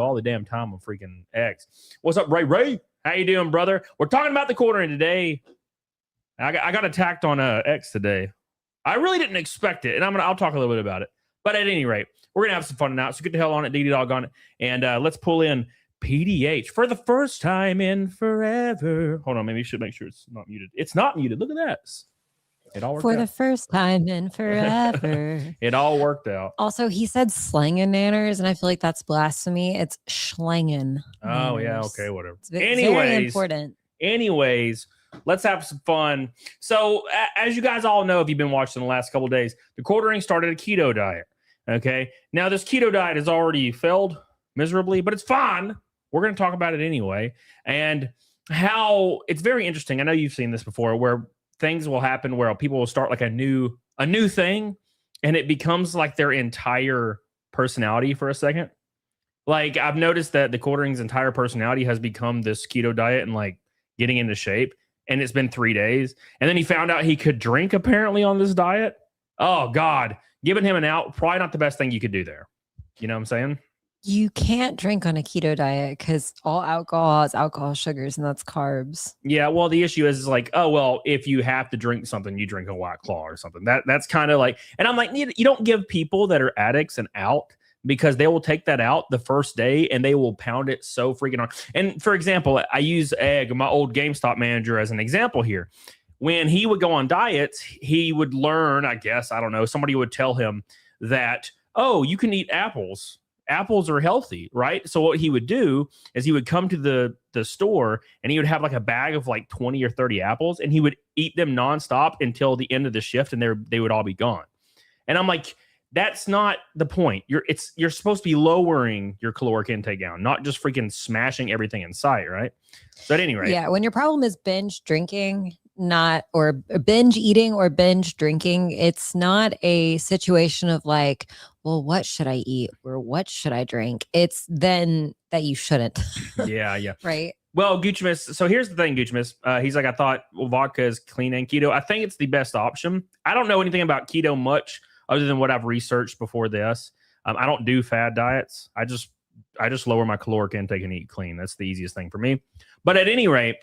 all the damn time on freaking X. What's up, Ray? How you doing, brother? We're talking about the quartering today. I got attacked on X today. I really didn't expect it, and I'll talk a little bit about it. But at any rate, we're gonna have some fun tonight. So get the hell on it, DD Dog on it, and let's pull in PDH for the first time in forever. Hold on, maybe you should make sure it's not muted. It's not muted. Look at that. It all worked for out. The first time in forever. It all worked out. Also, he said slangin' nanners, and I feel like that's blasphemy. It's schlangin'. Oh, yeah. Okay, whatever. It's very important. Anyways, let's have some fun. So, as you guys all know, if you've been watching the last couple of days, the quartering started a keto diet. Okay. Now, this keto diet has already failed miserably, but it's fine. We're going to talk about it anyway. And how it's very interesting. I know you've seen this before, where things will happen where people will start like a new thing, and it becomes like their entire personality for a second. Like, I've noticed that the quartering's entire personality has become this keto diet and like getting into shape. And it's been 3 days. And then he found out he could drink apparently on this diet. Oh God, giving him an out, probably not the best thing you could do there. You know what I'm saying? You can't drink on a keto diet because all alcohol is alcohol sugars, and that's carbs. Yeah, well, the issue is like, oh, well, if you have to drink something, you drink a White Claw or something. That's kind of like, and I'm like, you don't give people that are addicts an out, because they will take that out the first day and they will pound it so freaking hard. And for example, I use Egg, my old GameStop manager, as an example here. When he would go on diets, he would learn, I guess, I don't know, somebody would tell him that, oh, you can eat apples. Apples are healthy, right? So what he would do is he would come to the store, and he would have like a bag of like 20 or 30 apples, and he would eat them nonstop until the end of the shift, and they would all be gone. And I'm like, that's not the point. You're supposed to be lowering your caloric intake down, not just freaking smashing everything in sight, right? So at any rate. Yeah, when your problem is binge drinking, or binge eating or binge drinking, it's not a situation of like, well, what should I eat or what should I drink? It's then that you shouldn't. Yeah. Right. Well, Guccimus, so here's the thing, Guccimus. He's like, I thought vodka is clean and keto. I think it's the best option. I don't know anything about keto much other than what I've researched before this. I don't do fad diets. I just lower my caloric intake and eat clean. That's the easiest thing for me. But at any rate,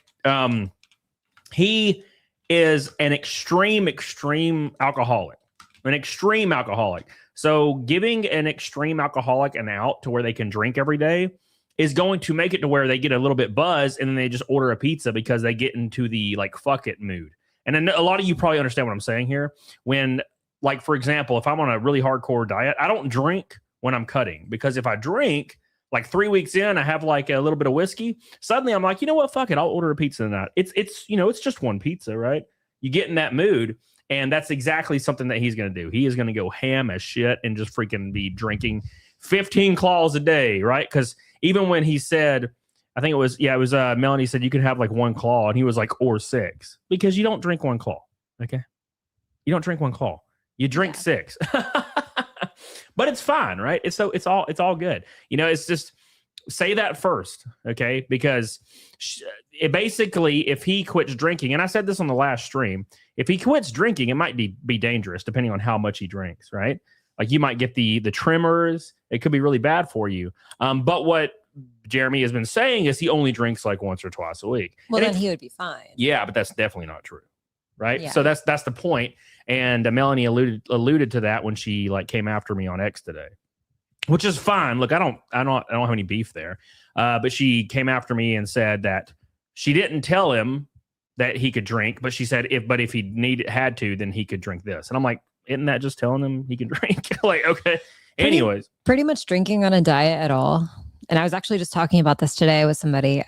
he is an extreme alcoholic. An extreme alcoholic. So giving an extreme alcoholic an out to where they can drink every day is going to make it to where they get a little bit buzzed, and then they just order a pizza because they get into the like fuck it mood. And a lot of you probably understand what I'm saying here. When, like, for example, if I'm on a really hardcore diet, I don't drink when I'm cutting, because if I drink, like 3 weeks in, I have like a little bit of whiskey. Suddenly I'm like, you know what? Fuck it. I'll order a pizza tonight. It's just one pizza, right? You get in that mood, and that's exactly something that he's going to do. He is going to go ham as shit and just freaking be drinking 15 claws a day, right? Because even when he said, I think it was Melanie said you could have like one claw, and he was like, or 6, because you don't drink one claw. Okay. You don't drink one claw. You drink 6. But it's fine, right? It's all good. It's just, say that first, okay? Because it basically, if he quits drinking, and I said this on the last stream, if he quits drinking, it might be dangerous depending on how much he drinks, right? Like, you might get the tremors. It could be really bad for you. But what Jeremy has been saying is he only drinks like once or twice a week. Well, then he would be fine. Yeah, but that's definitely not true, right? Yeah. So that's the point. And Melanie alluded to that when she like came after me on X today, which is fine. Look, I don't have any beef there. But she came after me and said that she didn't tell him that he could drink, but she said if he had to, then he could drink this. And I'm like, isn't that just telling him he can drink? Like, okay. Anyways, pretty much drinking on a diet at all. And I was actually just talking about this today with somebody.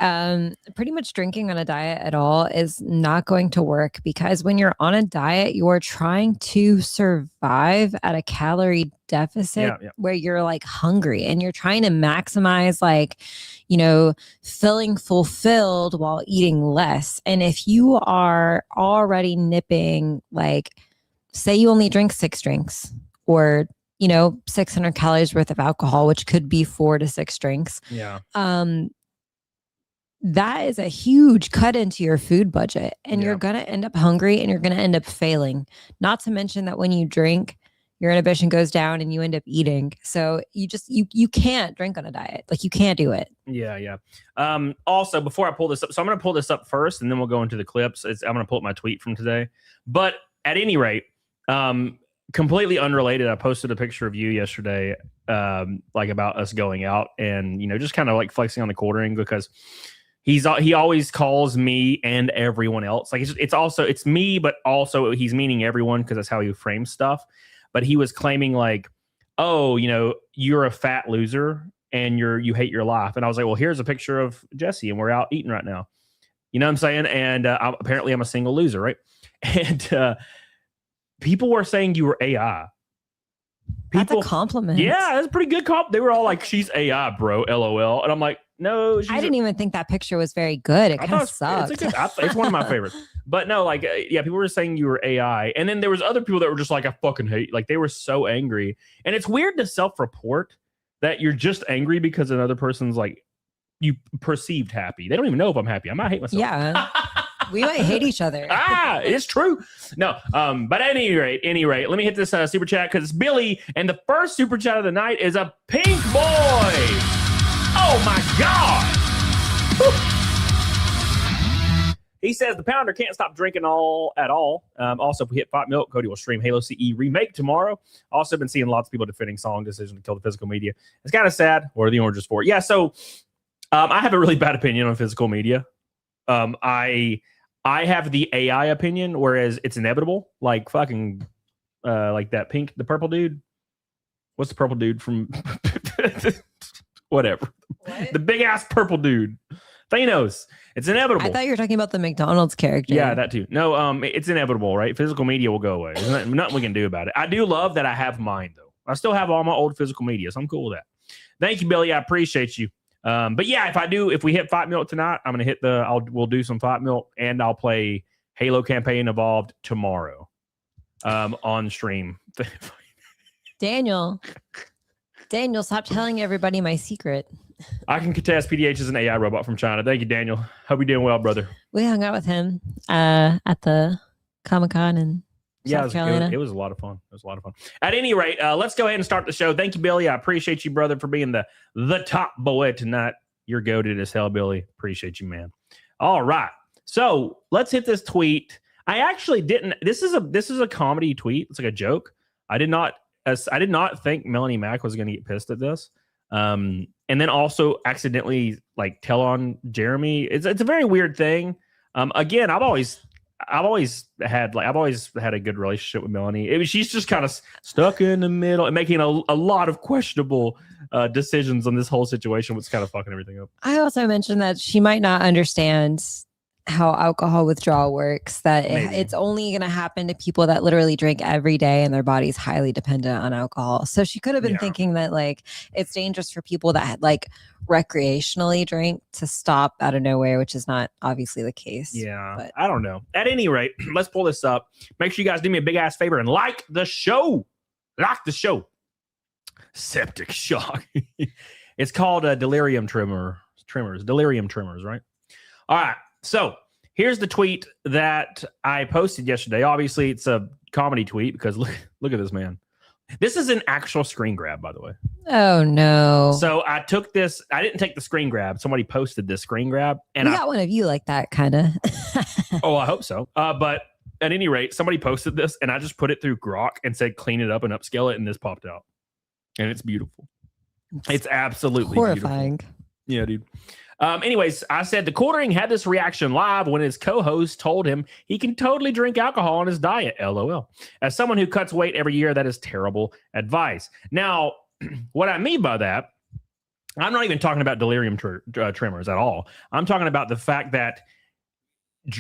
Pretty much drinking on a diet at all is not going to work, because when you're on a diet, you're trying to survive at a calorie deficit where you're like hungry, and you're trying to maximize feeling fulfilled while eating less. And if you are already nipping, like, say you only drink 6 drinks or 600 calories worth of alcohol, which could be 4 to 6 drinks. Yeah. That is a huge cut into your food budget, and you're going to end up hungry, and you're going to end up failing. Not to mention that when you drink, your inhibition goes down and you end up eating. So you can't drink on a diet. Like you can't do it. Yeah. Also, before I pull this up, so I'm going to pull this up first and then we'll go into the clips. I'm going to pull up my tweet from today. But at any rate, completely unrelated, I posted a picture of you yesterday, like about us going out and, just kind of like flexing on the quartering because he always calls me and everyone else. Like it's me, but also he's meaning everyone because that's how he frames stuff. But he was claiming like, oh, you're a fat loser and you hate your life. And I was like, well, here's a picture of Jesse and we're out eating right now. You know what I'm saying? And apparently I'm a single loser, right? And people were saying you were AI. That's a compliment. Yeah, that's a pretty good comp. They were all like, she's AI, bro, LOL. And I'm like, no. I didn't even think that picture was very good. It kind of sucked. It's one of my favorites. But no, like, yeah, people were saying you were AI. And then there was other people that were just like, I fucking hate. Like, they were so angry. And it's weird to self-report that you're just angry because another person's like, you perceived happy. They don't even know if I'm happy. I might hate myself. Yeah. We might hate each other. It's true. No, but at any rate, let me hit this super chat because it's Billy, and the first super chat of the night is a pink boy. Oh my God. Whew. He says the Pounder can't stop drinking at all. Also, if we hit Fight Milk, Cody will stream Halo CE Remake tomorrow. Also, been seeing lots of people defending Song decision to kill the physical media. It's kind of sad. What are the oranges for? Yeah, so I have a really bad opinion on physical media. I have the AI opinion, whereas it's inevitable. Like fucking, like the purple dude. What's the purple dude from? Whatever. What? The big ass purple dude. Thanos. It's inevitable. I thought you were talking about the McDonald's character. Yeah, that too. No, it's inevitable, right? Physical media will go away. There's nothing we can do about it. I do love that I have mine though. I still have all my old physical media, so I'm cool with that. Thank you, Billy. I appreciate you. But yeah, if we hit Fight Milk tonight, I'm gonna hit we'll do some Fight Milk and I'll play Halo Campaign Evolved tomorrow on stream. Daniel, stop telling everybody my secret. I can contest PDH is an AI robot from China. Thank you, Daniel. Hope you're doing well, brother. We hung out with him at the Comic-Con in South Carolina. It was a lot of fun. At any rate, let's go ahead and start the show. Thank you, Billy. I appreciate you, brother, for being the top boy tonight. You're goated as hell, Billy. Appreciate you, man. All right. So let's hit this tweet. I actually didn't. This is a comedy tweet. It's like a joke. I did not think Melanie Mack was going to get pissed at this. And then also accidentally like tell on Jeremy. It's a very weird thing. Again, I've always had a good relationship with Melanie. She's just kind of stuck in the middle and making a lot of questionable decisions on this whole situation, which is kind of fucking everything up. I also mentioned that she might not understand how alcohol withdrawal works, that it's only going to happen to people that literally drink every day and their body's highly dependent on alcohol. So she could have been thinking that like it's dangerous for people that like recreationally drink to stop out of nowhere, which is not obviously the case. Yeah, but I don't know. At any rate, let's pull this up. Make sure you guys do me a big ass favor and like the show. Septic shock. It's called Delirium Tremors. Delirium Tremors, right? All right. So here's the tweet that I posted yesterday. Obviously, it's a comedy tweet because look at this man. This is an actual screen grab, by the way. Oh, no. So I took this. I didn't take the screen grab. Somebody posted this screen grab. And I got one of you like that, kind of. Oh, I hope so. But at any rate, somebody posted this and I just put it through Grok and said, clean it up and upscale it. And this popped out. And it's beautiful. It's absolutely horrifying. Beautiful. Yeah, dude. Anyways, I said TheQuartering had this reaction live when his co-host told him he can totally drink alcohol on his diet. LOL. As someone who cuts weight every year, that is terrible advice. Now, what I mean by that, I'm not even talking about delirium tremors at all. I'm talking about the fact that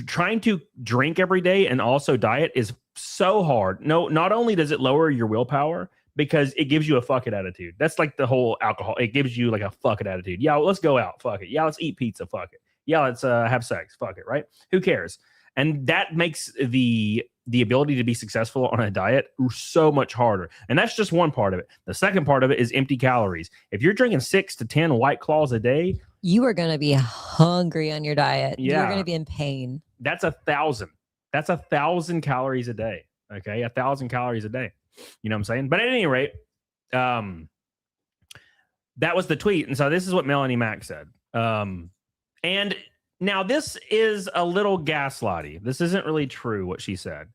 trying to drink every day and also diet is so hard. No, not only does it lower your willpower, because it gives you a fuck it attitude. That's like the whole alcohol. It gives you like a fuck it attitude. Yeah, let's go out. Fuck it. Yeah, let's eat pizza. Fuck it. Yeah, let's have sex. Fuck it. Right? Who cares? And that makes the ability to be successful on a diet so much harder. And that's just one part of it. The second part of it is empty calories. If you're drinking 6 to 10 White Claws a day, you are going to be hungry on your diet. Yeah, you're going to be in pain. That's 1,000. That's 1,000 calories a day. Okay, 1,000 calories a day. You know what I'm saying? But at any rate, that was the tweet. And so this is what Melanie Mack said. And now this is a little gaslighty. This isn't really true what she said.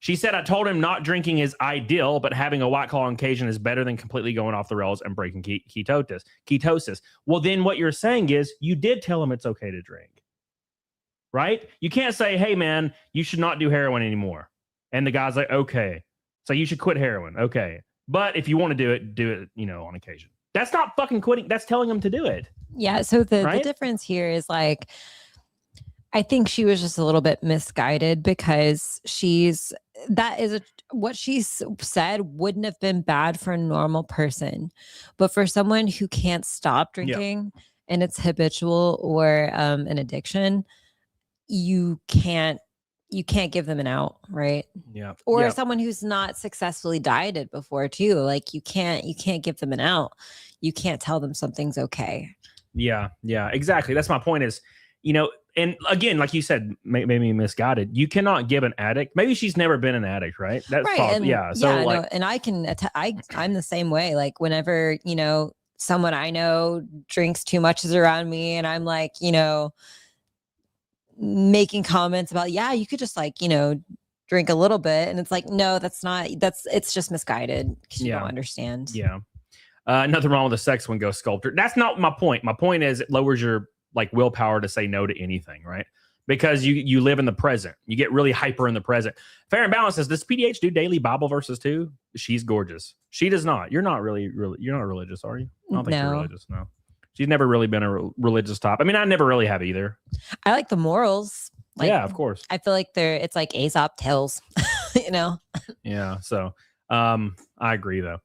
She said, I told him not drinking is ideal, but having a White Claw on occasion is better than completely going off the rails and breaking ketosis. Well, then what you're saying is you did tell him it's okay to drink, right? You can't say, hey, man, you should not do heroin anymore. And the guy's like, okay, so you should quit heroin. Okay. But if you want to do it, on occasion. That's not fucking quitting. That's telling him to do it. Yeah. So the difference here is like, I think she was just a little bit misguided because what she said wouldn't have been bad for a normal person, but for someone who can't stop drinking and it's habitual or an addiction, you can't give them an out, right? Yeah. Or someone who's not successfully dieted before too. Like you can't give them an out. You can't tell them something's okay. Yeah, exactly. That's my point is, and again, like you said, maybe misguided. You cannot give an addict. Maybe she's never been an addict, right? That's right. And, So like, no, and I'm the same way. Like whenever someone I know drinks too much is around me, and I'm like, making comments about, you could just like, drink a little bit, and it's like, no, it's just misguided because you don't understand. Yeah. Nothing wrong with a sex one go sculptor. That's not my point. My point is it lowers your like willpower to say no to anything, right? Because you live in the present. You get really hyper in the present. Fair and Balanced says, does PDH do daily Bible verses too? She's gorgeous. She does not. You're not you're not religious, are you? I don't think you're religious, no. She's never really been a religious type. I mean, I never really have either. I like the morals. Like, yeah, of course. I feel like it's like Aesop tales, Yeah. So I agree though.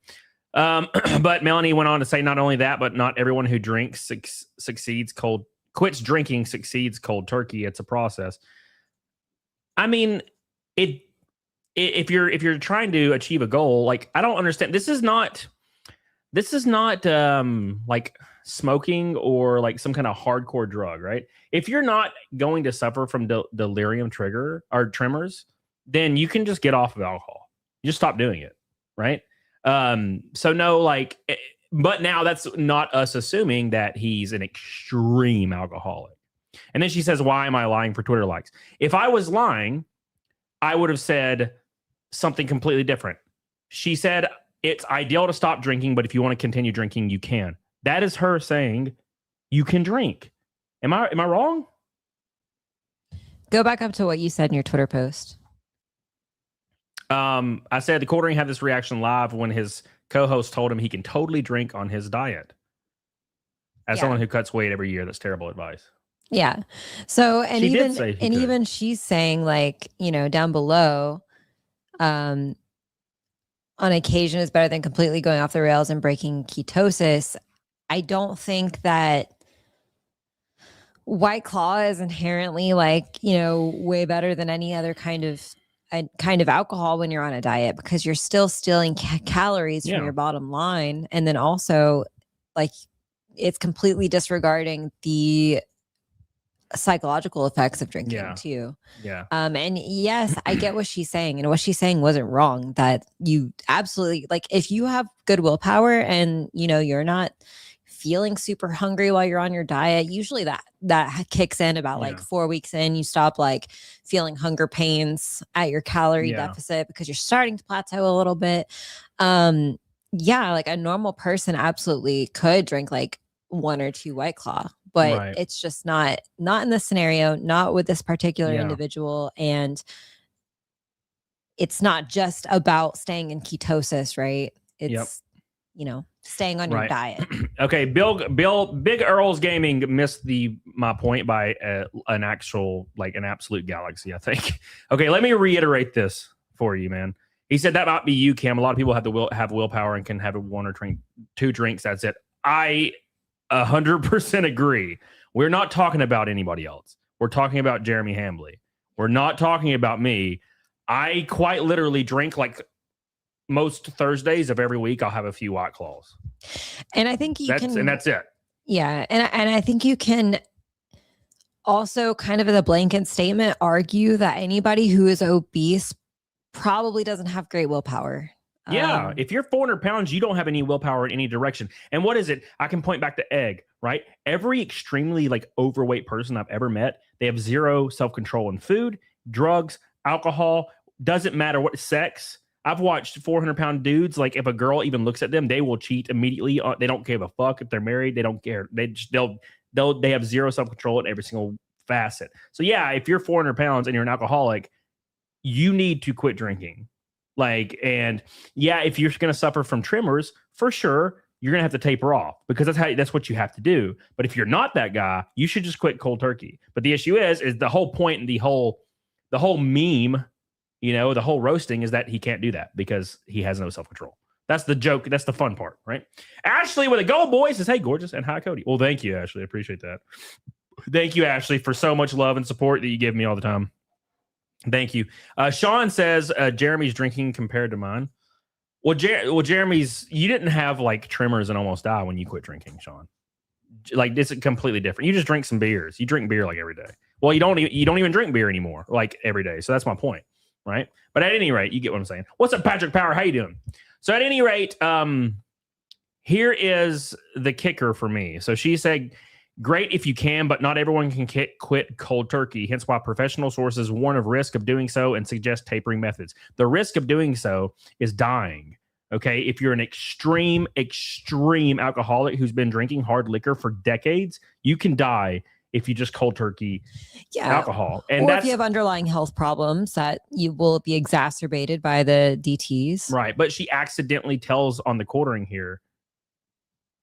But Melanie went on to say not only that, but not everyone who drinks quits drinking succeeds cold turkey. It's a process. I mean, if you're trying to achieve a goal, like I don't understand. This is not like smoking or like some kind of hardcore drug, right? If you're not going to suffer from delirium trigger or tremors, then you can just get off of alcohol. You just stop doing it, right? So no, like, but now that's not us assuming that he's an extreme alcoholic. And then she says, why am I lying for Twitter likes? If I was lying, I would have said something completely different. She said, it's ideal to stop drinking, but if you want to continue drinking, you can. That is her saying you can drink. Am I wrong? Go back up to what you said in your Twitter post. I said TheQuartering had this reaction live when his co-host told him he can totally drink on his diet. As someone who cuts weight every year, that's terrible advice. Yeah. So, and even she's saying like, down below, on occasion is better than completely going off the rails and breaking ketosis. I don't think that White Claw is inherently like, way better than any other kind of alcohol when you're on a diet, because you're still stealing calories from your bottom line. And then also like it's completely disregarding the psychological effects of drinking too. Yeah. And yes, I get what she's saying, and what she's saying wasn't wrong, that you absolutely, like, if you have good willpower and you're not feeling super hungry while you're on your diet, usually that kicks in about like 4 weeks in. You stop like feeling hunger pains at your calorie deficit because you're starting to plateau a little bit. Like a normal person absolutely could drink like 1 or 2 White Claw, but it's just not in this scenario, not with this particular individual. And it's not just about staying in ketosis, right? It's staying on your diet. Okay, Big Earl's Gaming missed my point by an absolute galaxy, I think. Okay, let me reiterate this for you, man. He said that might be you, Cam. A lot of people have willpower and can have 1 or 2 drinks. That's it. I 100% agree. We're not talking about anybody else. We're talking about Jeremy Hambly. We're not talking about me. I quite literally drink like most Thursdays of every week. I'll have a few White Claws. And I think that's it. Yeah. And I think you can also kind of as a blanket statement argue that anybody who is obese probably doesn't have great willpower. Yeah, if you're 400 pounds, you don't have any willpower in any direction. And what is it? I can point back to egg, right? Every extremely like overweight person I've ever met, they have zero self-control in food, drugs, alcohol, doesn't matter what sex. I've watched 400-pound dudes, like if a girl even looks at them, they will cheat immediately. They don't give a fuck if they're married. They don't care. They have zero self-control in every single facet. So yeah, if you're 400 pounds and you're an alcoholic, you need to quit drinking. Like, and yeah, if you're going to suffer from tremors, for sure, you're going to have to taper off because that's what you have to do. But if you're not that guy, you should just quit cold turkey. But the issue is the whole point and the whole meme, the whole roasting is that he can't do that because he has no self-control. That's the joke. That's the fun part, right? Ashley with a go, boys, says, hey, gorgeous, and hi, Cody. Well, thank you, Ashley. I appreciate that. Thank you, Ashley, for so much love and support that you give me all the time. Thank you. Sean says Jeremy's drinking compared to mine. Well, Jeremy's, you didn't have like tremors and almost die when you quit drinking, Sean. Like it's completely different. You just drink some beers. You drink beer like every day. Well, you don't even drink beer anymore like every day. So that's my point, right? But at any rate, you get what I'm saying. What's up, Patrick Power? How you doing? So at any rate, here is the kicker for me. So she said, great if you can, but not everyone can quit cold turkey. Hence why professional sources warn of risk of doing so and suggest tapering methods. The risk of doing so is dying. Okay. If you're an extreme alcoholic who's been drinking hard liquor for decades, you can die if you just cold turkey alcohol. And or if you have underlying health problems that you will be exacerbated by the DTs. Right. But she accidentally tells on TheQuartering here,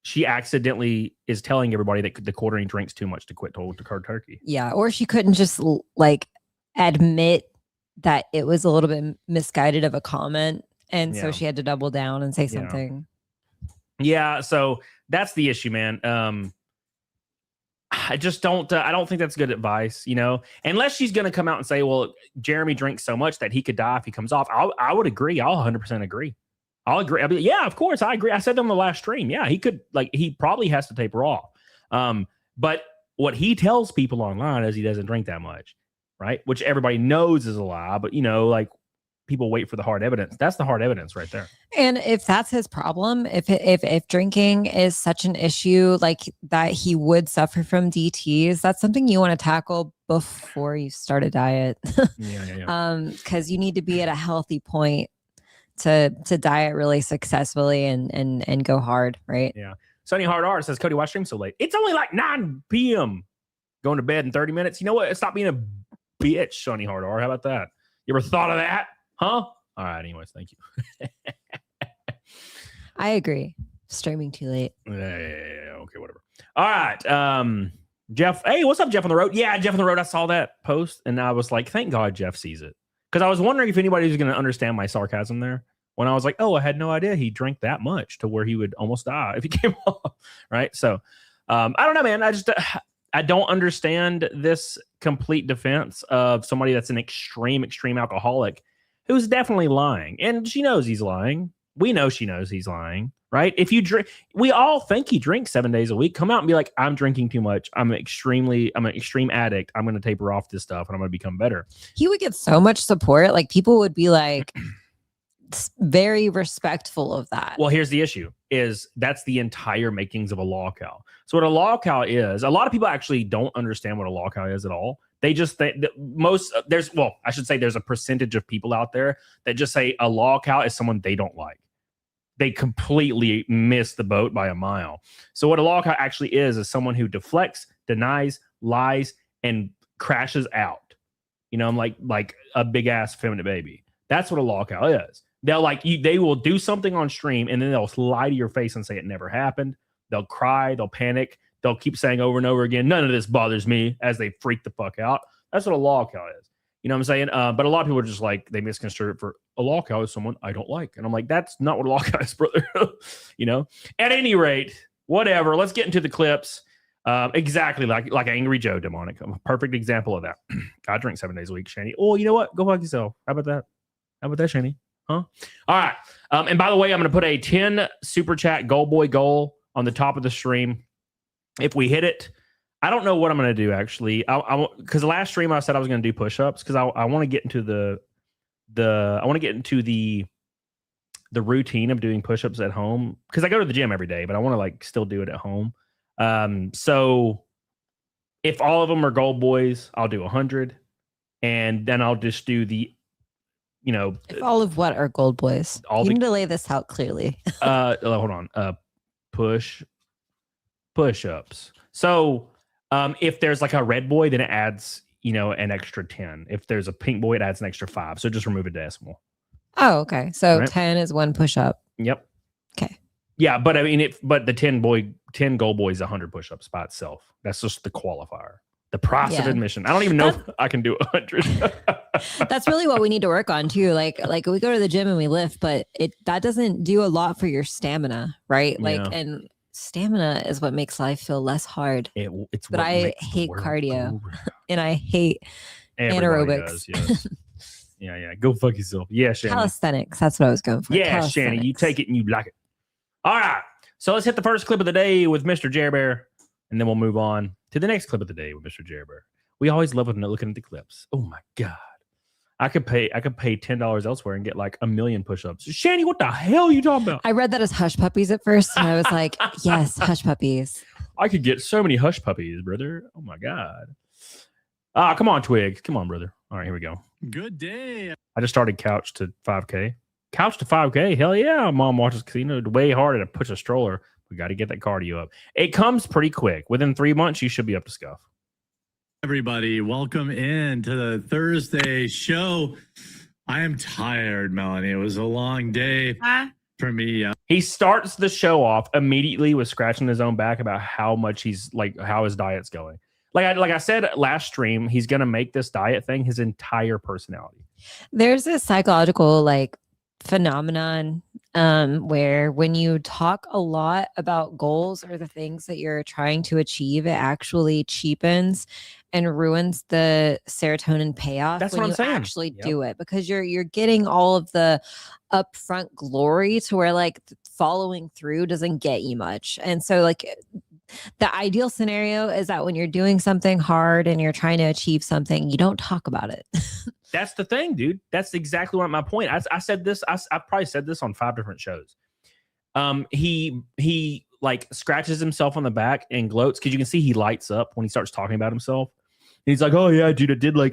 she accidentally is telling everybody that TheQuartering drinks too much to quit cold turkey. Yeah, or she couldn't just like admit that it was a little bit misguided of a comment, and so she had to double down and say something. Yeah, so that's the issue, man. I just don't. I don't think that's good advice, unless she's going to come out and say, "Well, Jeremy drinks so much that he could die if he comes off." I would agree. I'll 100% agree. I'll agree. I'll be like, yeah, of course, I agree. I said that on the last stream. Yeah, he could, he probably has to taper off. But what he tells people online is he doesn't drink that much, right? Which everybody knows is a lie. But people wait for the hard evidence. That's the hard evidence right there. And if that's his problem, if drinking is such an issue like that, he would suffer from DTs. That's something you want to tackle before you start a diet. Because you need to be at a healthy point to diet really successfully and go hard, right? Yeah. Sunny Hard R says, Cody, why stream so late? It's only like 9 p.m. Going to bed in 30 minutes. You know what? Stop being a bitch, Sunny Hard R. How about that? You ever thought of that? Huh? All right. Anyways, thank you. I agree. Streaming too late. Yeah. Okay, whatever. All right. Jeff. Hey, what's up, Jeff on the road? Yeah, Jeff on the road. I saw that post and I was like, thank God Jeff sees it. Because I was wondering if anybody was going to understand my sarcasm there when I was like, oh, I had no idea he drank that much to where he would almost die if he came off. Right. So I don't know, man. I don't understand this complete defense of somebody that's an extreme alcoholic who's definitely lying. And she knows he's lying. We know she knows he's lying. Right. If you drink, we all think he drinks 7 days a week. Come out and be like, I'm drinking too much. I'm an extreme addict. I'm going to taper off this stuff and I'm going to become better. He would get so much support. Like people would be like very respectful of that. Well, here's the issue is that's the entire makings of a law cow. So what a law cow is, a lot of people actually don't understand what a law cow is at all. They just think that I should say there's a percentage of people out there that just say a law cow is someone they don't like. They completely miss the boat by a mile. So what a law cow actually is someone who deflects, denies, lies, and crashes out. I'm like a big ass feminine baby. That's what a law cow is. They will do something on stream and then they'll lie to your face and say it never happened. They'll cry, they'll panic, they'll keep saying over and over again, none of this bothers me, as they freak the fuck out. That's what a law cow is. You know what I'm saying? But a lot of people are just like, they misconstrue it for a law cow is someone I don't like. And I'm like, that's not what a law cow is, brother. At any rate, whatever. Let's get into the clips. Exactly like Angry Joe Demonic. I'm a perfect example of that. I drink 7 days a week, Shani. Oh, you know what? Go fuck yourself. How about that? Shani? Huh? All right. And by the way, I'm going to put a 10 super chat goal boy goal on the top of the stream. If we hit it, I don't know what I'm going to do, actually. Because the last stream I said I was going to do push-ups because I want to get into I want to get into the routine of doing push-ups at home, because I go to the gym every day, but I want to like still do it at home. So if all of them are gold boys, I'll do 100, and then I'll just do the, if all of what are gold boys? You need to lay this out clearly. Hold on. Push-ups. So if there's like a red boy, then it adds, an extra 10. If there's a pink boy, it adds an extra 5. So just remove a decimal. Oh, okay. So Right. 10 is one push-up. Yep. Okay. Yeah, but I mean, but the 10 gold boy is 100 push-ups by itself. That's just the qualifier, the price of admission. I don't even know if I can do 100. That's really what we need to work on too. Like we go to the gym and we lift, but that doesn't do a lot for your stamina, right? And stamina is what makes life feel less hard. But I hate cardio and I hate anaerobics. Does, yes. Yeah. Go fuck yourself. Yeah, Shanny. Calisthenics. That's what I was going for. Yeah, Shanny. You take it and you like it. All right. So let's hit the first clip of the day with Mr. Jerry Bear, and then we'll move on to the next clip of the day with Mr. Jerry Bear. We always love looking at the clips. Oh my God. I could pay $10 elsewhere and get like 1 million push-ups. Shanny, what the hell are you talking about? I read that as hush puppies at first, and I was like, yes, hush puppies. I could get so many hush puppies, brother. Oh my God. Come on, Twigs. Come on, brother. All right, here we go. Good day. I just started Couch to 5K. Couch to 5K? Hell yeah. Mom watches Casino way harder to push a stroller. We got to get that cardio up. It comes pretty quick. Within 3 months, you should be up to scuff. Everybody, welcome in to the Thursday show. I am tired, Melanie. It was a long day for me. He starts the show off immediately with scratching his own back about how much how his diet's going. Like I said last stream, he's going to make this diet thing his entire personality. There's this psychological phenomenon where when you talk a lot about goals or the things that you're trying to achieve, it actually cheapens and ruins the serotonin payoff. That's when what I'm saying. Actually do it, because you're getting all of the upfront glory to where following through doesn't get you much. And so the ideal scenario is that when you're doing something hard and you're trying to achieve something, you don't talk about it. That's the thing, dude. That's exactly what my point. I said this. I probably said this on 5 different shows. He scratches himself on the back and gloats because you can see he lights up when he starts talking about himself. And he's like, "Oh yeah, dude, I did I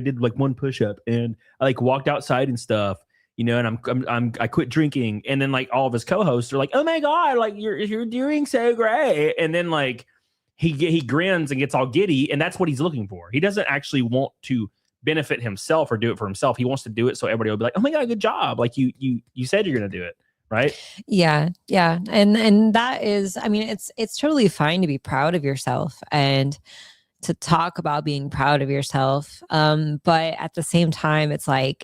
did 1 push-up and I walked outside and stuff, and I quit drinking." And then all of his co-hosts are like, "Oh my God, you're doing so great." And then he grins and gets all giddy, and that's what he's looking for. He doesn't actually want to benefit himself or do it for himself. He wants to do it so everybody will be like, "Oh my God, good job. You said you're going to do it." Right. Yeah. And that is, I mean, it's totally fine to be proud of yourself and to talk about being proud of yourself. But at the same time, it's I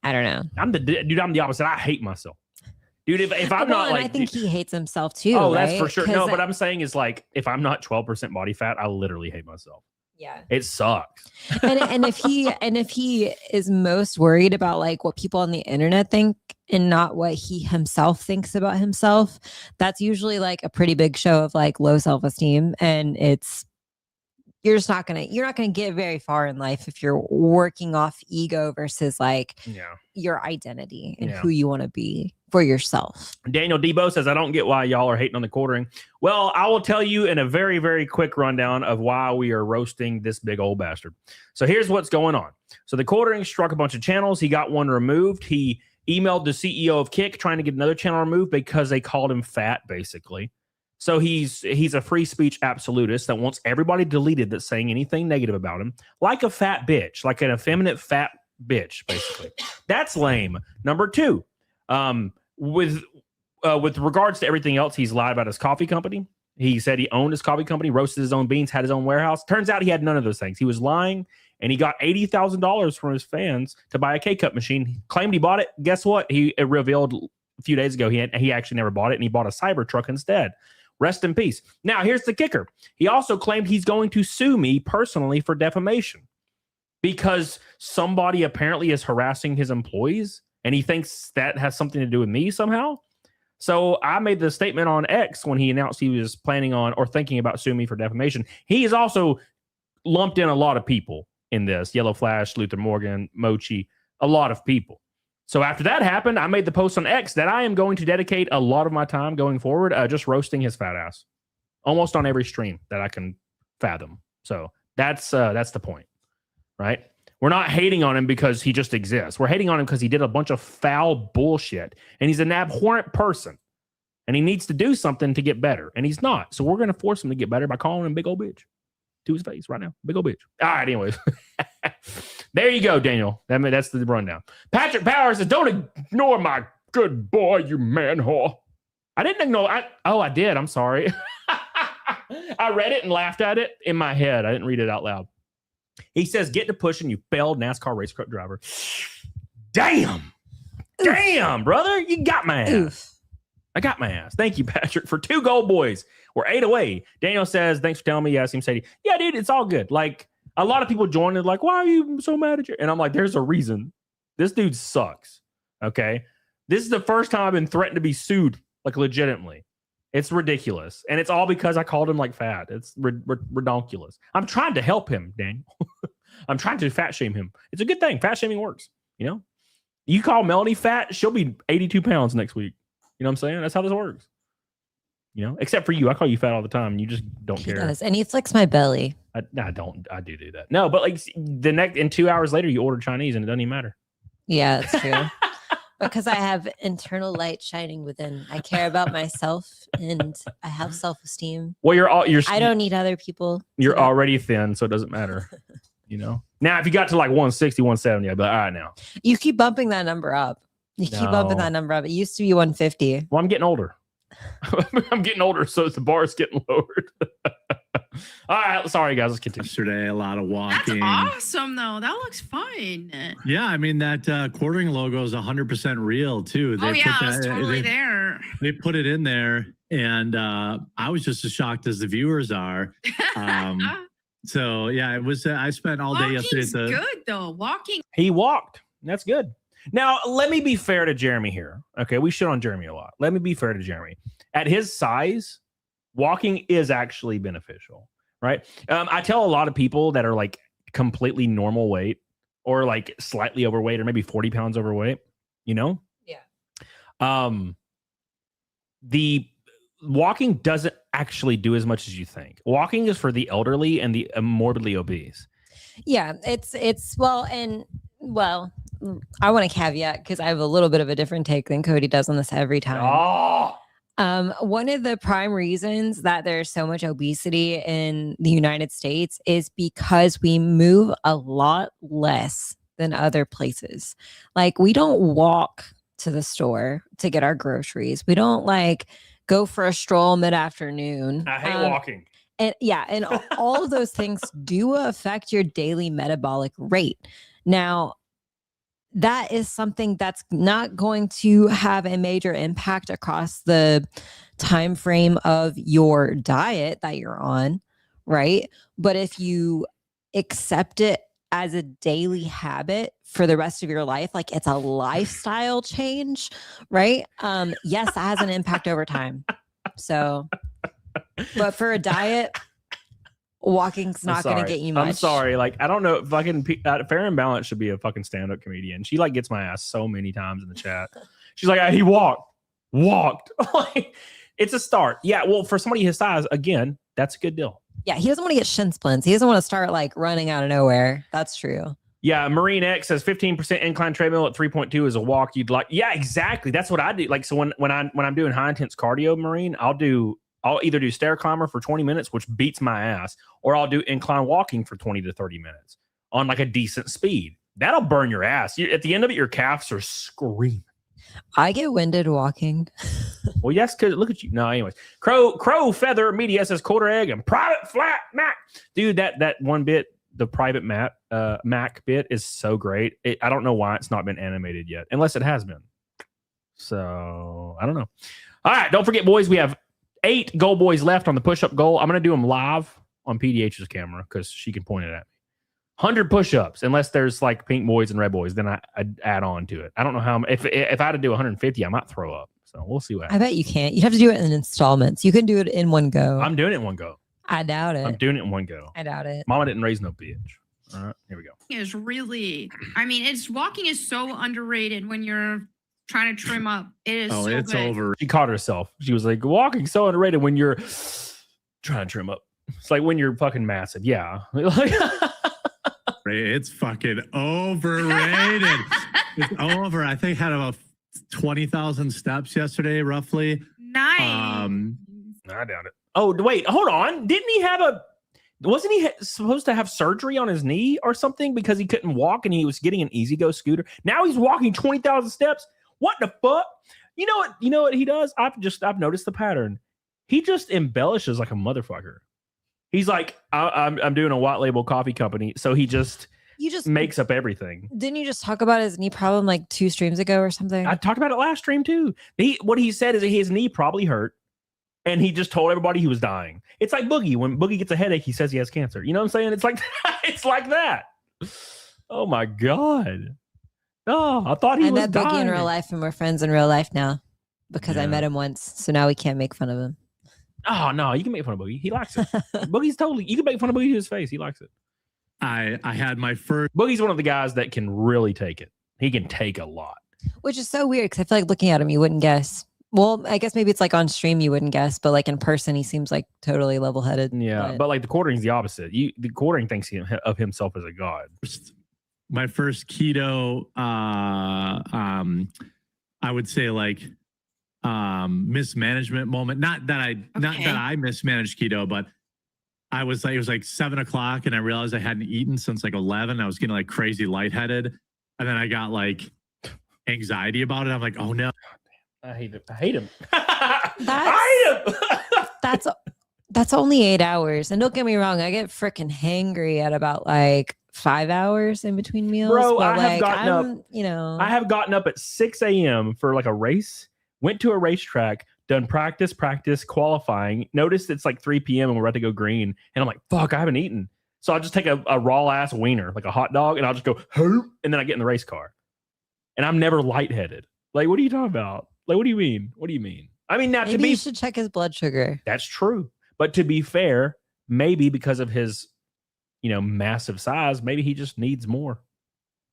don't know. I'm the opposite. I hate myself. Dude, if I'm not I think he hates himself too. Oh, right? That's for sure. No, what I'm saying is if I'm not 12% body fat, I literally hate myself. Yeah, it sucks. and if he is most worried about what people on the internet think and not what he himself thinks about himself, that's usually a pretty big show of low self-esteem, and you're not gonna get very far in life if you're working off ego versus your identity and who you want to be for yourself. Daniel Debo says, "I don't get why y'all are hating on the quartering." Well, I will tell you in a very, very quick rundown of why we are roasting this big old bastard. So here's what's going on. So the quartering struck a bunch of channels. He got one removed. He emailed the CEO of Kick trying to get another channel removed because they called him fat, basically. So he's a free speech absolutist that wants everybody deleted that's saying anything negative about him, like a fat bitch, like an effeminate fat bitch, basically. That's lame. Number 2, with regards to everything else, he's lied about his coffee company. He said he owned his coffee company, roasted his own beans, had his own warehouse. Turns out he had none of those things. He was lying, and he got $80,000 from his fans to buy a K-Cup machine. He claimed he bought it. Guess what? It revealed a few days ago he actually never bought it, and he bought a Cybertruck instead. Rest in peace. Now, here's the kicker. He also claimed he's going to sue me personally for defamation because somebody apparently is harassing his employees, and he thinks that has something to do with me somehow. So I made the statement on X when he announced he was planning on or thinking about suing me for defamation. He is also lumped in a lot of people in this. Yellow Flash, Luther Morgan, Mochi, a lot of people. So after that happened, I made the post on X that I am going to dedicate a lot of my time going forward just roasting his fat ass, almost on every stream that I can fathom. So that's the point, right? We're not hating on him because he just exists. We're hating on him because he did a bunch of foul bullshit, and he's an abhorrent person, and he needs to do something to get better, and he's not. So we're going to force him to get better by calling him big old bitch to his face right now. Big old bitch. All right, anyways. There you go, Daniel. That's the rundown. Patrick Powers says, don't ignore my good boy, you man-whore. I didn't ignore. I did. I'm sorry. I read it and laughed at it in my head. I didn't read it out loud. He says, get to pushing, you failed NASCAR race car driver. Damn. Damn, brother. You got my ass. Oof. I got my ass. Thank you, Patrick, for 2 gold boys. We're 8 away. Daniel says, thanks for telling me. Yes, he said, yeah, dude, it's all good. Like, a lot of people joined it like, why are you so mad at you? And I'm like, there's a reason. This dude sucks. Okay. This is the first time I've been threatened to be sued, like legitimately. It's ridiculous. And it's all because I called him like fat. It's redonkulous. I'm trying to help him, Daniel. I'm trying to fat shame him. It's a good thing. Fat shaming works. You know, you call Melanie fat, she'll be 82 pounds next week. You know what I'm saying? That's how this works. You know, except for you. I call you fat all the time. And you just don't care. Does. And he flicks my belly. I don't. I do that. No, but like the next, in 2 hours later, you order Chinese and it doesn't even matter. Yeah, that's true. Because I have internal light shining within. I care about myself and I have self-esteem. Well, I don't need other people. You're already thin, so it doesn't matter. You know. Now, if you got to like 160, 170, I'd be like, all right, now. You keep bumping that number up. Keep bumping that number up. It used to be 150. Well, I'm getting older. I'm getting older, so the bar is getting lowered. All right, sorry guys, let's continue. Yesterday, a lot of walking. That's awesome, though. That looks fun. Yeah, I mean that quartering logo is 100% real too. They it's totally there. They put it in there, and I was just as shocked as the viewers are. So yeah, it was. I spent all day yesterday. Walking's good though. Walking. He walked. That's good. Now, let me be fair to Jeremy here. Okay, we shit on Jeremy a lot. Let me be fair to Jeremy. At his size, walking is actually beneficial, right? I tell a lot of people that are like completely normal weight or like slightly overweight or maybe 40 pounds overweight, you know? Yeah. The walking doesn't actually do as much as you think. Walking is for the elderly and the morbidly obese. Yeah, it's I want to caveat because I have a little bit of a different take than Cody does on this every time. One of the prime reasons that there's so much obesity in the United States is because we move a lot less than other places. Like, we don't walk to the store to get our groceries. We don't like go for a stroll mid-afternoon. I hate walking. And yeah, and all of those things do affect your daily metabolic rate. Now, that is something that's not going to have a major impact across the time frame of your diet that you're on, right? But if you accept it as a daily habit for the rest of your life, like it's a lifestyle change, right? Yes, that has an impact over time. So, but for a diet, walking's not going to get you much. I'm sorry. Like, I don't know. Fucking Fair and Balanced should be a fucking stand-up comedian. She like gets my ass so many times in the chat. She's like, he walked. Like, it's a start. Yeah. Well, for somebody his size, again, that's a good deal. Yeah. He doesn't want to get shin splints. He doesn't want to start like running out of nowhere. That's true. Yeah. Marine X says 15% incline treadmill at 3.2 is a walk. You'd like, yeah, exactly. That's what I do. Like, so when I'm doing high intense cardio, Marine, I'll either do stair climber for 20 minutes, which beats my ass, or I'll do incline walking for 20 to 30 minutes on like a decent speed. That'll burn your ass. At the end of it, your calves are screaming. I get winded walking. Well, yes, because look at you. No, anyways. Crow Feather Media says quarter egg and private flat Mac. Dude, that one bit, the private Mac bit is so great. I don't know why it's not been animated yet, unless it has been. So, I don't know. All right, don't forget, boys, we have 8 goal boys left on the push-up goal. I'm going to do them live on PDH's camera because she can point it at me. 100 push-ups, unless there's like pink boys and red boys, then I'd add on to it. I don't know how. If I had to do 150, I might throw up. So we'll see what happens. I bet you can't. You have to do it in installments. You can do it in one go. I'm doing it in one go. I doubt it. I'm doing it in one go. I doubt it. Mama didn't raise no bitch. All right, here we go. Is really, I mean, walking is so underrated when you're trying to trim up. It is. Oh, so it's good. over. She caught herself. She was like, walking so underrated when you're trying to trim up. It's like when you're fucking massive. Yeah. It's fucking overrated. It's over. I think had about 20,000 steps yesterday, roughly. Nice. I doubt it. Oh, wait, hold on. Wasn't he supposed to have surgery on his knee or something because he couldn't walk and he was getting an Easy-Go scooter? Now he's walking 20,000 steps. What the fuck? You know what he does? I've noticed the pattern. He just embellishes like a motherfucker. He's like, I'm doing a white label coffee company, so he just makes up everything. Didn't you just talk about his knee problem like 2 streams ago or something? I talked about it last stream too. What he said is that his knee probably hurt, and he just told everybody he was dying. It's like Boogie. When Boogie gets a headache, he says he has cancer. You know what I'm saying? It's like it's like that. Oh my god. Oh, I thought he was met Boogie dying. in real life, and we're friends in real life now because I met him once. So now we can't make fun of him. Oh no, you can make fun of Boogie. He likes it. Boogie's totally. You can make fun of Boogie to his face. He likes it. I had my first. Boogie's one of the guys that can really take it. He can take a lot. Which is so weird because I feel like looking at him, you wouldn't guess. Well, I guess maybe it's like on stream you wouldn't guess, but like in person, he seems like totally level-headed. Yeah, but like the the opposite. The quartering thinks of himself as a god. My first keto, I would say like mismanagement moment. Not that I mismanaged keto, but I was like, it was like 7 o'clock and I realized I hadn't eaten since like 11. I was getting like crazy lightheaded. And then I got like anxiety about it. I'm like, oh no. I hate it. I hate him. That's only 8 hours. And don't get me wrong, I get freaking hangry at about like 5 hours in between meals. Bro, but I have gotten up. You know, I have gotten up at 6 a.m. for like a race. Went to a racetrack, done practice, qualifying. Noticed it's like 3 p.m. and we're about to go green. And I'm like, fuck, I haven't eaten. So I'll just take a raw ass wiener, like a hot dog, and I'll just go, Hoop, and then I get in the race car. And I'm never lightheaded. Like, what are you talking about? Like, what do you mean? What do you mean? I mean, now maybe you should check his blood sugar. That's true. But to be fair, maybe because of his, massive size, maybe he just needs more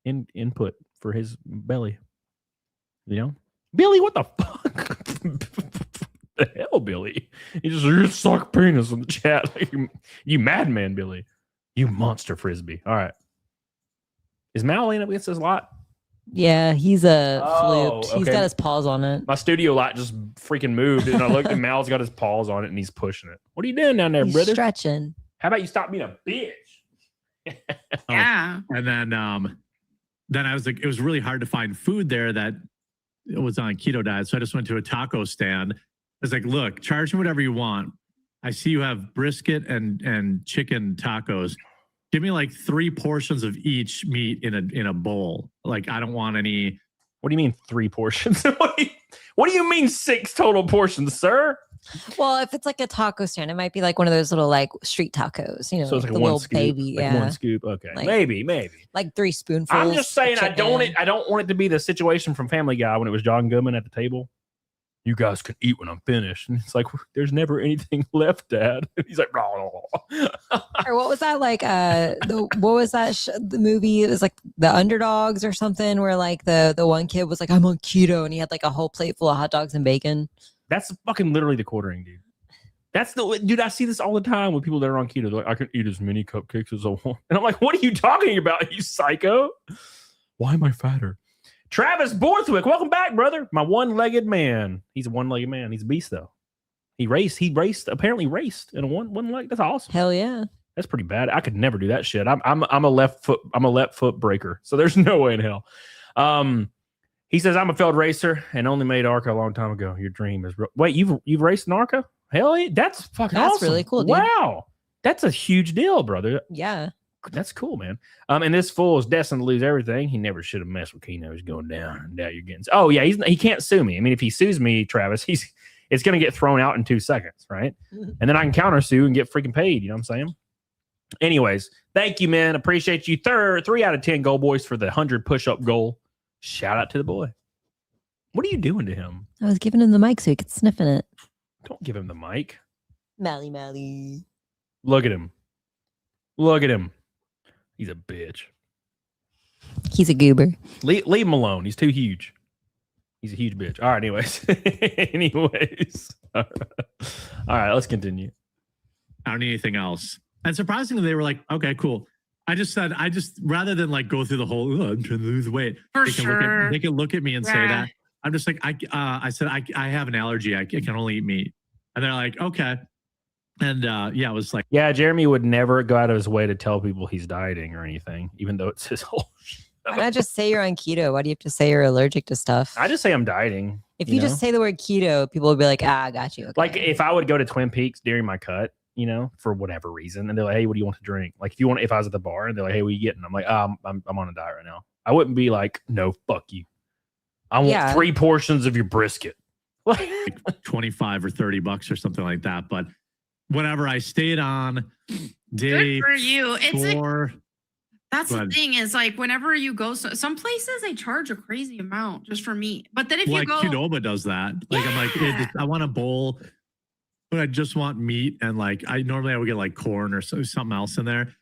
input for his belly. Billy, what the fuck? The hell, Billy? You suck penis in the chat. Like, you madman, Billy. You monster frisbee. All right. Is Mal laying up against this lot? Yeah, he's fluked. Okay. He's got his paws on it. My studio light just freaking moved, and I looked, and Mal's got his paws on it, and he's pushing it. What are you doing down there, He's brother? Stretching. How about you stop being a bitch? Yeah. And then I was like, it was really hard to find food there that it was on a keto diet. So I just went to a taco stand. I was like, look, charge me whatever you want. I see you have brisket and chicken tacos. Give me like 3 portions of each meat in a bowl. Like, I don't want any. What do you mean 3 portions? What do you mean 6 total portions, sir? Well, if it's like a taco stand, it might be like one of those little like street tacos, So it's like the one little scoop, baby, like 1 scoop. Okay, Like- maybe. like 3 spoonfuls. I'm just saying, of I don't chicken. want it to be the situation from Family Guy when it was John Goodman at the table. You guys can eat when I'm finished. And it's like, there's never anything left, Dad. And he's like, blah. Or what was that like? What was that? The movie? It was like The Underdogs or something, where like the one kid was like, I'm on keto, and he had like a whole plate full of hot dogs and bacon. That's fucking literally the quartering, dude. Dude, I see this all the time with people that are on keto. They're like, I can eat as many cupcakes as I want. And I'm like, what are you talking about, you psycho? Why am I fatter? Travis Borthwick, welcome back, brother. My one-legged man. He's a one-legged man. He's a beast, though. He apparently raced in a one leg. That's awesome. Hell yeah. That's pretty bad. I could never do that shit. I'm a left foot breaker. So there's no way in hell. He says, I'm a failed racer and only made ARCA a long time ago. Your dream is real. Wait, you've raced in ARCA? Hell yeah. That's fucking awesome. That's really cool, dude. Wow. That's a huge deal, brother. Yeah. That's cool, man. And this fool is destined to lose everything. He never should have messed with Keno. He's going down, and now you're getting. Oh yeah, he can't sue me. I mean, if he sues me, Travis, it's going to get thrown out in 2 seconds, right? And then I can counter sue and get freaking paid. You know what I'm saying? Anyways, thank you, man. Appreciate you. 3 out of 10 goal boys for the 100 push-up goal. Shout out to the boy. What are you doing to him? I was giving him the mic so he could sniff in it. Don't give him the mic. Mally. Look at him. He's a bitch. He's a goober. Leave him alone. He's too huge. He's a huge bitch. All right. Anyways. All right. Let's continue. I don't need anything else. And surprisingly, they were like, okay, cool. I just rather than like go through the whole, I'm trying to lose weight. For sure. They can look at me and say that. I'm just like, I said, I have an allergy. I can only eat meat. And they're like, okay. And yeah, it was like, yeah, Jeremy would never go out of his way to tell people he's dieting or anything, even though it's his whole Why not just say you're on keto? Why do you have to say you're allergic to stuff? I just say I'm dieting. If you just say the word keto, people will be like, I got you. Okay. Like if I would go to Twin Peaks during my cut, for whatever reason, and they're like, hey, what do you want to drink? Like if I was at the bar and they're like, hey, what are you getting? I'm like, I'm on a diet right now. I wouldn't be like, no, fuck you. I want 3 portions of your brisket. Like 25 or $30 or something like that. But whatever, I stayed on day Good for you. It's 4. That's the thing is like whenever you go, some places they charge a crazy amount just for meat. But then if you go, Qdoba does that. Like I'm like, hey, I want a bowl, but I just want meat, and like I would get like corn or something else in there.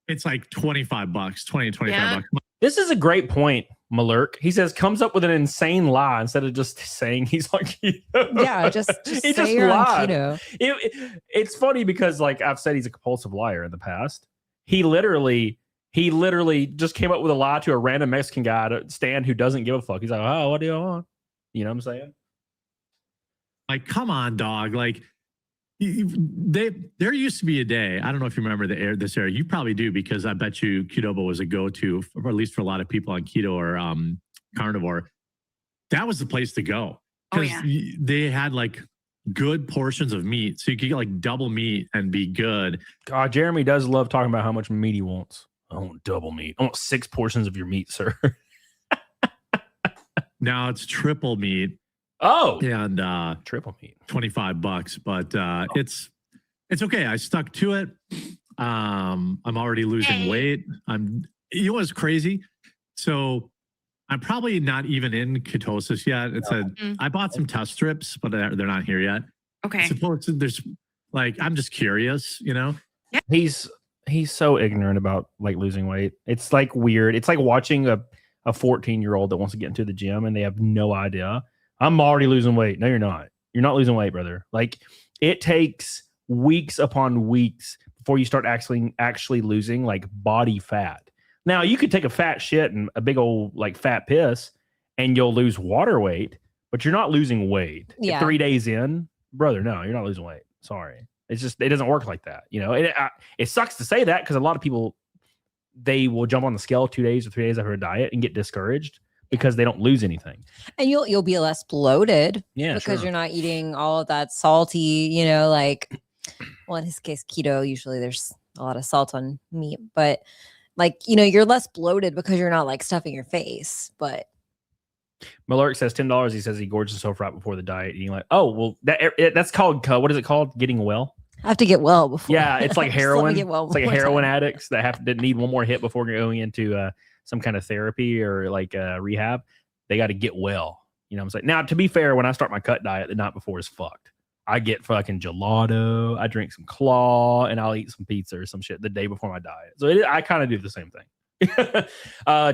It's like $25, $20 to $25. This is a great point, Malurk. He says comes up with an insane lie instead of just saying he's on keto. Yeah, just say you're on keto. It's funny because like I've said he's a compulsive liar in the past. He literally just came up with a lie to a random Mexican guy to stand who doesn't give a fuck. He's like, oh, what do you want? You know what I'm saying? Like, come on, dog. Like, there used to be a day. I don't know if you remember this era. You probably do, because I bet you Qdoba was a go-to, or at least for a lot of people on keto or carnivore. That was the place to go because they had like good portions of meat, so you could get like double meat and be good. God, Jeremy does love talking about how much meat he wants. I want double meat. I want 6 portions of your meat, sir. Now it's triple meat. Oh, and triple meat, $25, but it's okay. I stuck to it. I'm already losing weight. You know what's crazy? So I'm probably not even in ketosis yet. I bought some test strips, but they're not here yet. Okay. There's like, I'm just curious, Yeah. He's so ignorant about like losing weight. It's like weird. It's like watching a 14-year-old that wants to get into the gym and they have no idea. I'm already losing weight. No, you're not. You're not losing weight, brother. Like it takes weeks upon weeks before you start actually losing like body fat. Now you could take a fat shit and a big old like fat piss and you'll lose water weight, but you're not losing weight. Yeah. 3 days in, brother, no, you're not losing weight. Sorry. It's just, it doesn't work like that. It sucks to say that because a lot of people, they will jump on the scale 2 days or 3 days after a diet and get discouraged because they don't lose anything. And you'll be less bloated because you're not eating all of that salty, like, well, in his case, keto, usually there's a lot of salt on meat, but like, you're less bloated because you're not like stuffing your face. But Malurk says $10. He says he gorged himself right before the diet. Eating like, oh, well, that's called, what is it called? Getting well? I have to get well before. Yeah, it's like heroin. It's like heroin time. Addicts that need one more hit before going into some kind of therapy or like rehab. They got to get well. You know what I'm saying? Now, to be fair, when I start my cut diet the night before is fucked. I get fucking gelato. I drink some claw and I'll eat some pizza or some shit the day before my diet. So I kind of do the same thing.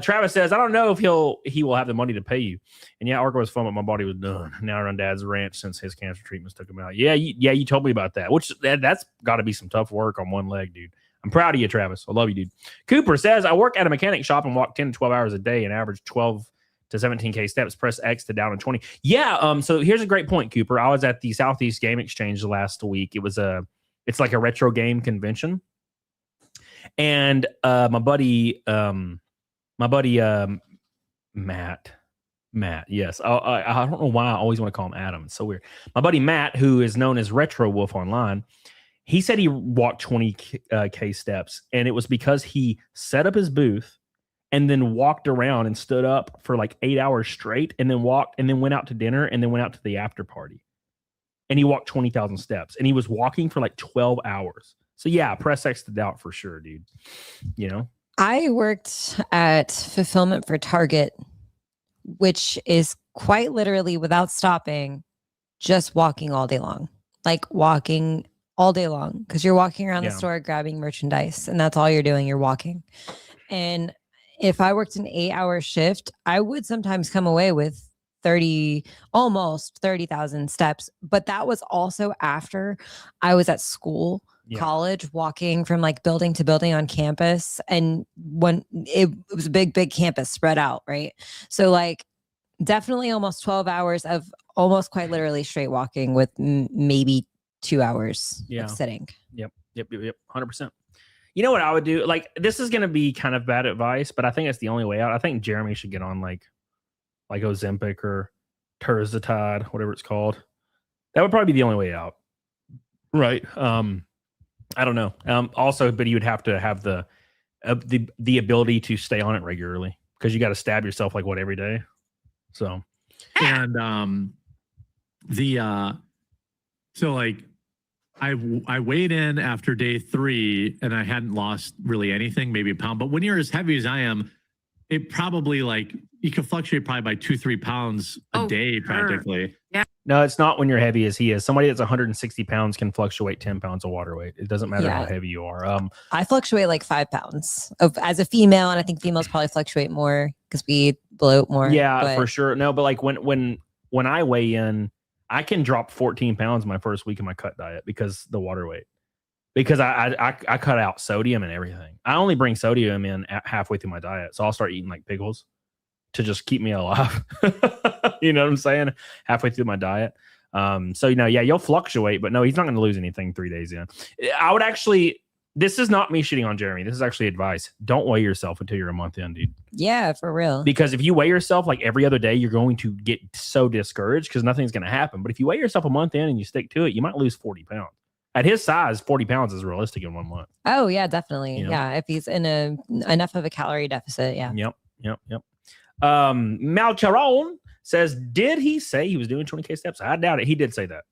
Travis says, I don't know if he will have the money to pay you. And yeah, Arco was fun, but my body was done. Now we're on Dad's ranch since his cancer treatments took him out. Yeah, you told me about that. Which that's got to be some tough work on one leg, dude. I'm proud of you, Travis. I love you, dude. Cooper says, I work at a mechanic shop and walk 10 to 12 hours a day and average 12 to 17K steps. Press X to down to 20. Yeah. So here's a great point, Cooper. I was at the Southeast Game Exchange last week. It's like a retro game convention. And my buddy, Matt, yes. I don't know why I always want to call him Adam. It's so weird. My buddy Matt, who is known as Retro Wolf online, he said he walked 20K steps, and it was because he set up his booth and then walked around and stood up for like 8 hours straight, and then walked and then went out to dinner and then went out to the after party. And he walked 20,000 steps, and he was walking for like 12 hours. So yeah, press X to doubt for sure, dude. I worked at fulfillment for Target, which is quite literally without stopping, just walking all day long. Like walking all day long because you're walking around the store grabbing merchandise, and that's all you're doing. You're walking. And if I worked an 8-hour shift, I would sometimes come away with almost 30,000 steps. But that was also after I was at school, college, walking from like building to building on campus. And when it was a big campus spread out, right? So like definitely almost 12 hours of almost quite literally straight walking with maybe 2 hours of sitting. Yep. 100%. You know what I would do? Like, this is going to be kind of bad advice, but I think it's the only way out. I think Jeremy should get on like Ozempic or Tirzepatide, whatever it's called. That would probably be the only way out. Right. I don't know. Also, but you would have to have the ability to stay on it regularly, because you got to stab yourself like every day. So, and so like I weighed in after day 3 and I hadn't lost really anything, maybe a pound. But when you're as heavy as I am, it probably like you can fluctuate probably by 2-3 pounds a day practically. Yeah. No, it's not when you're heavy as he is. Somebody that's 160 pounds can fluctuate 10 pounds of water weight. It doesn't matter how heavy you are. I fluctuate like 5 pounds as a female, and I think females probably fluctuate more because we bloat more. Yeah, for sure. No, but like when I weigh in, I can drop 14 pounds my first week of my cut diet because the water weight. Because I cut out sodium and everything. I only bring sodium in halfway through my diet, so I'll start eating like pickles to just keep me alive. You know what I'm saying? Halfway through my diet. So you'll fluctuate, but no, he's not going to lose anything 3 days in. I would actually. This is not me shitting on Jeremy. This is actually advice. Don't weigh yourself until you're a month in, dude. Yeah, for real. Because if you weigh yourself like every other day, you're going to get so discouraged because nothing's going to happen. But if you weigh yourself a month in and you stick to it, you might lose 40 pounds. At his size, 40 pounds is realistic in 1 month. Oh, yeah, definitely. You know? Yeah, if he's in enough of a calorie deficit, yeah. Yep. Malcharon says, did he say he was doing 20K steps? I doubt it. He did say that.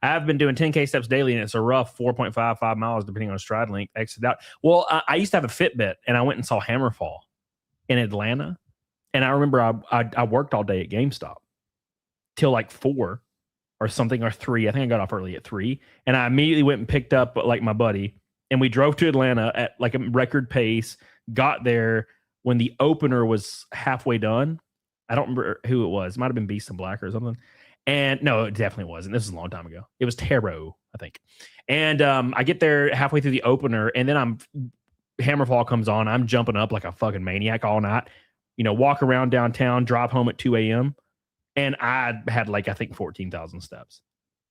I've been doing 10K steps daily, and it's a rough 4.55 miles, depending on stride length. Exit out. Well, I used to have a Fitbit, and I went and saw Hammerfall in Atlanta. And I remember I worked all day at GameStop till like 4 or something, or 3. I think I got off early at 3. And I immediately went and picked up like my buddy, and we drove to Atlanta at like a record pace, got there when the opener was halfway done. I don't remember who it was. It might have been Beast and Black or something. And no, it definitely wasn't. This was a long time ago. It was Tarot, I think. And I get there halfway through the opener, and then Hammerfall comes on. I'm jumping up like a fucking maniac all night. Walk around downtown, drive home at 2 a.m. And I had like, I think 14,000 steps.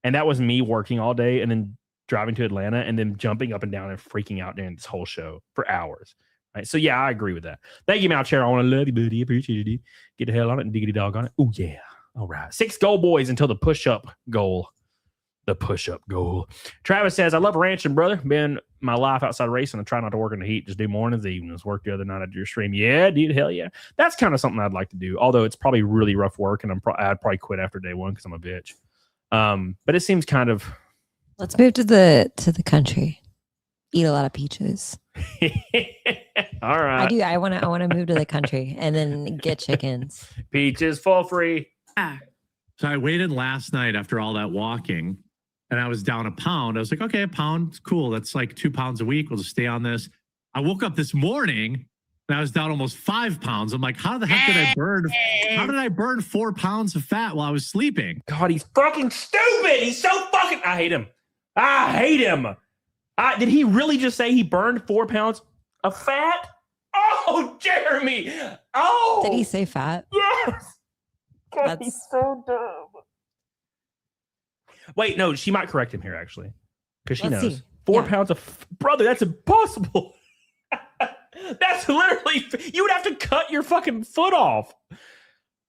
And that was me working all day and then driving to Atlanta and then jumping up and down and freaking out during this whole show for hours. Right. So yeah, I agree with that. Thank you, Malchair. I want to love you, buddy. Appreciate it. Get the hell on it and diggity dog on it. Oh yeah. All right. 6 goal boys until the push-up goal. The push-up goal. Travis says, I love ranching, brother. Been my life outside racing. I try not to work in the heat. Just do mornings, evenings. Work the other night at your stream. Yeah, dude. Hell yeah. That's kind of something I'd like to do. Although it's probably really rough work, and I'd probably quit after day 1 because I'm a bitch. But it seems kind of. Let's move to the country. Eat a lot of peaches. All right. I do. I want to move to the country and then get chickens. Peaches for free. So I waited last night after all that walking, and I was down a pound. I was like, okay, a pound, cool. That's like 2 pounds a week. We'll just stay on this. I woke up this morning and I was down almost 5 pounds. I'm like, how the heck did I burn? How did I burn 4 pounds of fat while I was sleeping? God, he's fucking stupid. He's so fucking. I hate him. Did he really just say he burned 4 pounds of fat? Oh, Jeremy. Oh. Did he say fat? Yes. God, That's he's so dumb. Wait, no, she might correct him here, actually. Because she knows. See. 4 pounds of... Brother, that's impossible. That's literally... You would have to cut your fucking foot off.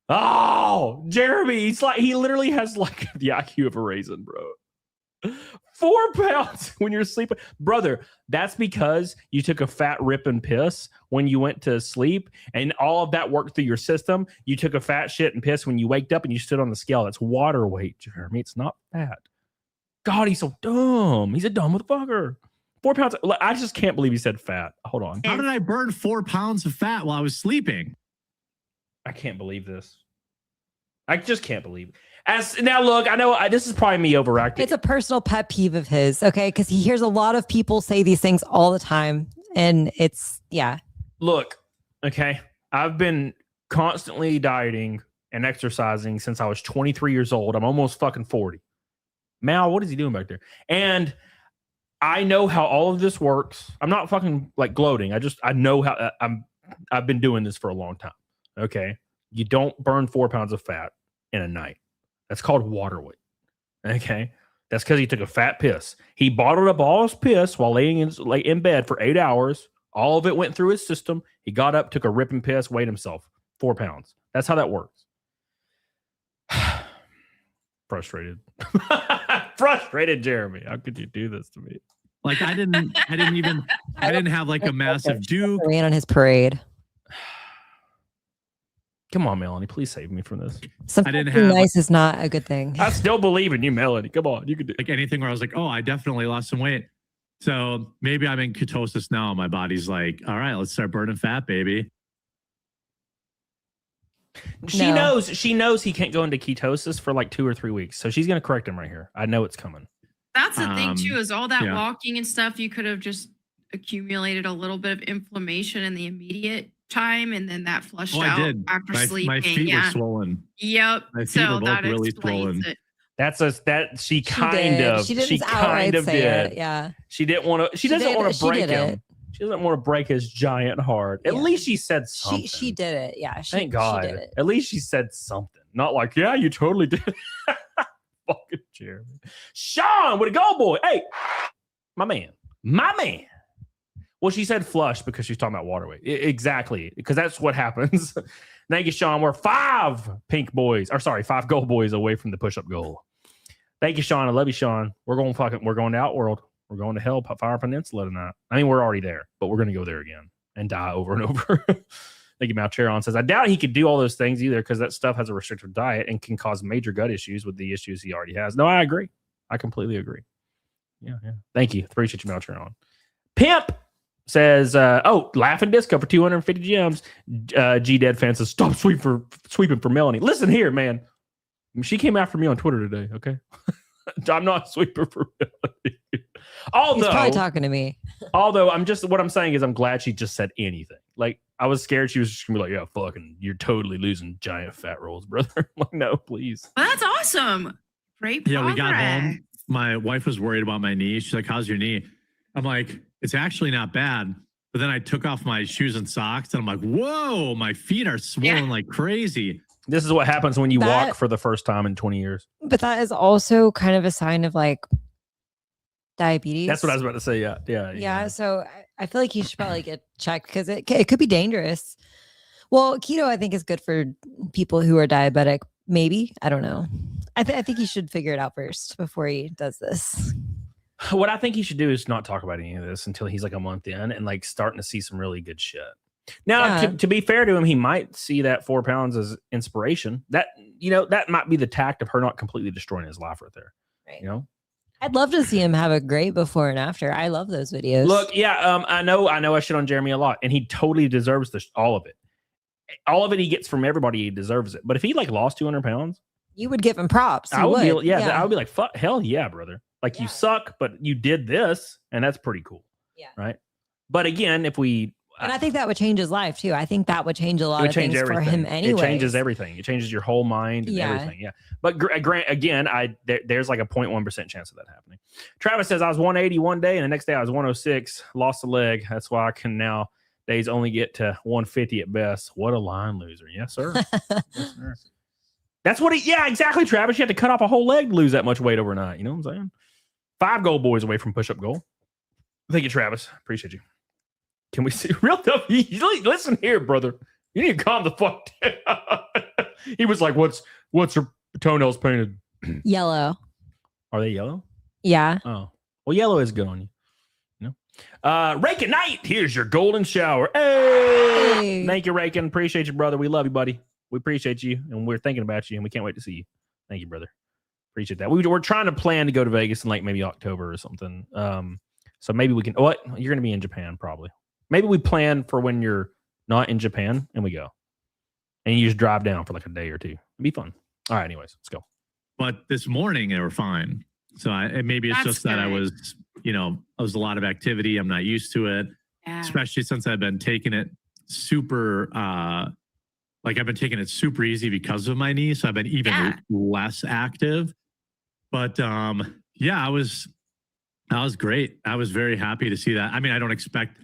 Oh, Jeremy, he literally has like the IQ of a raisin, bro. 4 pounds when you're sleeping. Brother, that's because you took a fat rip and piss when you went to sleep, and all of that worked through your system. You took a fat shit and piss when you waked up and you stood on the scale. That's water weight, Jeremy. It's not fat. God, he's so dumb. He's a dumb motherfucker. 4 pounds. I just can't believe he said fat. Hold on. How did I burn 4 pounds of fat while I was sleeping? I can't believe this. I just can't believe it. Now, look, I know this is probably me overacting. It's a personal pet peeve of his, okay? Because he hears a lot of people say these things all the time, and it's, yeah. Look, okay, I've been constantly dieting and exercising since I was 23 years old. I'm almost fucking 40. Mal, what is he doing back there? And I know how all of this works. I'm not fucking like gloating. I know how I've been doing this for a long time. Okay. You don't burn 4 pounds of fat in a night. That's called water weight. Okay. That's because he took a fat piss. He bottled up all his piss while laying in bed for 8 hours. All of it went through his system. He got up, took a ripping piss, weighed himself 4 pounds. That's how that works. Frustrated. Frustrated, Jeremy. How could you do this to me? Like I didn't have like a massive Duke. Ran on his parade. Come on, Melanie, please save me from this. Something nice is not a good thing. I still believe in you, Melanie. Come on, you can do like anything where I was like, oh, I definitely lost some weight. So maybe I'm in ketosis now. My body's like, all right, let's start burning fat, baby. She knows he can't go into ketosis for like 2 or 3 weeks. So she's gonna correct him right here. I know it's coming. That's the thing too, is all that walking and stuff, you could have just accumulated a little bit of inflammation in the immediate time, and then that flushed out after sleeping. My feet were swollen. Yep. My feet were both really swollen. She kind of did. Yeah. She didn't want to. She doesn't want to break him. She doesn't want to break his giant heart. At least she said something. She did it. Yeah. Thank God. She did it. At least she said something. Not like, yeah, you totally did. Fucking Jeremy. Sean, with a go, boy. Hey, my man. Well, she said flush because she's talking about water weight. Exactly. Because that's what happens. Thank you, Sean. We're 5 gold boys away from the push-up goal. Thank you, Sean. I love you, Sean. We're going to Outworld. We're going to Hellfire Peninsula tonight. I mean, we're already there, but we're going to go there again and die over and over. Thank you, Malcheron says, I doubt he could do all those things either because that stuff has a restrictive diet and can cause major gut issues with the issues he already has. No, I agree. I completely agree. Yeah. Thank you. Appreciate you, Malcheron. Pimp says, Laughing Disco for 250 gems. G-Dead fan says, stop sweeping for Melanie. Listen here, man. She came after me on Twitter today, okay? I'm not sweeping for Melanie. He's probably talking to me. Although what I'm saying is I'm glad she just said anything. Like, I was scared she was just gonna be like, yeah, fucking, you're totally losing giant fat rolls, brother. I'm like, no, please. Well, that's awesome. Great progress. Yeah, we got home. My wife was worried about my knee. She's like, how's your knee? I'm like, it's actually not bad. But then I took off my shoes and socks and I'm like, whoa, my feet are swollen like crazy. This is what happens when you walk for the first time in 20 years. But that is also kind of a sign of like diabetes. That's what I was about to say. Yeah. So I feel like you should probably get checked because it could be dangerous. Well, keto I think is good for people who are diabetic. Maybe. I don't know. I think he should figure it out first before he does this. What I think he should do is not talk about any of this until he's like a month in and like starting to see some really good shit. Now, to be fair to him, he might see that 4 pounds as inspiration. That might be the tact of her not completely destroying his life right there. Right. I'd love to see him have a great before and after. I love those videos. Look, I know I shit on Jeremy a lot, and he totally deserves all of it. All of it he gets from everybody. He deserves it. But if he like lost 200 pounds, you would give him props. I would be like, fuck, hell yeah, brother. Like you suck, but you did this, and that's pretty cool. Yeah. Right. But again, and I think that would change his life too. I think that would change a lot of things for him anyway. It changes everything. It changes your whole mind and everything. Yeah. But again, there's like a 0.1% chance of that happening. Travis says, I was 180 one day and the next day I was 106, lost a leg. That's why I can nowadays only get to 150 at best. What a line loser. Yes, sir. Yes, sir. That's what exactly, Travis. You had to cut off a whole leg to lose that much weight overnight. You know what I'm saying? 5 gold boys away from push-up goal. Thank you, Travis. Appreciate you. Can we see real tough? Listen here, brother. You need to calm the fuck down. He was like, what's her toenails painted? Yellow. Are they yellow? Yeah. Oh. Well, yellow is good on you. Rake at Night. Here's your golden shower. Hey. Thank you, Rakin. Appreciate you, brother. We love you, buddy. We appreciate you, and we're thinking about you, and we can't wait to see you. Thank you, brother. Appreciate that. We're trying to plan to go to Vegas in like maybe October or something. So maybe we can. What? You're going to be in Japan probably. Maybe we plan for when you're not in Japan and we go. And you just drive down for like a day or two. It'd be fun. All right, anyways, let's go. But this morning they were fine. So maybe it's just that I was a lot of activity. I'm not used to it, especially since I've been taking it super, like I've been taking it super easy because of my knee. So I've been even less active. But yeah, I was great. I was very happy to see that. I mean, I don't expect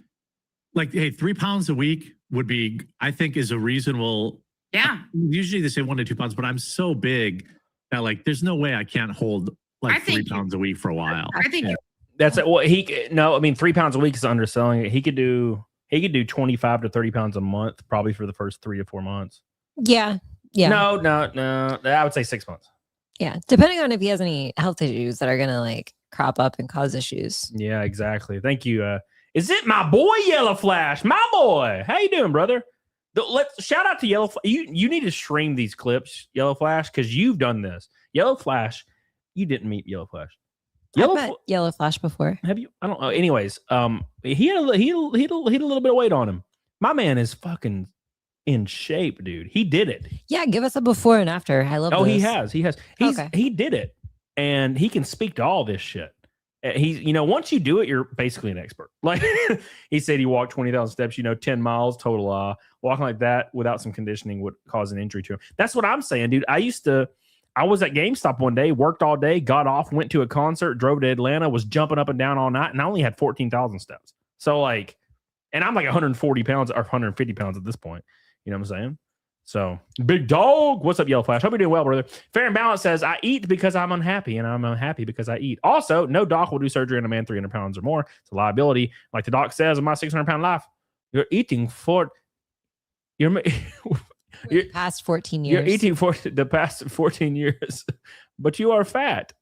like, hey, 3 pounds a week would be, I think, is a reasonable. Yeah. Usually they say 1 to 2 pounds, but I'm so big that like, there's no way I can't hold like 3 pounds a week for a while. I think that's it. Well, I mean, 3 pounds a week is underselling it. He could do 25 to 30 pounds a month, probably for the first 3 to 4 months. Yeah. Yeah. No. I would say 6 months. Yeah. Depending on if he has any health issues that are going to like crop up and cause issues. Yeah, exactly. Thank you. Is it my boy Yellow Flash? My boy. How you doing, brother? Let's shout out to Yellow Flash. You need to stream these clips, Yellow Flash, because you've done this. Yellow Flash, you didn't meet Yellow Flash. I've met Yellow Flash before. Have you? I don't know. Anyways, he had a little bit of weight on him. My man is fucking in shape, dude. He did it. Yeah, give us a before and after. I love. Oh, this. He has. He did it, and he can speak to all this shit. He's, once you do it, you're basically an expert. Like he said, he walked 20,000 steps, 10 miles total. Walking like that without some conditioning would cause an injury to him. That's what I'm saying, dude. I was at GameStop one day, worked all day, got off, went to a concert, drove to Atlanta, was jumping up and down all night, and I only had 14,000 steps. So like, and I'm like 140 pounds or 150 pounds at this point. You know what I'm saying? So, big dog. What's up, Yellow Flash? Hope you're doing well, brother. Fair and Balance says, I eat because I'm unhappy, and I'm unhappy because I eat. Also, no doc will do surgery on a man 300 pounds or more. It's a liability. Like the doc says, in my 600-pound life, you're eating for... You're past 14 years. You're eating for the past 14 years, but you are fat.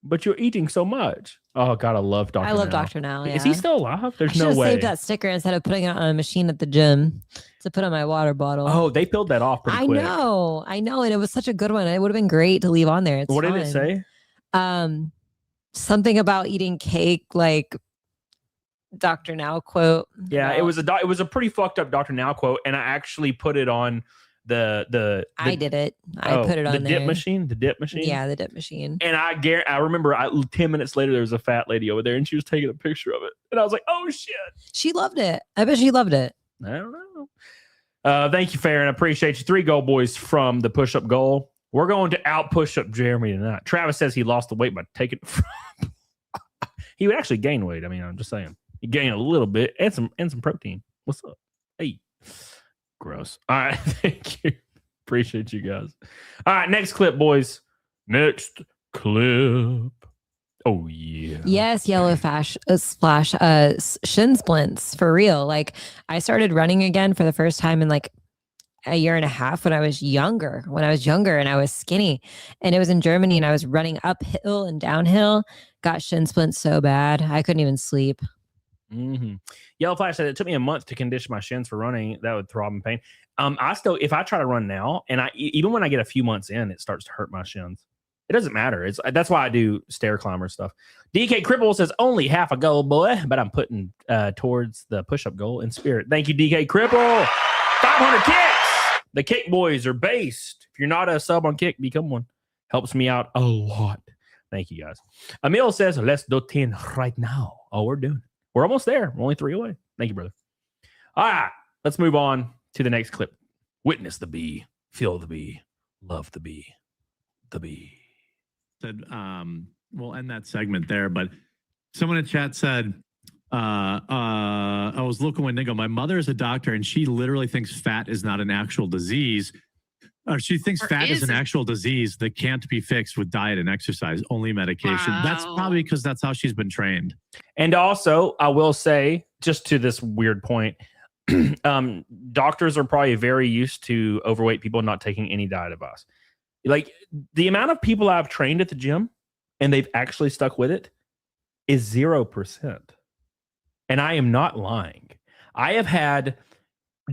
But you're eating so much. Oh, God, I love Dr. I love Dr. Now. Yeah. Is he still alive? There's no way. I should have saved that sticker instead of putting it on a machine at the gym to put on my water bottle. Oh, they peeled that off pretty quick. I know. And it was such a good one. It would have been great to leave on there. It's what fun. Did it say? Something about eating cake, like Dr. Now quote. Yeah, it was a pretty fucked up Dr. Now quote, and I actually put it on the I did it. I put it on the there. The dip machine. Yeah, the dip machine. And I remember 10 minutes later there was a fat lady over there and she was taking a picture of it. And I was like, oh shit. She loved it. I bet she loved it. I don't know. Thank you, Farron. I appreciate you. 3 goal boys from the push-up goal. We're going to out push-up Jeremy tonight. Travis says he lost the weight by taking it from he would actually gain weight. I mean, I'm just saying. He gained a little bit and some protein. What's up? Hey. Gross. All right. Thank you. Appreciate you guys. All right. Next clip, boys. Next clip. Oh, yeah. Yes. Yellow splash. Shin splints for real. Like I started running again for the first time in like a year and a half when I was younger. And I was skinny. And it was in Germany and I was running uphill and downhill. Got shin splints so bad. I couldn't even sleep. Mm-hmm. Yellow Flash said it took me a month to condition my shins for running. That would throb in pain. If I try to run now, and even when I get a few months in, it starts to hurt my shins. It doesn't matter. That's why I do stair climber stuff. DK Cripple says only half a goal, boy, but I'm putting towards the push-up goal in spirit. Thank you, DK Cripple. 500 kicks. The Kick Boys are based. If you're not a sub on Kick, become one. Helps me out a lot. Thank you, guys. Emil says let's do 10 right now. Oh, we're doing it. We're almost there. We're only 3 away. Thank you, brother. All right. Let's move on to the next clip. Witness the bee. Feel the bee. Love the bee. The bee. Said, we'll end that segment there, but someone in chat said, I was looking when they go, my mother is a doctor and she literally thinks fat is not an actual disease. She thinks fat is an actual disease that can't be fixed with diet and exercise, only medication. Wow. That's probably because that's how she's been trained. And also, I will say, just to this weird point, doctors are probably very used to overweight people not taking any diet advice. Like the amount of people I've trained at the gym and they've actually stuck with it is 0%. And I am not lying. I have had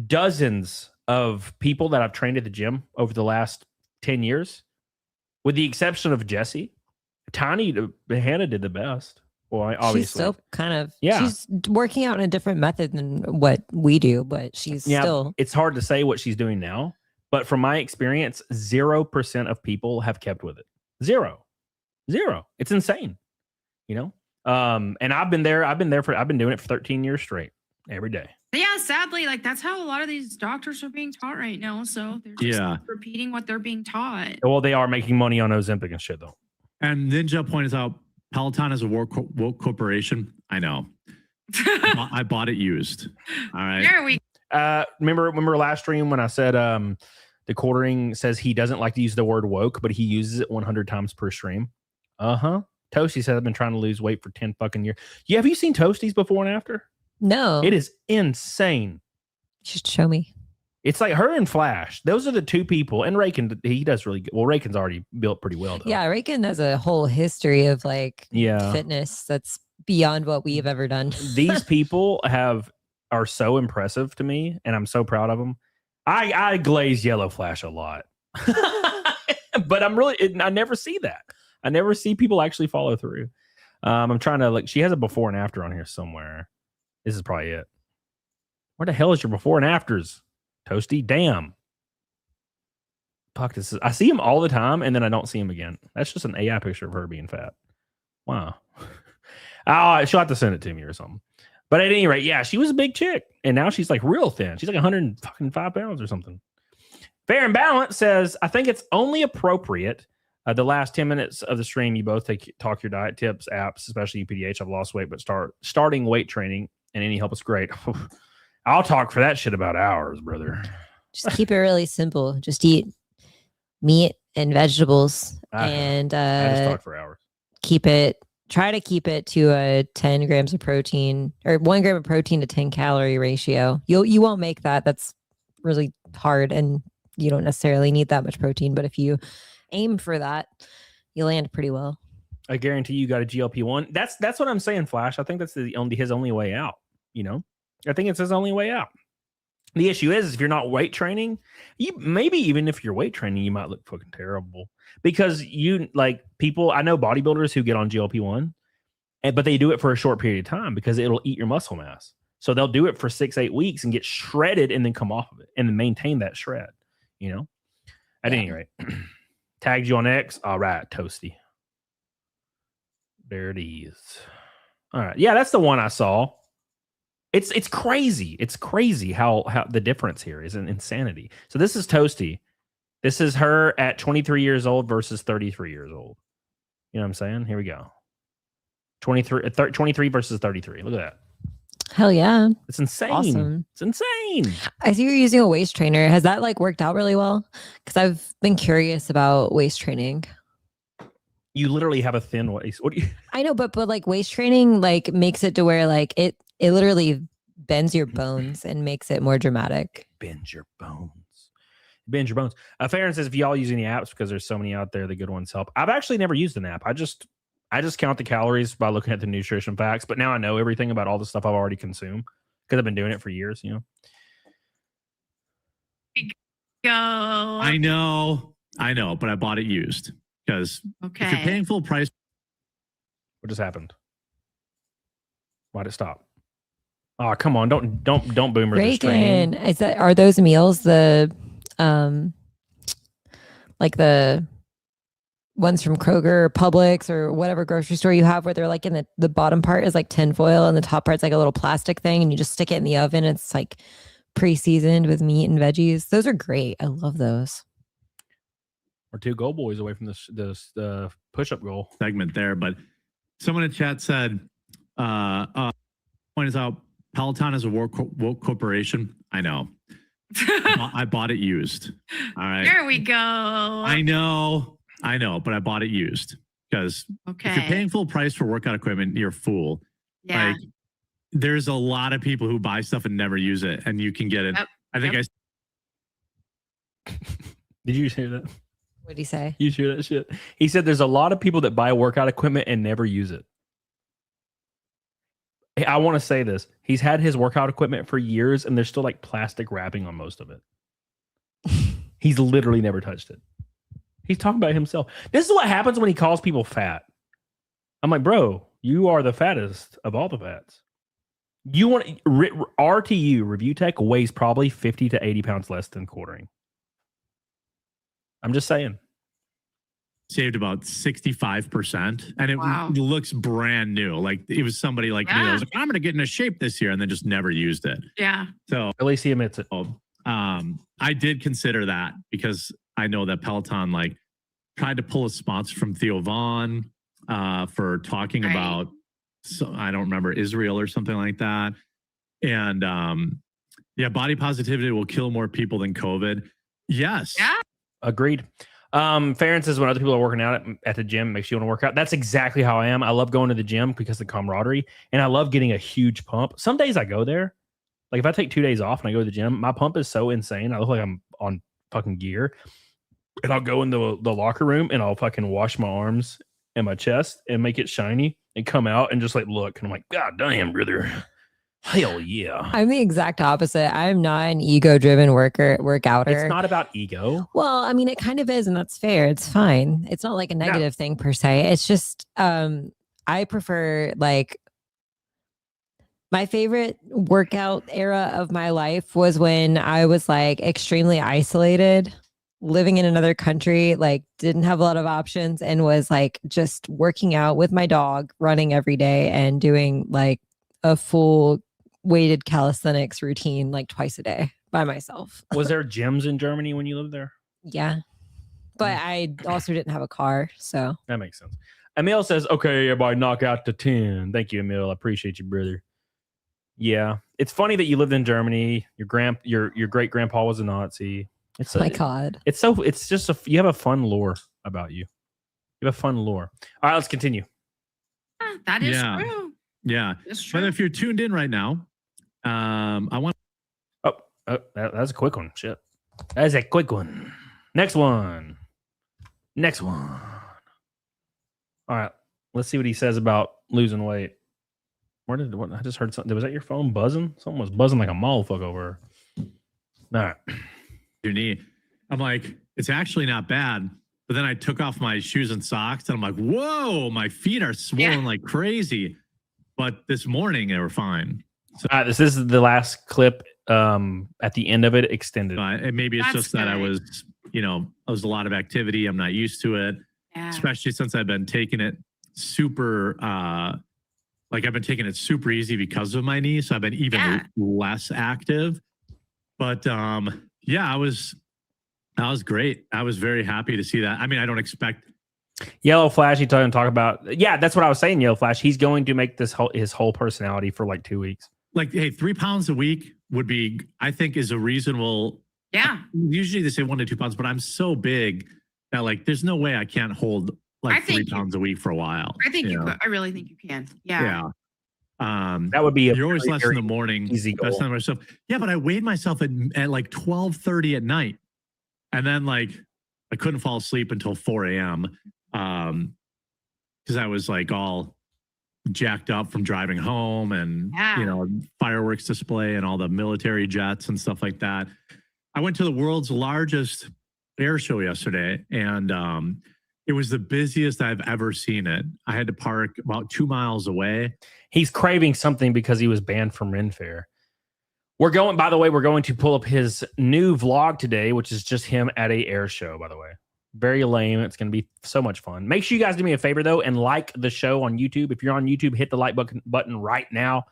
dozens of people that I've trained at the gym over the last 10 years, with the exception of Jesse. Tiny Hannah did the best. Well, obviously. She's still kind of, she's working out in a different method than what we do, but she's still. It's hard to say what she's doing now, but from my experience, 0% of people have kept with it. Zero. It's insane, you know? And I've been doing it for 13 years straight every day. Yeah, sadly, like that's how a lot of these doctors are being taught right now. So they're just repeating what they're being taught. Well, they are making money on Ozempic and shit, though. And Ninja points out Peloton is a woke corporation. I know. I bought it used. All right. There we. Remember last stream when I said TheQuartering says he doesn't like to use the word woke, but he uses it 100 times per stream. Toasty said I've been trying to lose weight for 10 fucking years. Yeah, have you seen Toasties before and after? No. It is insane. You should show me. It's like her and Flash. Those are the two people. And Rakin, he does really good. Well, Rakin's already built pretty well, though. Yeah, Rakin has a whole history of like fitness that's beyond what we've ever done. These people are so impressive to me, and I'm so proud of them. I glaze Yellow Flash a lot. But I never see that. I never see people actually follow through. I'm trying to she has a before and after on here somewhere. This is probably it. Where the hell is your before and afters? Toasty, damn. Fuck, I see him all the time, and then I don't see him again. That's just an AI picture of her being fat. Wow. She'll have to send it to me or something. But at any rate, yeah, she was a big chick, and now she's like real thin. She's like 105 pounds or something. Fair and Balance says, I think it's only appropriate. The last 10 minutes of the stream, you both talk your diet tips, apps, especially PDH. I've lost weight, but starting weight training and any help is great. I'll talk for that shit about hours, brother. Just keep it really simple. Just eat meat and vegetables, and I just talk for hours. Try to keep it to a 10 grams of protein or 1 gram of protein to 10 calorie ratio. You won't make that. That's really hard, and you don't necessarily need that much protein. But if you aim for that, you land pretty well. I guarantee you got a GLP-1. That's what I'm saying, Flash. I think that's his only way out. I think it's his only way out. The issue is if you're not weight training, maybe even if you're weight training, you might look fucking terrible because I know bodybuilders who get on GLP-1, but they do it for a short period of time because it'll eat your muscle mass. So they'll do it for 6-8 weeks and get shredded and then come off of it and then maintain that shred, At any rate, tagged you on X. All right, Toasty. There it is. All right. Yeah, that's the one I saw. It's crazy. It's crazy how the difference here is an insanity. So this is Toasty. This is her at 23 years old versus 33 years old. You know what I'm saying? Here we go. 23 versus 33. Look at that. Hell yeah. It's insane. Awesome. It's insane. I see you're using a waist trainer. Has that worked out really well? Because I've been curious about waist training. You literally have a thin waist. What do you? I know, but waist training makes it to where it literally bends your bones and makes it more dramatic. Bends your bones. Farron says if y'all use any apps because there's so many out there, the good ones help. I've actually never used an app. I just count the calories by looking at the nutrition facts, but now I know everything about all the stuff I've already consumed because I've been doing it for years, Go. I know, but I bought it used because if you're paying full price. What just happened? Why'd it stop? Oh, come on. Don't boomer the stream. Are those meals the ones from Kroger or Publix or whatever grocery store you have where they're in the bottom part is tinfoil and the top part's a little plastic thing and you just stick it in the oven. It's pre-seasoned with meat and veggies. Those are great. I love those. We're 2 goal boys away from this push-up goal segment there, but someone in chat said, points out Peloton is a woke corporation. I know. I bought it used. All right. There we go. I know, but I bought it used because if you're paying full price for workout equipment, you're a fool. Yeah. There's a lot of people who buy stuff and never use it, and you can get it. Yep. I think Did you hear that? What did he say? You hear that shit? He said there's a lot of people that buy workout equipment and never use it. I want to say this. He's had his workout equipment for years and there's still plastic wrapping on most of it. He's literally never touched it. He's talking about himself. This is what happens when he calls people fat. I'm like, bro, you are the fattest of all the fats. You want RTU Review Tech weighs probably 50 to 80 pounds less than quartering. I'm just saying. saved about 65%, and it Wow. looks brand new. Like it was somebody like me that was like, I'm going to get into shape this year, and then just never used it. Yeah. So At least he admits it. I did consider that because I know that Peloton like tried to pull a sponsor from Theo Vaughn for talking about, I don't remember, Israel or something like that. And body positivity will kill more people than COVID. Yes. Yeah. Agreed. Farron says when other people are working out at the gym, makes you want to work out. That's exactly how I am. I love going to the gym because of the camaraderie, and I love getting a huge pump. Some days I go there. Like if I take 2 days off and I go to the gym, my pump is so insane. I look like I'm on fucking gear. And I'll go into the locker room and I'll fucking wash my arms and my chest and make it shiny and come out and just like look. And I'm like, God damn, brother. Hell yeah. I'm the exact opposite. I'm not an ego-driven workouter. It's not about ego. Well, I mean, it kind of is, and that's fair. It's fine. It's not like a negative thing per se. It's just I prefer like my favorite workout era of my life was when I was like extremely isolated, living in another country, like didn't have a lot of options, and was like just working out with my dog, running every day and doing like a full weighted calisthenics routine like twice a day by myself. Was there gyms in Germany when you lived there? Yeah. But I also didn't have a car, so that makes sense. Emil says, okay, everybody knock out to 10. Thank you, Emil. I appreciate you, brother. Yeah. It's funny that you lived in Germany. Your great grandpa was a Nazi. It's my God. It's just you have a fun lore about you. You have a fun lore. All right, let's continue. That is true. Yeah. That's true. But if you're tuned in right now, I want. That's a quick one. Shit. That is a quick one. Next one. All right. Let's see what he says about losing weight. I just heard something. Was that your phone buzzing? Someone was buzzing like a motherfucker over. All right. Your knee. I'm like, it's actually not bad. But then I took off my shoes and socks, and I'm like, whoa, my feet are swollen like crazy. But this morning they were fine. So this is the last clip. At the end of it, extended. And maybe it's just that I was a lot of activity. I'm not used to it, especially since I've been taking it super. I've been taking it super easy because of my knee, so I've been even less active. But I was great. I was very happy to see that. I mean, I don't expect Yellow Flash. He talk about that's what I was saying. Yellow Flash. He's going to make his whole personality for like 2 weeks. Like, hey, 3 pounds a week would be, I think, is a reasonable. Yeah. Usually they say 1 to 2 pounds, but I'm so big that like there's no way I can't hold like 3 pounds a week for a while. I think you could. I really think you can. Yeah. That would be you're always less in the morning. Easy goal. Myself. Yeah, but I weighed myself at like 12:30 at night, and then like I couldn't fall asleep until 4 a.m. Because I was like all jacked up from driving home and fireworks display and all the military jets and stuff like that. I went to the world's largest air show yesterday, and it was the busiest I've ever seen it. I had to park about 2 miles away. He's craving something because he was banned from Ren Fair. We're going to pull up his new vlog today, which is just him at a air show, by the way. Very lame. It's going to be so much fun. Make sure you guys do me a favor, though, and like the show on YouTube. If you're on YouTube, hit the like button right now.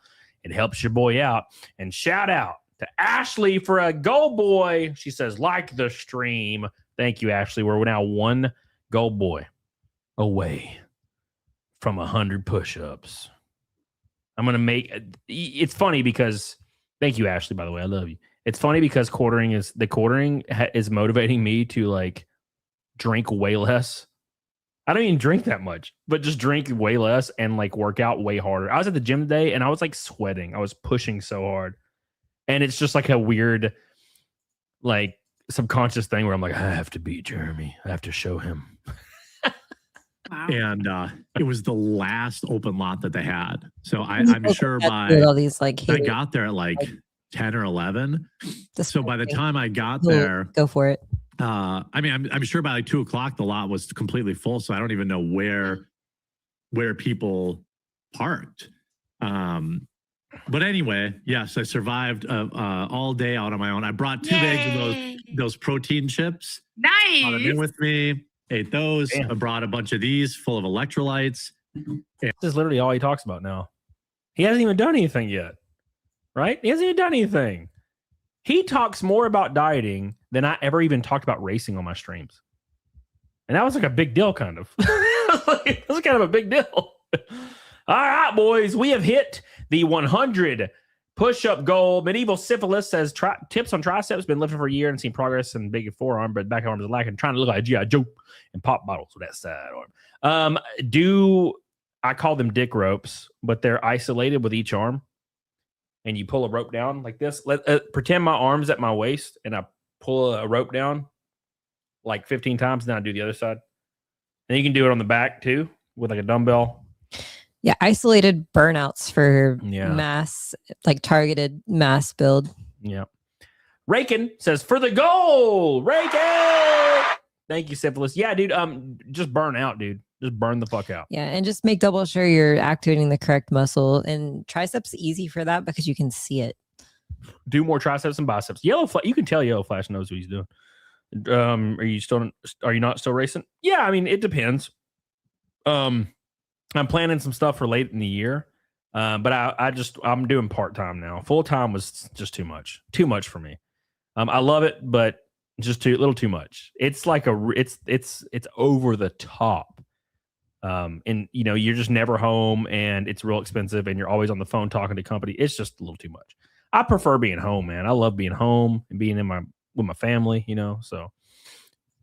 It helps your boy out. And shout out to Ashley for a goal boy. She says, like the stream. Thank you, Ashley. We're now 1 goal boy away from 100 push-ups. I'm going to make it's funny because thank you, Ashley, by the way. I love you. It's funny because TheQuartering is motivating me to like drink way less. I don't even drink that much, but just drink way less and like work out way harder. I was at the gym today and I was like sweating. I was pushing so hard. And it's just like a weird, like subconscious thing where I'm like, I have to beat Jeremy. I have to show him. Wow. And it was the last open lot that they had. So I'm sure all these, like, I got there at like 10 or 11. So by the time I got there, go for it. I mean, I'm sure by like 2 o'clock, the lot was completely full. So I don't even know where people parked. But anyway, yes, I survived all day out on my own. I brought 2 bags of those protein chips. Nice. Brought them in with me. Ate those. Damn. I brought a bunch of these full of electrolytes. This is literally all he talks about now. He hasn't even done anything yet, right? He hasn't even done anything. He talks more about dieting than I ever even talked about racing on my streams. And that was like a big deal, kind of. It was kind of a big deal. All right, boys, we have hit the 100 push-up goal. Medieval Syphilis says tips on triceps, been lifting for a year and seen progress in big forearm, but back arm is lacking. Trying to look like a G.I. Joe and pop bottles with that side arm. I call them dick ropes, but they're isolated with each arm. And you pull a rope down like this. Pretend my arm's at my waist, and I pull a rope down like 15 times, and then I do the other side. And you can do it on the back too with like a dumbbell. Yeah, isolated burnouts for mass, like targeted mass build. Yeah. Rakin says, for the goal, Rakin! Thank you, Syphilis. Yeah, dude, just burn out, dude. Just burn the fuck out. Yeah, and just make double sure you're activating the correct muscle. And triceps easy for that because you can see it. Do more triceps and biceps. You can tell Yellow Flash knows what he's doing. Are you not still racing? Yeah, I mean, it depends. I'm planning some stuff for late in the year, but I'm doing part-time now. Full-time was just too much for me. I love it, but just a little too much. It's like it's over the top. And you're just never home, and it's real expensive, and you're always on the phone talking to company. It's just a little too much. I prefer being home, man. I love being home and being with my family, so,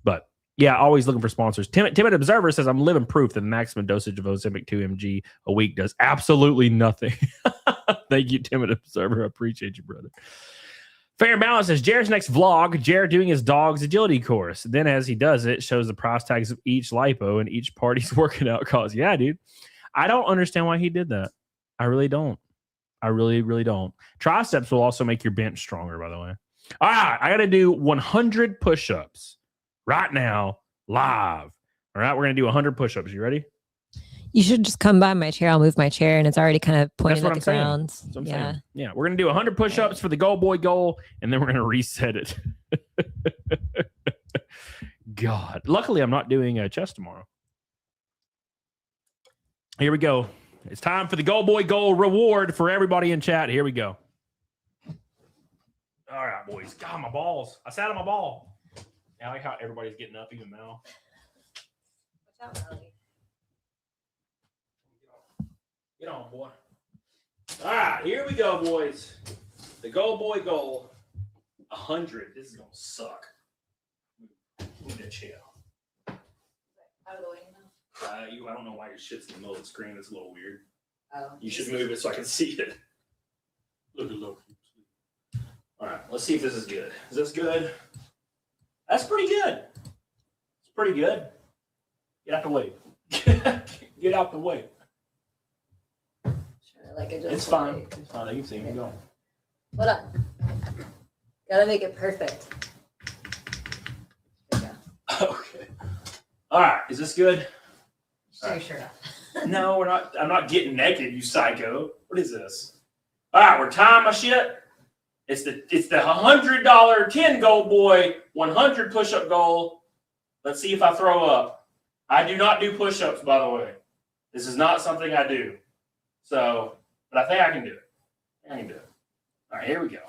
but yeah, always looking for sponsors. Timid Observer says, I'm living proof that the maximum dosage of Ozempic 2 mg a week does absolutely nothing. Thank you, Timid Observer. I appreciate you, brother. Fair and Balance says, Jared's next vlog, Jared doing his dog's agility course. Then as he does it, shows the price tags of each lipo and each party's working out cause. Yeah, dude. I don't understand why he did that. I really don't. I really, really don't. Triceps will also make your bench stronger, by the way. All right, I got to do 100 push-ups right now, live. All right, we're going to do 100 push-ups. You ready? You should just come by my chair. I'll move my chair, and it's already kind of pointing at the ground. That's what I'm saying. Yeah, we're going to do 100 push-ups for the goal boy goal, and then we're going to reset it. God. Luckily, I'm not doing a chest tomorrow. Here we go. It's time for the goal boy goal reward for everybody in chat. Here we go. All right, boys. God, my balls. I sat on my ball. I like how everybody's getting up, even Mel. What's up, Melly? Get on, boy. All right, here we go, boys. The goal boy goal. 100. This is going to suck. Move that chair. Out of the way now. I don't know why your shit's in the middle of the screen. It's a little weird. Oh. You should move it so I can see it. Look. All right, let's see if this is good. Is this good? That's pretty good. It's pretty good. Get out the way. Get out the way. It's fine. It's fine. You can see me go. Hold on. Gotta make it perfect. Okay. All right. Is this good? Take your shirt off. No, we're not. I'm not getting naked, you psycho. What is this? All right, we're tying my shit. It's the $100 10 goal boy 100 push-up goal. Let's see if I throw up. I do not do push-ups, by the way. This is not something I do. So, but I think I can do it. I can do it. All right, here we go.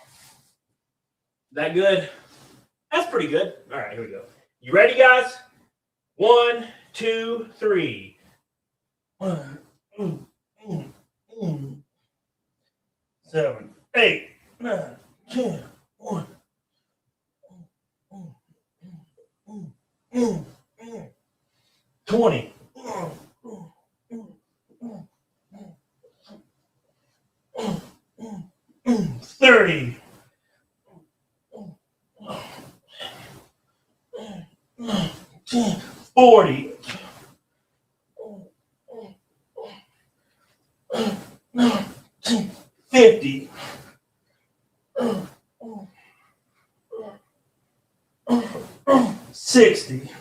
That good? That's pretty good. All right, here we go. You ready, guys? 1, 2, 3. 7, 8, 9, 10. 1. 20. 30. 40. 50. 60.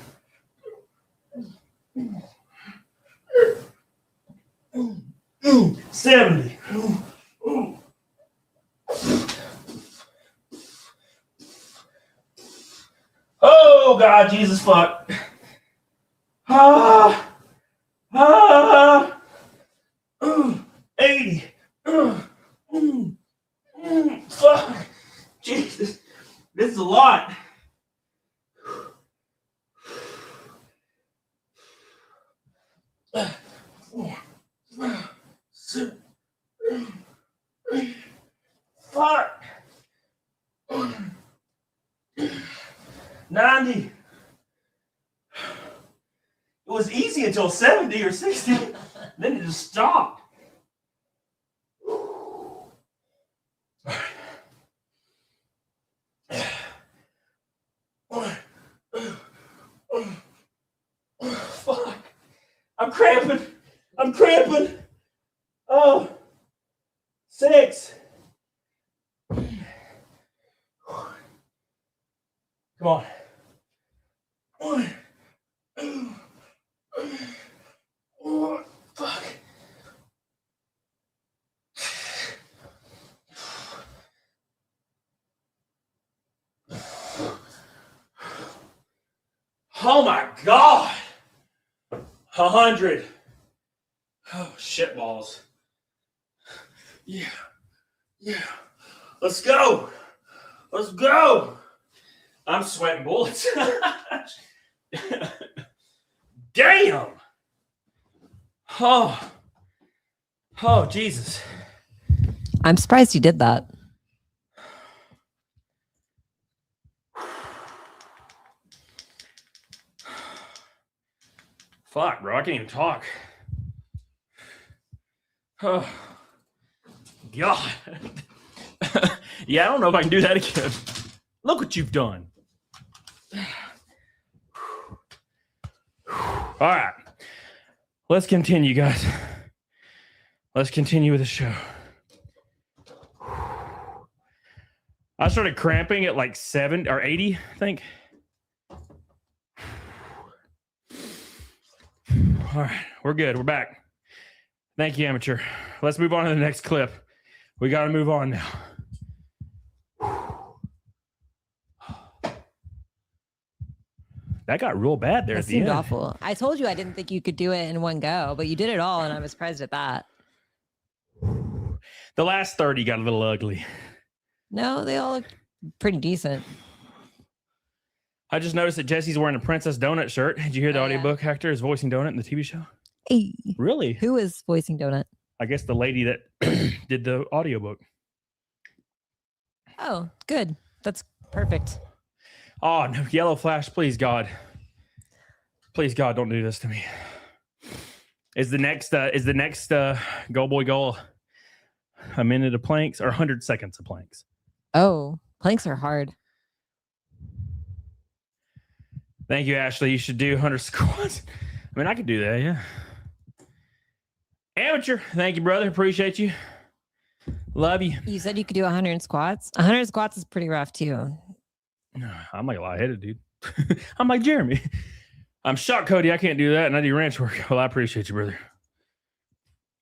70. Oh, God, Jesus, fuck. 80. Fuck. Jesus. This is a lot. Fuck. 90. It was easy until 70 or 60. Then it just stopped. Fuck. I'm cramping. Oh. 6. Come on. 1, 2, 4. Fuck. Oh my God. 100. Oh, shit balls. Yeah. Let's go. I'm sweating bullets. Damn. Oh, Jesus. I'm surprised you did that. Fuck, bro. I can't even talk. Oh, God. Yeah, I don't know if I can do that again. Look what you've done. All right. Let's continue, guys. Let's continue with the show. I started cramping at like 7 or 80, I think. All right, we're good. We're back. Thank you, amateur. Let's move on to the next clip. We got to move on now. That got real bad there That at the seemed end. awful. I told you I didn't think you could do it in one go, but you did it all, and I was surprised at that. The last 30 got a little ugly. No, they all look pretty decent. I just noticed that Jesse's wearing a Princess Donut shirt. Did you hear the audiobook actor is voicing Donut in the TV show? Hey. Really? Who is voicing Donut? I guess the lady that did the audiobook. Oh, good. That's perfect. Oh, no, yellow flash, please, God. Please, God, don't do this to me. Is the next Go Boy Goal a minute of planks or 100 seconds of planks? Oh, planks are hard. Thank you, Ashley. You should do 100 squats. I mean, I could do that, yeah. Amateur. Thank you, brother. Appreciate you. Love you. You said you could do 100 squats. 100 squats is pretty rough, too. I'm like lightheaded, dude. I'm like Jeremy. I'm shocked, Cody. I can't do that, and I do ranch work. Well, I appreciate you, brother.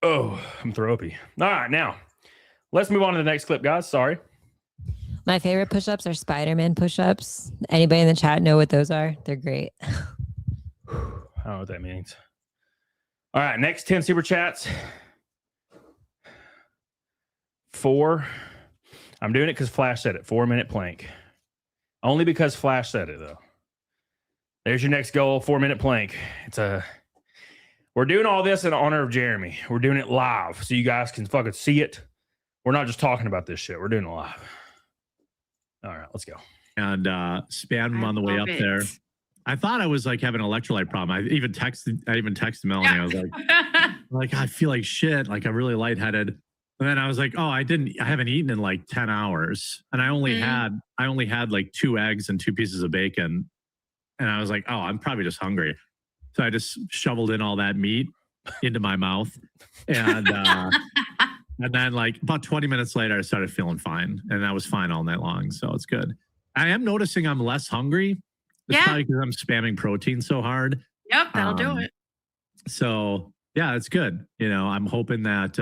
Oh, I'm thropy. All right, now let's move on to the next clip, guys. Sorry. My favorite push-ups are Spider-Man push-ups. Anybody in the chat know what those are? They're great. I don't know what that means. All right, next 10 super chats. 4. I'm doing it because Flash said it. 4-minute plank. Only because Flash said it, though. There's your next goal, 4-minute plank. We're doing all this in honor of Jeremy. We're doing it live so you guys can fucking see it. We're not just talking about this shit. We're doing it live. All right, let's go. And spam him on the way up there. I thought I was like having an electrolyte problem. I even texted Melanie. Yeah. I was like, I feel like shit. Like I'm really lightheaded. And then I was like, oh, I haven't eaten in like 10 hours. And I only had like 2 eggs and 2 pieces of bacon. And I was like, oh, I'm probably just hungry. So I just shoveled in all that meat into my mouth. And and then like about 20 minutes later, I started feeling fine. And I was fine all night long. So it's good. I am noticing I'm less hungry. It's probably because I'm spamming protein so hard. Yep, that'll do it. So yeah, it's good. You know, I'm hoping that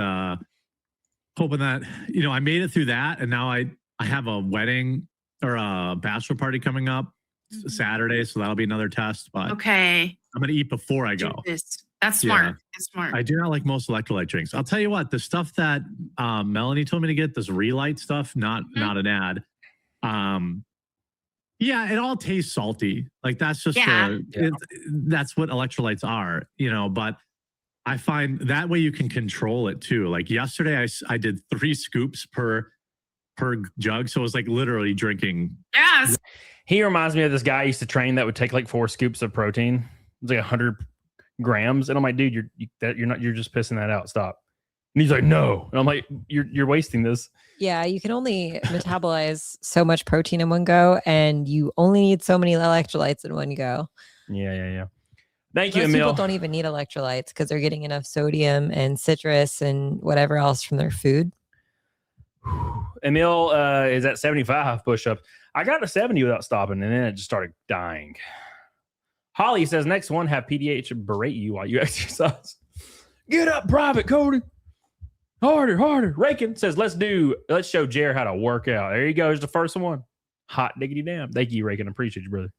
you know, I made it through that, and now I have a wedding or a bachelor party coming up Saturday, so that'll be another test. But okay, I'm gonna eat before I go. That's smart. Yeah. That's smart. I do not like most electrolyte drinks. I'll tell you what, the stuff that Melanie told me to get, this Relight stuff, not an ad. Yeah, it all tastes salty. Like that's just that's what electrolytes are, but I find that way you can control it too. Like yesterday I did 3 scoops per jug. So it was like literally drinking. Yes. He reminds me of this guy I used to train that would take like 4 scoops of protein. It's like 100 grams. And I'm like, dude, you're just pissing that out. Stop. And he's like, no. And I'm like, you're wasting this. Yeah, you can only metabolize so much protein in one go, and you only need so many electrolytes in one go. Yeah. Thank you, Most Emil. people don't even need electrolytes because they're getting enough sodium and citrus and whatever else from their food. Emil is at 75 push-ups. I got to 70 without stopping, and then it just started dying. Holly says, next one, have PDH berate you while you exercise. Get up, private, Cody. Harder. Rakin says, let's show Jer how to work out. There you go. Here's the first one. Hot diggity damn. Thank you, Rakin. Appreciate you, brother.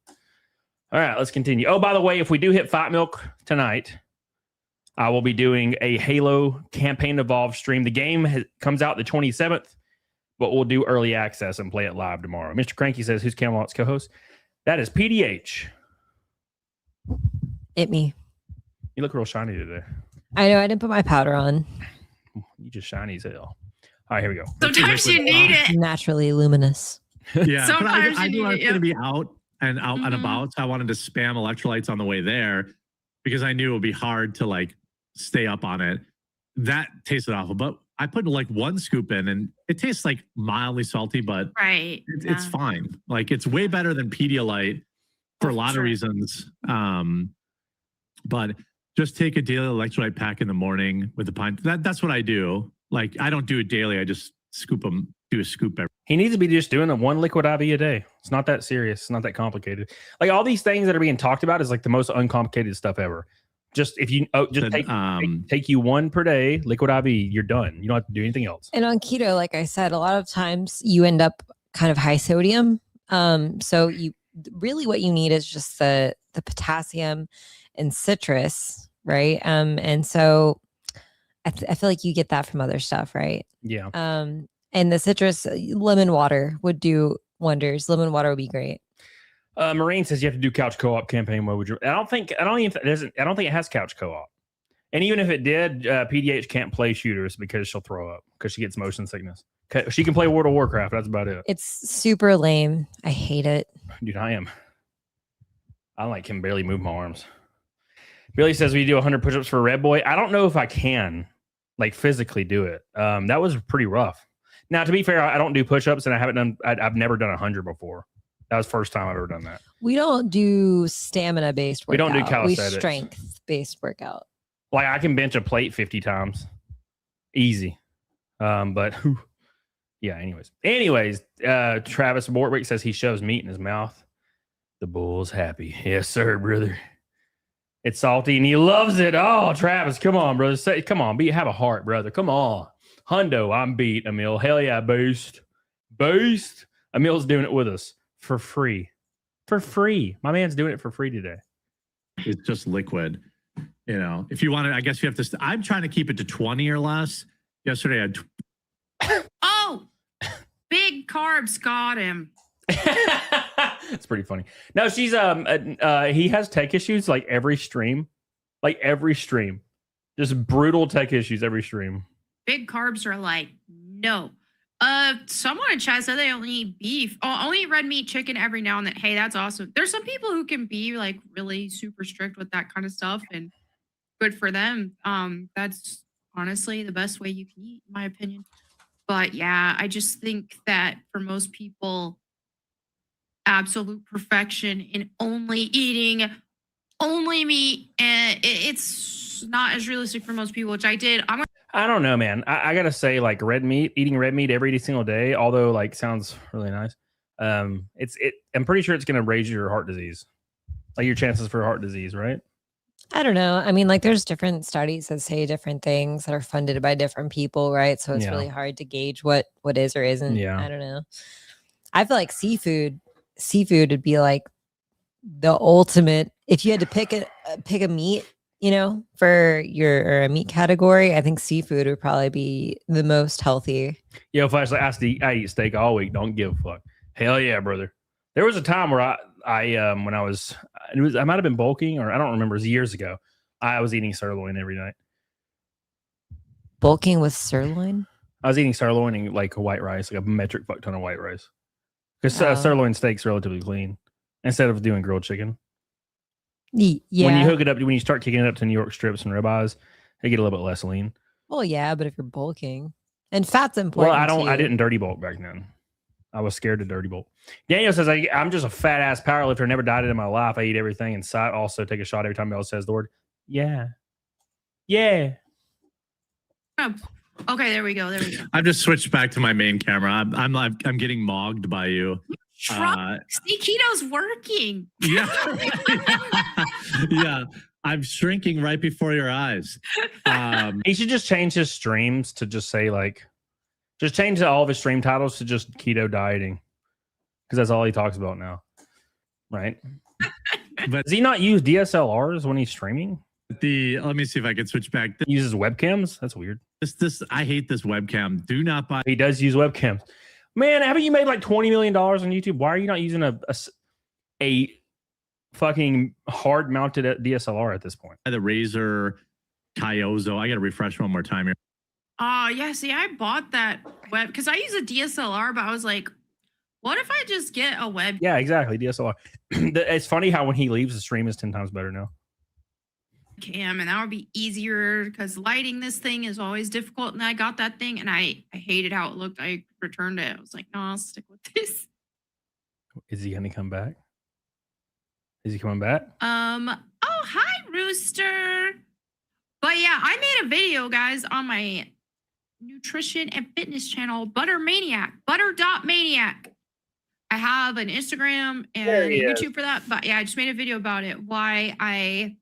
All right, let's continue. Oh, by the way, if we do hit Fight Milk tonight, I will be doing a Halo Campaign Evolved stream. The game comes out the 27th, but we'll do early access and play it live tomorrow. Mr. Cranky says, who's Camelot's co-host? That is PDH. Me. You look real shiny today. I know. I didn't put my powder on. You just shiny as hell. All right, here we go. Sometimes you need it. Naturally luminous. Yeah, sometimes I knew I was going to be out and Mm-hmm. about, so I wanted to spam electrolytes on the way there because I knew it would be hard to like stay up on it. That tasted awful, but I put like 1 scoop in, and it tastes like mildly salty, but it's fine. Like it's way better than Pedialyte for a lot of reasons. But just take a daily electrolyte pack in the morning with a pint. That's what I do. Like I don't do it daily. I just do a scoop every. He needs to be just doing a 1 liquid IV a day. It's not that serious. It's not that complicated. Like all these things that are being talked about is like the most uncomplicated stuff ever. Just if you take you 1 per day, liquid IV, you're done. You don't have to do anything else. And on keto, like I said, a lot of times you end up kind of high sodium. So you really what you need is just the potassium and citrus, right? And so I feel like you get that from other stuff, right? Yeah. And the citrus, lemon water would do wonders. Lemon water would be great. Marine says you have to do couch co-op campaign. What would you? I don't think it has couch co-op. And even if it did, PDH can't play shooters because she'll throw up because she gets motion sickness. She can play World of Warcraft. That's about it. It's super lame. I hate it. Dude, I can barely move my arms. Billy says we do 100 push-ups for Red Boy. I don't know if I can like physically do it. That was pretty rough. Now, to be fair, I don't do push-ups, and I've never done 100 before. That was the first time I've ever done that. We don't do stamina-based workout. We don't do calisthenics. We strength-based workout. Like I can bench a plate 50 times. Easy. But yeah, anyways, Travis Bortwick says he shoves meat in his mouth. The bull's happy. Yes, sir, brother. It's salty and he loves it. Oh, Travis, come on, brother. Come on, have a heart, brother. Come on. Hundo, I'm beat, Emil. Hell yeah, boost. Emil's doing it with us for free. My man's doing it for free today. It's just liquid. If you want to, I guess you have to. I'm trying to keep it to 20 or less. Yesterday I had. Oh, big carbs got him. It's pretty funny. No, she's he has tech issues like every stream. Just brutal tech issues every stream. Big carbs are like, no. Someone in chat said they only eat beef. Oh, only eat red meat, chicken every now and then. Hey, that's awesome. There's some people who can be like really super strict with that kind of stuff, and good for them. That's honestly the best way you can eat, in my opinion. But yeah, I just think that for most people, absolute perfection in only eating only meat, and it's not as realistic for most people, which I did. I don't know, man. I gotta say, like eating red meat every single day, although like sounds really nice. I'm pretty sure it's gonna raise your heart disease, like your chances for heart disease, right? I don't know. I mean, like there's different studies that say different things that are funded by different people, right? So it's really hard to gauge what is or isn't. Yeah. I don't know. I feel like seafood would be like the ultimate. If you had to pick a meat, for your meat category, I think seafood would probably be the most healthy. Yo, Flashlight, I eat steak all week. Don't give a fuck. Hell yeah, brother. There was a time where I when I was, I might have been bulking, or I don't remember. It was years ago. I was eating sirloin every night. Bulking with sirloin? I was eating sirloin and like white rice, like a metric fuck ton of white rice. Because Oh. sirloin steak's relatively clean instead of doing grilled chicken. Yeah. When you hook it up, when you start kicking it up to New York strips and ribeyes, they get a little bit less lean. Well, yeah, but if you're bulking, and fat's important. Well, I too. didn't dirty bulk back then. I was scared to dirty bulk. Daniel says, I'm just a fat ass powerlifter. Never dieted in my life. I eat everything and also take a shot every time Mel says the word. Yeah. Yeah. Oh, okay, there we go. I've just switched back to my main camera. I'm getting mogged by you. See, keto's working. Yeah. Yeah. I'm shrinking right before your eyes. He should just change his streams to just say just change all of his stream titles to just keto dieting. Because that's all he talks about now. Right? But does he not use DSLRs when he's streaming? let me see if I can switch back. He uses webcams? That's weird. I hate this webcam. Do not buy. He does use webcams. Man, haven't you made like $20 million on YouTube? Why are you not using a fucking hard mounted DSLR at this point? The Razer Kyozo. I got to refresh one more time here. Yeah. See, I bought that web because I use a DSLR, but I was like, what if I just get a web? Yeah, exactly. DSLR. It's funny how when he leaves, the stream is 10 times better now. Cam, and that would be easier because lighting this thing is always difficult. And I got that thing and I hated how it looked. I returned it. I was like, no, I'll stick with this. Is he gonna come back? Is he coming back? Oh, hi, Rooster. But yeah, I made a video, guys, on my nutrition and fitness channel, Butter.Maniac. I have an Instagram and a YouTube for that. But yeah, I just made a video about it. Why I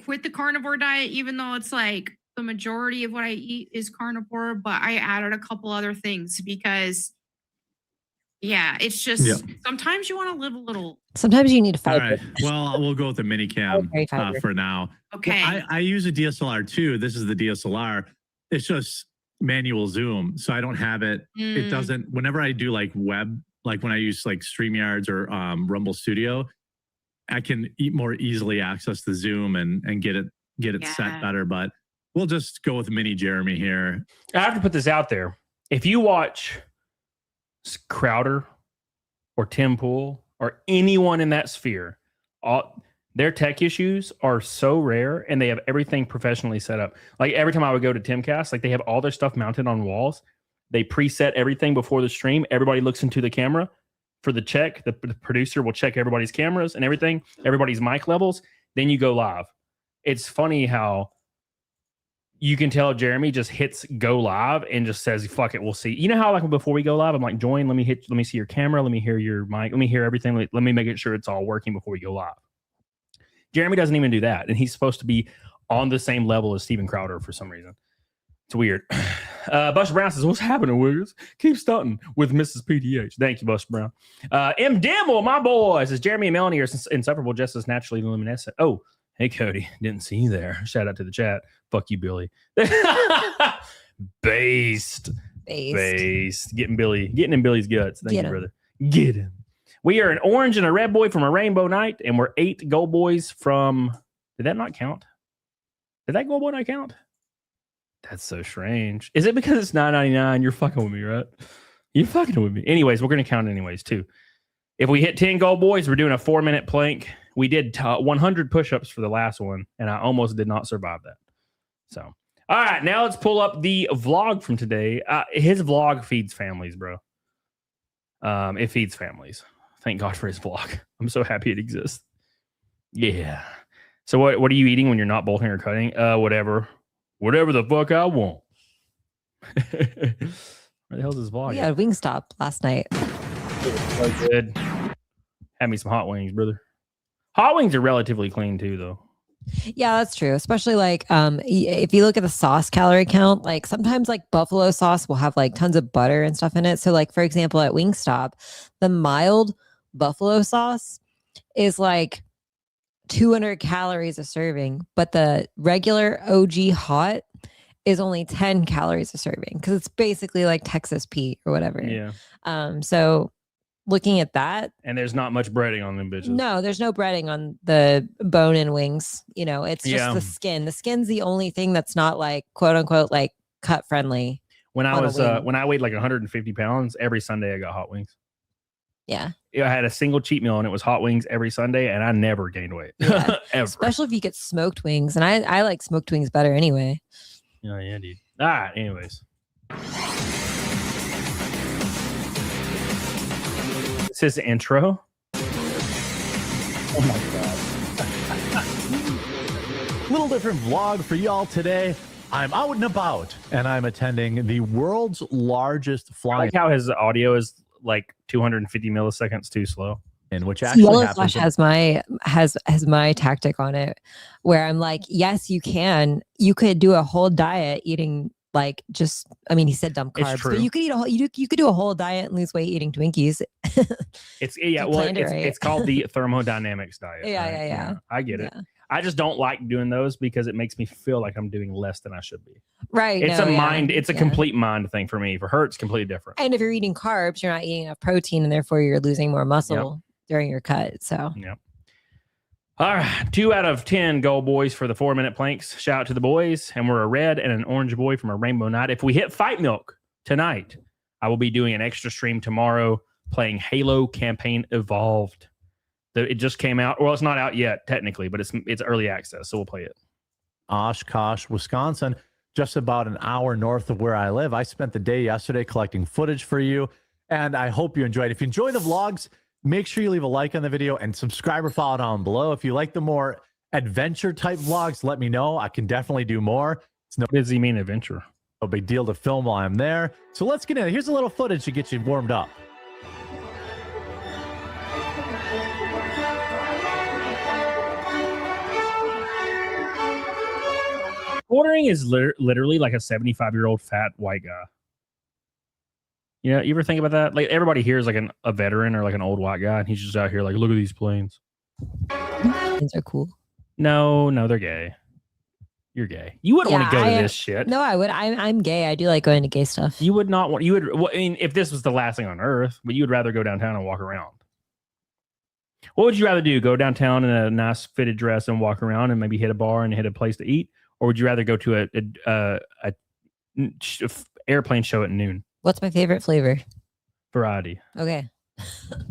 quit the carnivore diet, even though it's like the majority of what I eat is carnivore, but I added a couple other things because, yeah, it's just sometimes you want to live a little. Sometimes you need to fight. All right. Well, we'll go with the mini cam for now. Okay. I use a DSLR too. This is the DSLR. It's just manual zoom, so I don't have it. It doesn't. Whenever I do like web, like when I use like StreamYards or Rumble Studio, I can more easily access the zoom and get it set better. But we'll just go with mini Jeremy here. I have to put this out there. If you watch Crowder or Tim Pool or anyone in that sphere, their tech issues are so rare and they have everything professionally set up. Like every time I would go to TimCast, like they have all their stuff mounted on walls. They preset everything before the stream. Everybody looks into the camera for the check. The producer will check everybody's cameras and everything, everybody's mic levels. Then you go live. It's funny how you can tell Jeremy just hits go live and just says, fuck it, we'll see. You know how like before we go live, I'm like, join, let me see your camera, let me hear your mic, let me hear everything. Let me make sure it's all working before we go live. Jeremy doesn't even do that. And he's supposed to be on the same level as Steven Crowder for some reason. It's weird. Buster Brown says, what's happening, Wiggers? Keep stunting with Mrs. PTH. Thank you, Buster Brown. M. Dimmel, my boy, says Jeremy and Melanie are inseparable just as naturally luminescent. Oh, hey, Cody. Didn't see you there. Shout out to the chat. Fuck you, Billy. Based. Getting in Billy's guts. Thank you, brother. Get him. We are an orange and a red boy from a rainbow night, and we're 8 gold boys from. Did that not count? Did that gold boy not count? That's so strange. Is it because it's $9.99? You're fucking with me, right? You're fucking with me. Anyways, we're going to count anyways, too. If we hit 10 gold boys, we're doing a 4-minute plank. We did 100 push-ups for the last one, and I almost did not survive that. So, all right, now let's pull up the vlog from today. His vlog feeds families, bro. It feeds families. Thank God for his vlog. I'm so happy it exists. Yeah. So what are you eating when you're not bolting or cutting? Whatever the fuck I want. Where the hell's this vlog? Yeah, Wingstop last night. So good. Had me some hot wings, brother. Hot wings are relatively clean too, though. Yeah, that's true. Especially like if you look at the sauce calorie count, like sometimes like buffalo sauce will have like tons of butter and stuff in it. So like for example, at Wingstop, the mild buffalo sauce is like 200 calories a serving, but the regular OG hot is only 10 calories a serving because it's basically like Texas Pete or whatever. Yeah. So looking at that, and there's not much breading on them bitches. no, there's no breading on the bone and wings. You know, it's just the skin. The skin's the only thing that's not like quote unquote like cut friendly. When I was when I weighed like 150 pounds, every Sunday I got hot wings. Yeah. I had a single cheat meal and it was hot wings every Sunday, and I never gained weight. Yeah. Ever. Especially if you get smoked wings. And I like smoked wings better anyway. Oh, yeah, dude. All right, anyways. This is the intro. Oh my God. Little different vlog for y'all today. I'm out and about and I'm attending the world's largest I flying like how his audio is like 250 milliseconds too slow. in, which actually Yellow happens. Flash has my tactic on it, where I'm like, yes, you can. You could do a whole diet eating like just. I mean, he said dump It's carbs, true. but you could eat a whole. You could do a whole diet and lose weight eating Twinkies. It's planned it right. it's called the thermodynamics diet. Yeah, right? yeah. I get it. Yeah. I just don't like doing those because it makes me feel like I'm doing less than I should be. Right. It's no, a yeah, mind. It's a yeah. complete mind thing for me. For her, it's completely different. And if you're eating carbs, you're not eating enough protein, and therefore you're losing more muscle during your cut. So. Yep. All right, 2 out of 10 goal boys for the 4-minute planks. Shout out to the boys, and we're a red and an orange boy from a rainbow night. If we hit Fight Milk tonight, I will be doing an extra stream tomorrow playing Halo Campaign Evolved. It just came out. Well, it's not out yet technically, but it's early access, so we'll play it. Oshkosh, Wisconsin, just about an hour north of where I live. I spent the day yesterday collecting footage for you, and I hope you enjoyed. If you enjoy the vlogs, make sure you leave a like on the video and subscribe or follow down below. If you like the more adventure type vlogs, let me know. I can definitely do more. It's no What does he mean, adventure? big deal to film while I'm there. So let's get in. Here's a little footage to get you warmed up. TheQuartering is literally like a 75-year-old fat white guy. You know, you ever think about that? Like everybody here is like a veteran or like an old white guy, and he's just out here like, look at these planes. Planes are cool. No, they're gay. You're gay. You wouldn't want to go to this shit. No, I would. I'm gay. I do like going to gay stuff. You would not want. You would. Well, I mean, if this was the last thing on earth, but you would rather go downtown and walk around. What would you rather do? Go downtown in a nice fitted dress and walk around and maybe hit a bar and hit a place to eat, or would you rather go to a airplane show at noon? What's my favorite flavor? Variety. Okay.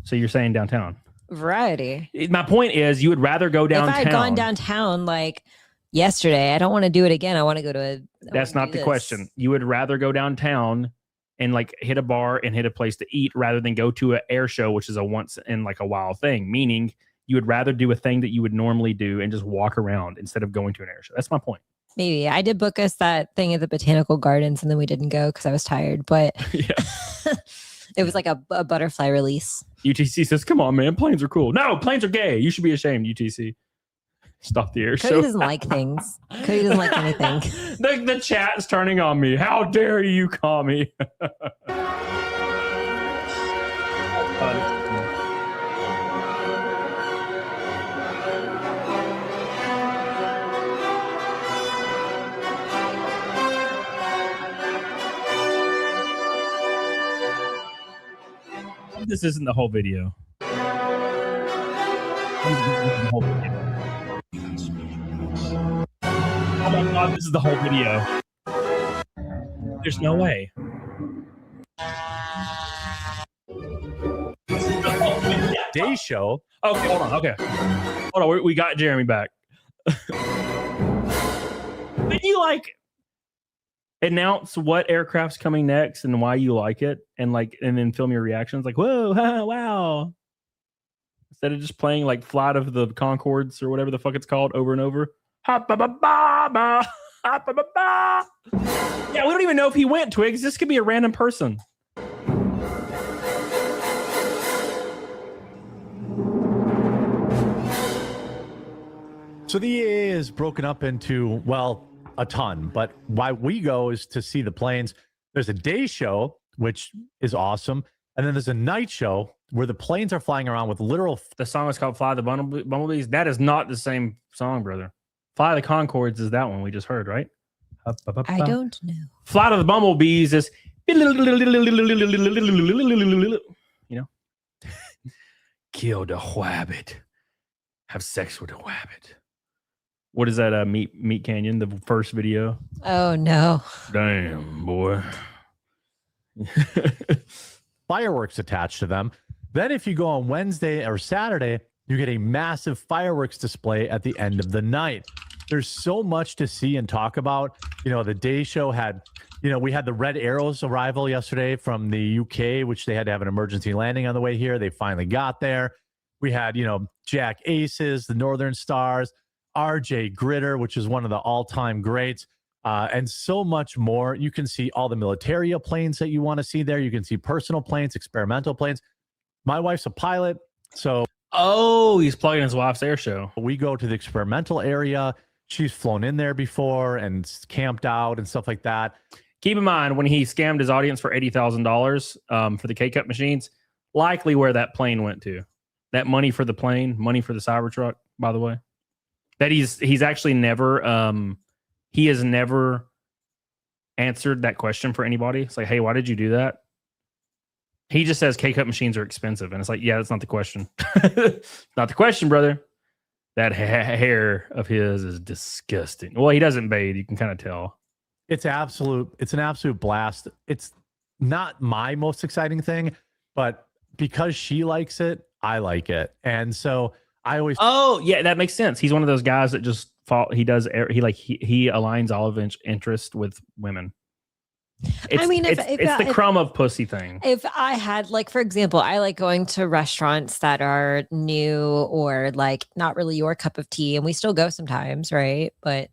So you're saying downtown? Variety. My point is, you would rather go downtown. If I had gone downtown like yesterday, I don't want to do it again. I want to go to a. That's not the question. You would rather go downtown and like hit a bar and hit a place to eat rather than go to an air show, which is a once in like a while thing. Meaning, you would rather do a thing that you would normally do and just walk around instead of going to an air show. That's my point. Maybe I did book us that thing at the Botanical Gardens, and then we didn't go because I was tired. But Yeah. it was like a butterfly release. UTC says, "Come on, man, planes are cool." No, planes are gay. You should be ashamed, UTC. Stop the air Cody show. doesn't like things. Cody doesn't like anything. The chat's turning on me. How dare you call me? This isn't the whole video. The whole video. Oh my god, this is the whole video. There's no way. Day show. Okay, hold on. Okay. Hold on. We got Jeremy back. Did you like announce what aircraft's coming next and why you like it and then film your reactions like, whoa, wow. Instead of just playing like Flight of the Conchords or whatever the fuck it's called over and over. Yeah, we don't even know if he went, Twigs. This could be a random person. So the EAA is broken up into, well, a ton, but why we go is to see the planes. There's a day show, which is awesome. And then there's a night show where the planes are flying around with literal. The song is called Fly the Bumblebees. That is not the same song, brother. Fly the Concords is that one we just heard, right? I don't know. Fly to the Bumblebees is, you know, kill the wabbit, have sex with a wabbit. What is that? Meat Canyon, the first video. Oh no! Damn, boy. Fireworks attached to them. Then if you go on Wednesday or Saturday, you get a massive fireworks display at the end of the night. There's so much to see and talk about. You know, the day show had, you know, we had the Red Arrows arrival yesterday from the UK, which they had to have an emergency landing on the way here. They finally got there. We had, you know, Jack Aces, the Northern Stars, RJ Gritter, which is one of the all-time greats, and so much more. You can see all the militaria planes that you want to see there. You can see personal planes, experimental planes. My wife's a pilot, so he's plugging his wife's air show. we go to the experimental area. She's flown in there before and camped out and stuff like that. Keep in mind, when he scammed his audience for $80,000 for the K-Cup machines, likely where that plane went to. That money for the plane, money for the Cybertruck, by the way. That he's actually never he has never answered that question for anybody. It's like, hey, why did you do that? He just says K-Cup machines are expensive. And it's like, yeah, that's not the question. Not the question, brother. That hair of his is disgusting. Well, he doesn't bathe. You can kind of tell. It's an absolute blast. It's not my most exciting thing, but because she likes it, I like it. And so I always. Oh, yeah, that makes sense. He's one of those guys that just he aligns all of interest with women. I mean, it's the crumb of pussy thing. If I had, like, for example, I like going to restaurants that are new or like not really your cup of tea, and we still go sometimes, right? But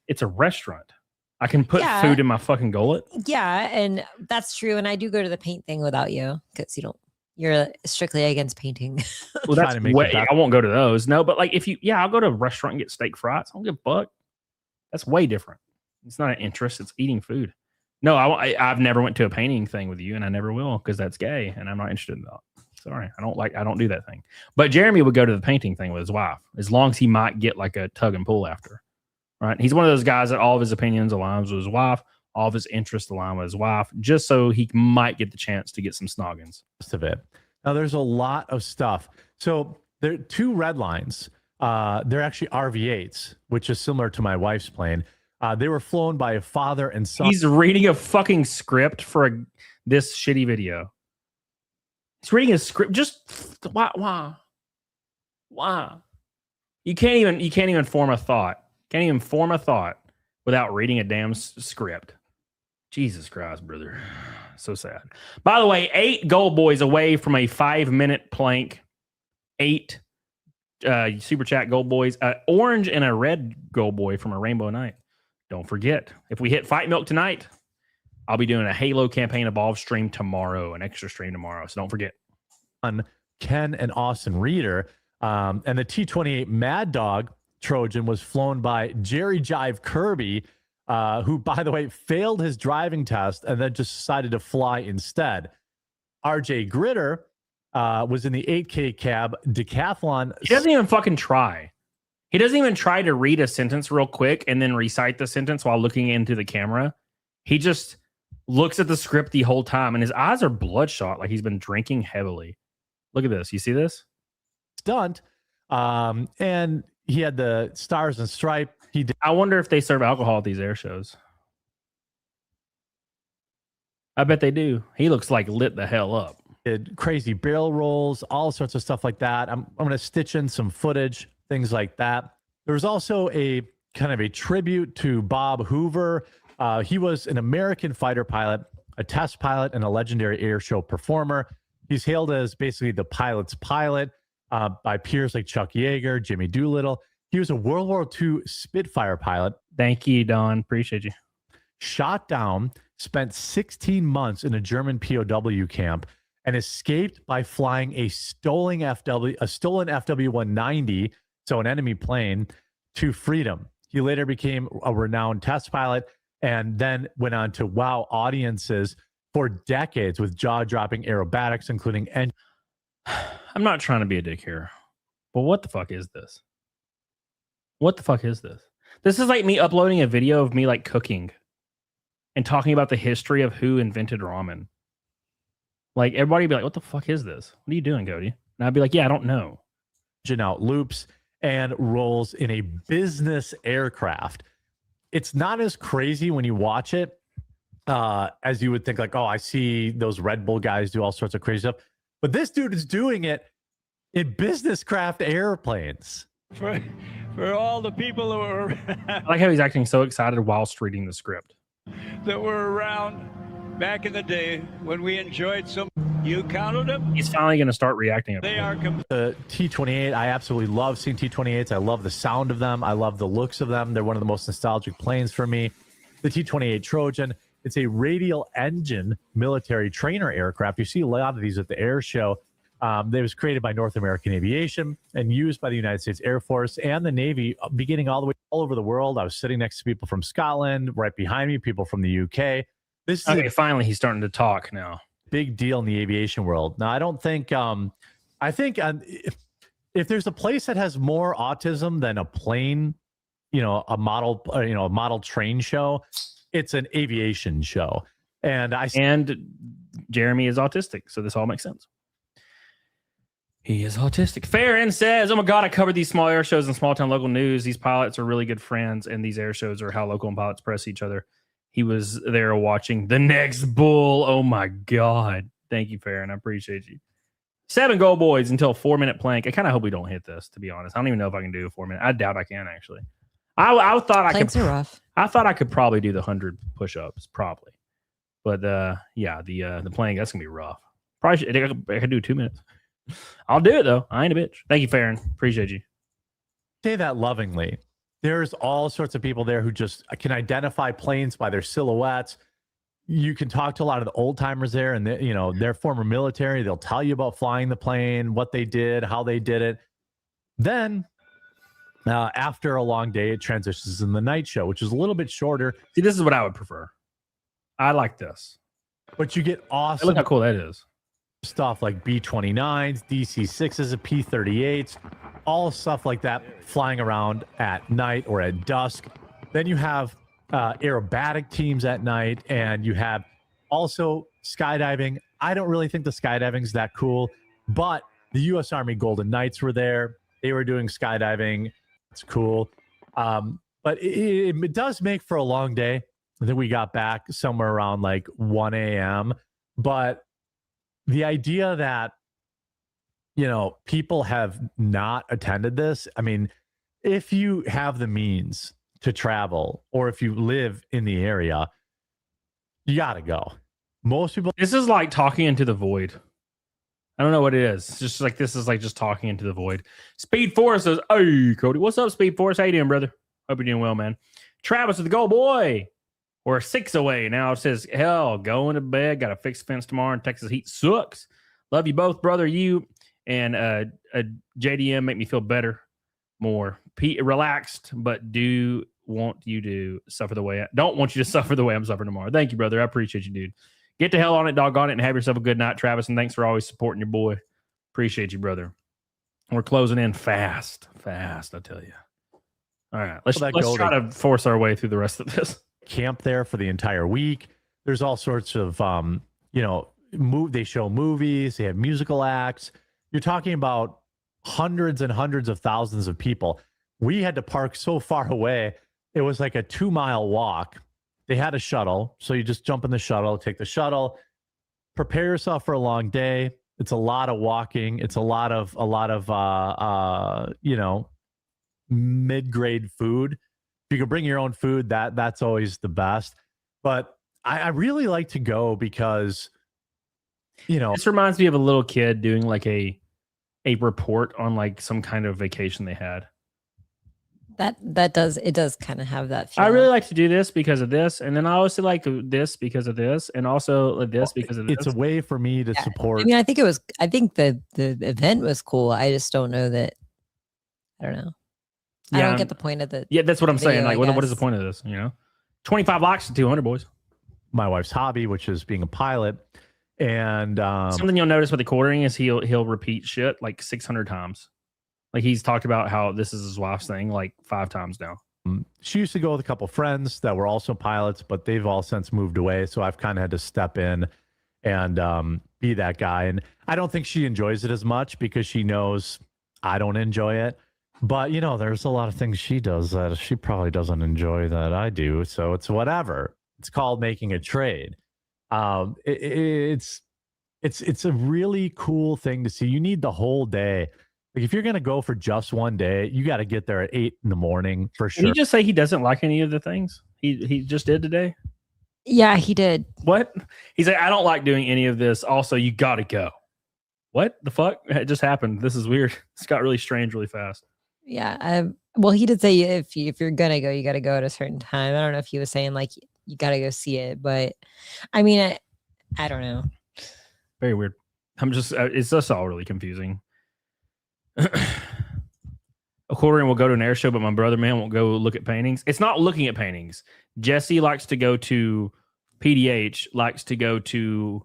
it's a restaurant. I can put food in my fucking gullet. Yeah, and that's true. And I do go to the paint thing without you because you're strictly against painting. Well, that's way, I won't go to those. No, but like I'll go to a restaurant and get steak fries. I don't give a fuck. That's way different. It's not an interest. It's eating food. No, I've never went to a painting thing with you, and I never will because that's gay, and I'm not interested in that. Sorry, I don't do that thing. But Jeremy would go to the painting thing with his wife as long as he might get like a tug and pull after. Right? He's one of those guys that all of his opinions aligns with his wife, all of his interests align with his wife, just so he might get the chance to get some snoggins. Of it. Now, there's a lot of stuff. So there are two red lines. They're actually RV-8s, which is similar to my wife's plane. They were flown by a father and son. He's reading a fucking script for this shitty video. He's reading a script. Just why? You can't even form a thought. Can't even form a thought without reading a damn script. Jesus Christ, brother. So sad. By the way, 8 gold boys away from a 5-minute plank. 8 super chat gold boys. Orange and a red gold boy from a rainbow night. Don't forget, if we hit Fight Milk tonight, I'll be doing a Halo Campaign Evolve stream tomorrow, an extra stream tomorrow. So don't forget. Ken and Austin Reeder. And the T-28 Mad Dog Trojan was flown by Jerry Jive Kirby, who, by the way, failed his driving test and then just decided to fly instead. RJ Gritter was in the 8K cab decathlon. He doesn't even fucking try. He doesn't even try to read a sentence real quick and then recite the sentence while looking into the camera. He just looks at the script the whole time, and his eyes are bloodshot like he's been drinking heavily. Look at this. You see this? Stunt. And he had the Stars and Stripe. I wonder if they serve alcohol at these air shows. I bet they do. He looks like lit the hell up. Did crazy barrel rolls, all sorts of stuff like that. I'm going to stitch in some footage, things like that. There was also a kind of a tribute to Bob Hoover. He was an American fighter pilot, a test pilot, and a legendary air show performer. He's hailed as basically the pilot's pilot by peers like Chuck Yeager, Jimmy Doolittle. He was a World War II Spitfire pilot. Thank you, Don. Appreciate you. Shot down, spent 16 months in a German POW camp, and escaped by flying a stolen FW-190, so an enemy plane, to freedom. He later became a renowned test pilot and then went on to wow audiences for decades with jaw-dropping aerobatics, including I'm not trying to be a dick here, but what the fuck is this? What the fuck is this? This is like me uploading a video of me like cooking and talking about the history of who invented ramen. Like everybody would be like, what the fuck is this? What are you doing, Cody? And I'd be like, yeah, I don't know. out loops and rolls in a business aircraft. It's not as crazy when you watch it as you would think, like, oh, I see those Red Bull guys do all sorts of crazy stuff. But this dude is doing it in business craft airplanes. For all the people who were I like how he's acting so excited whilst reading the script. that were around back in the day when we enjoyed some. You counted them? He's finally going to start reacting. They are The T-28, I absolutely love seeing T-28s. I love the sound of them. I love the looks of them. They're one of the most nostalgic planes for me. The T-28 Trojan, it's a radial engine military trainer aircraft. You see a lot of these at the air show. It was created by North American Aviation and used by the United States Air Force and the Navy, beginning all the way all over the world. I was sitting next to people from Scotland, right behind me, people from the UK. This is Okay, finally he's starting to talk now. big deal in the aviation world. Now, I don't think, I think if there's a place that has more autism than a plane, a model train show, it's an aviation show. And Jeremy is autistic, so this all makes sense. He is autistic. Farron says, oh my God, I covered these small air shows and small town local news. These pilots are really good friends, and these air shows are how local and pilots press each other. He was there watching the next bull. Oh my God. Thank you, Farron. I appreciate you. 7 goal boys until 4-minute plank. I kind of hope we don't hit this, to be honest. I don't even know if I can do a 4-minute. I doubt I can, actually. I thought Planks I could. are rough. I thought I could probably do the 100 push-ups, probably. But yeah, the plank, that's gonna be rough. Probably I could do 2 minutes. I'll do it though. I ain't a bitch. Thank you, Farron. Appreciate you. say that lovingly. There's all sorts of people there who just can identify planes by their silhouettes. You can talk to a lot of the old timers there, and they're former military. They'll tell you about flying the plane, what they did, how they did it. Then after a long day, it transitions in the night show, which is a little bit shorter. See, this is what I would prefer. I like this. But you get awesome Look how cool that is. stuff like B-29s, DC-6s, P-38s, all stuff like that flying around at night or at dusk. Then you have aerobatic teams at night, and you have also skydiving. I don't really think the skydiving is that cool, but the U.S. Army Golden Knights were there. They were doing skydiving. It's cool. But it does make for a long day. I think we got back somewhere around like 1 a.m. But the idea that, people have not attended this, I mean, if you have the means to travel or if you live in the area, you got to go. Most people. This is like talking into the void. I don't know what it is. It's just like this is like just talking into the void. Speed Force says, "Hey, Cody, what's up, Speed Force? How you doing, brother? Hope you're doing well, man." Travis with the goal, boy. We're 6 away now. It says, "Hell, going to bed. Got to fix fence tomorrow. And Texas heat sucks. Love you both, brother. You and JDM make me feel better, more relaxed, but don't want you to suffer the way I'm suffering tomorrow. Thank you, brother. I appreciate you, dude. Get the hell on it, doggone it, and have yourself a good night, Travis. And thanks for always supporting your boy. Appreciate you, brother. We're closing in fast, I tell you. All right, let's try to force our way through the rest of this. Camp there for the entire week. There's all sorts of, they show movies. They have musical acts. You're talking about hundreds and hundreds of thousands of people. We had to park so far away. It was like a 2-mile walk. They had a shuttle, so you just jump in the shuttle, take the shuttle, prepare yourself for a long day. It's a lot of walking. It's a lot of mid-grade food. If you can bring your own food, that's always the best. But I really like to go because, this reminds me of a little kid doing like a report on like some kind of vacation they had. It does kind of have that feel. I really like to do this because of this, and then I also like this because of this, and also this because of this. It's a way for me to support. I mean, I think the event was cool. I just don't know that. I don't know. I don't get the point of the. Yeah, that's what I'm saying. Like, video, what is the point of this? 25 likes to 200, boys. my wife's hobby, which is being a pilot. And something you'll notice with the quartering is he'll repeat shit like 600 times. Like he's talked about how this is his wife's thing like 5 times now. She used to go with a couple friends that were also pilots, but they've all since moved away. So I've kind of had to step in and be that guy. And I don't think she enjoys it as much because she knows I don't enjoy it. But, you know, there's a lot of things she does that she probably doesn't enjoy that I do. So it's whatever. It's called making a trade. It's a really cool thing to see. You need the whole day. Like if you're going to go for just one day, you got to get there at 8 in the morning for sure. Did he just say he doesn't like any of the things he just did today? Yeah, he did. What? He's like, I don't like doing any of this. Also, you got to go. What the fuck? It just happened. This is weird. It's got really strange really fast. Yeah. Well, he did say if you're gonna go, you got to go at a certain time. I don't know if he was saying like you got to go see it, but I mean, I don't know. Very weird. It's just all really confusing. A quartering will go to an air show, but my brother man won't go look at paintings. It's not looking at paintings. Jesse likes to go to PDH, likes to go to.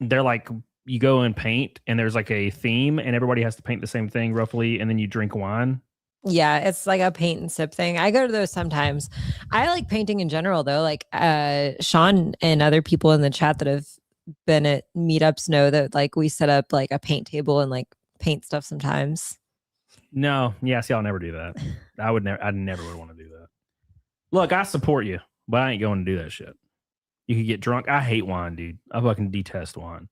They're like. You go and paint and there's like a theme and everybody has to paint the same thing roughly and then you drink wine. Yeah, it's like a paint and sip thing. I go to those sometimes. I like painting in general though. Like Sean and other people in the chat that have been at meetups know that like we set up like a paint table and like paint stuff sometimes. No, yeah, see, I'll never do that. I never would want to do that. Look, I support you, but I ain't going to do that shit. You could get drunk. I hate wine, dude. I fucking detest wine.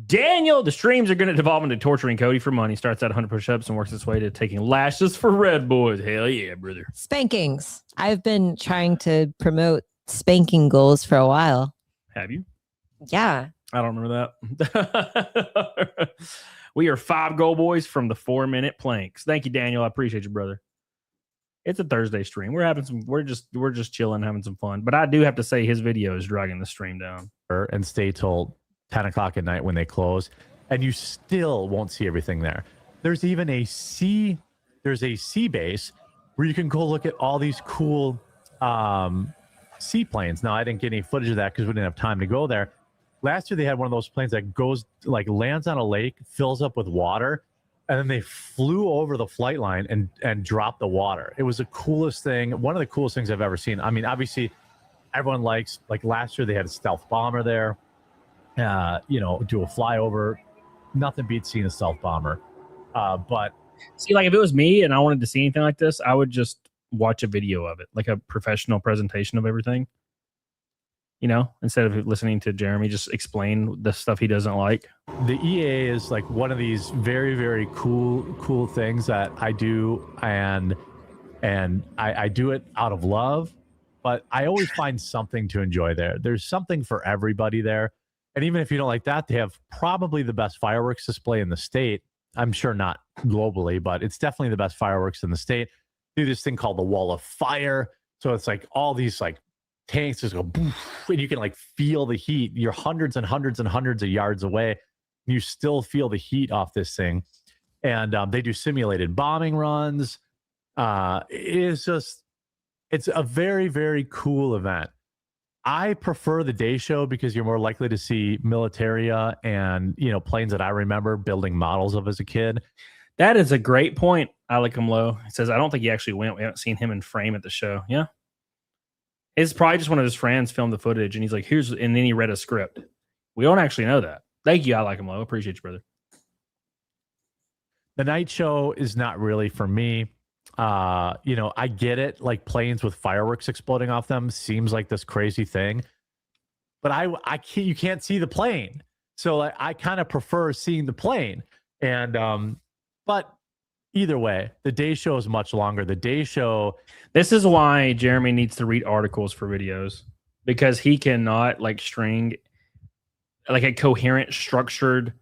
Daniel, the streams are going to devolve into torturing Cody for money. Starts at 100 push-ups and works its way to taking lashes for red boys. Hell yeah, brother. Spankings. I've been trying to promote spanking goals for a while. Have you? Yeah. I don't remember that. We are 5 goal boys from the 4-minute planks. Thank you, Daniel. I appreciate you, brother. It's a Thursday stream. We're just chilling, having some fun. But I do have to say his video is dragging the stream down. And stay till 10 o'clock at night when they close, and you still won't see everything there. There's even a sea base where you can go look at all these cool seaplanes. Now, I didn't get any footage of that because we didn't have time to go there. Last year, they had one of those planes that goes, like, lands on a lake, fills up with water, and then they flew over the flight line and dropped the water. It was the coolest thing, one of the coolest things I've ever seen. I mean, obviously, everyone likes, like last year, they had a stealth bomber there. Do a flyover. Nothing beats seeing a stealth bomber. But see, like if it was me and I wanted to see anything like this, I would just watch a video of it, like a professional presentation of everything. You know, instead of listening to Jeremy just explain the stuff he doesn't like. The EA is like one of these very, very cool things that I do, and I do it out of love, but I always find something to enjoy there. There's something for everybody there. And even if you don't like that, they have probably the best fireworks display in the state. I'm sure not globally, but it's definitely the best fireworks in the state. They do this thing called the Wall of Fire. So it's like all these like tanks just go boof, and you can like feel the heat. You're hundreds and hundreds and hundreds of yards away. And you still feel the heat off this thing. And they do simulated bombing runs. It's a very, very cool event. I prefer the day show because you're more likely to see militaria and, planes that I remember building models of as a kid. That is a great point. Alec Low says, I don't think he actually went. We haven't seen him in frame at the show. Yeah. It's probably just one of his friends filmed the footage and he's like, and then he read a script. We don't actually know that. Thank you, Alec Low. Appreciate you, brother. The night show is not really for me. I get it. Like planes with fireworks exploding off them seems like this crazy thing, but I can't. You can't see the plane, so I kind of prefer seeing the plane. And but either way, the day show is much longer. The day show. This is why Jeremy needs to read articles for videos because he cannot like string like a coherent, structured,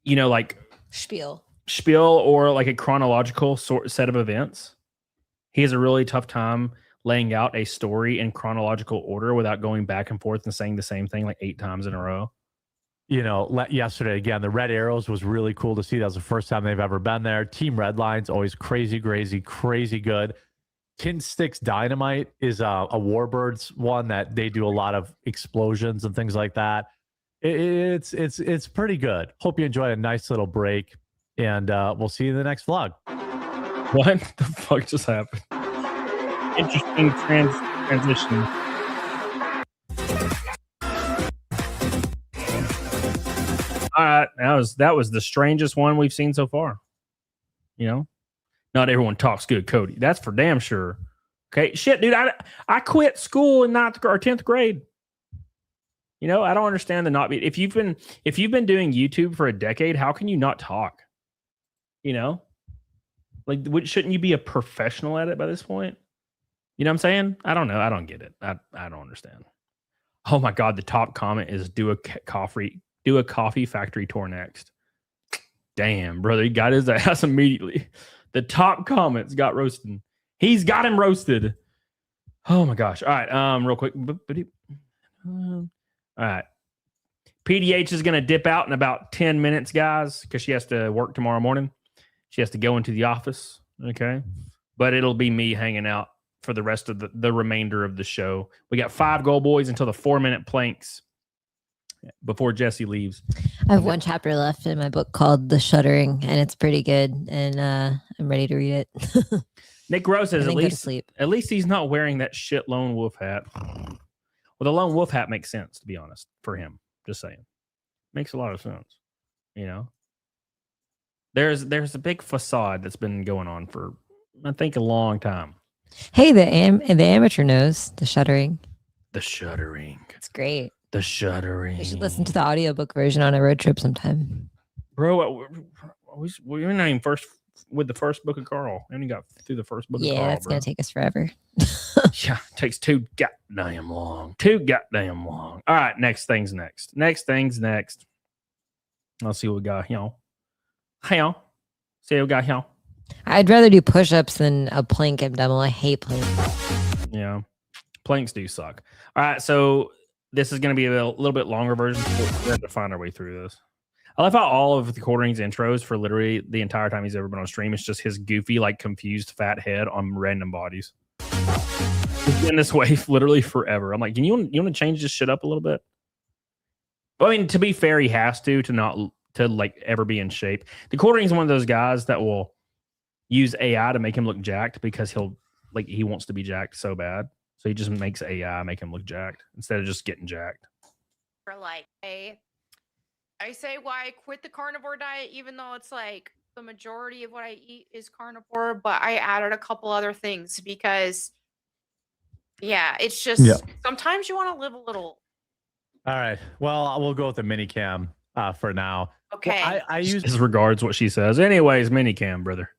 like spiel or like a chronological set of events. He has a really tough time laying out a story in chronological order without going back and forth and saying the same thing like 8 times in a row. Yesterday, again, the Red Arrows was really cool to see. That was the first time they've ever been there. Team Redline's always crazy good. Tin Sticks Dynamite is a Warbirds one that they do a lot of explosions and things like that. It's pretty good. Hope you enjoy a nice little break, and we'll see you in the next vlog. What the fuck just happened? Interesting transition. All right, that was the strangest one we've seen so far. You know, not everyone talks good, Cody. That's for damn sure. Okay, shit, dude. I quit school in 9th or 10th grade. You know, I don't understand the not be. If you've been doing YouTube for a decade, how can you not talk? You know, like shouldn't you be a professional at it by this point? You know what I'm saying? I don't know. I don't get it. I don't understand. Oh my god, the top comment is do a coffee factory tour next. Damn, brother, he got his ass immediately. The top comments got roasted. He's got him roasted. Oh my gosh. All right, real quick. All right. PDH is going to dip out in about 10 minutes, guys, because she has to work tomorrow morning. She has to go into the office, okay? But it'll be me hanging out for the rest of the remainder of the show. We got 5 goal boys until the 4-minute planks before Jesse leaves. I have one chapter left in my book called The Shuddering, and it's pretty good, and I'm ready to read it. Nick Rose says sleep. at least he's not wearing that shit lone wolf hat. Well, the lone wolf hat makes sense, to be honest, for him. Just saying. Makes a lot of sense. You know? There's a big facade that's been going on for, I think, a long time. Hey, the amateur knows The Shuddering. The Shuddering. It's great. The Shuddering. You should listen to the audiobook version on a road trip sometime. Bro, we're not even with the first book of Carl. And you got through the first book of Carl. Yeah, it's going to take us forever. Yeah, it takes too goddamn long. All right, next thing's next. Let's see what we got here. See what we got here. I'd rather do push-ups than a plank abdominal. I hate planks. Yeah, planks do suck. All right, so this is going to be a little bit longer version. We have to find our way through this. I love how all of TheQuartering's intros for literally the entire time he's ever been on stream is just his goofy, like confused fat head on random bodies. He's been this way literally forever. I'm like, you want to change this shit up a little bit? I mean, to be fair, he has to like ever be in shape. TheQuartering is one of those guys that will use AI to make him look jacked because he wants to be jacked so bad. So he just makes AI make him look jacked instead of just getting jacked. For like I say why I quit the carnivore diet, even though it's like the majority of what I eat is carnivore, but I added a couple other things because it's just sometimes you want to live a little. All right. Well, we'll go with the mini cam for now. Okay. Well, I use disregards what she says. Anyways, mini cam, brother.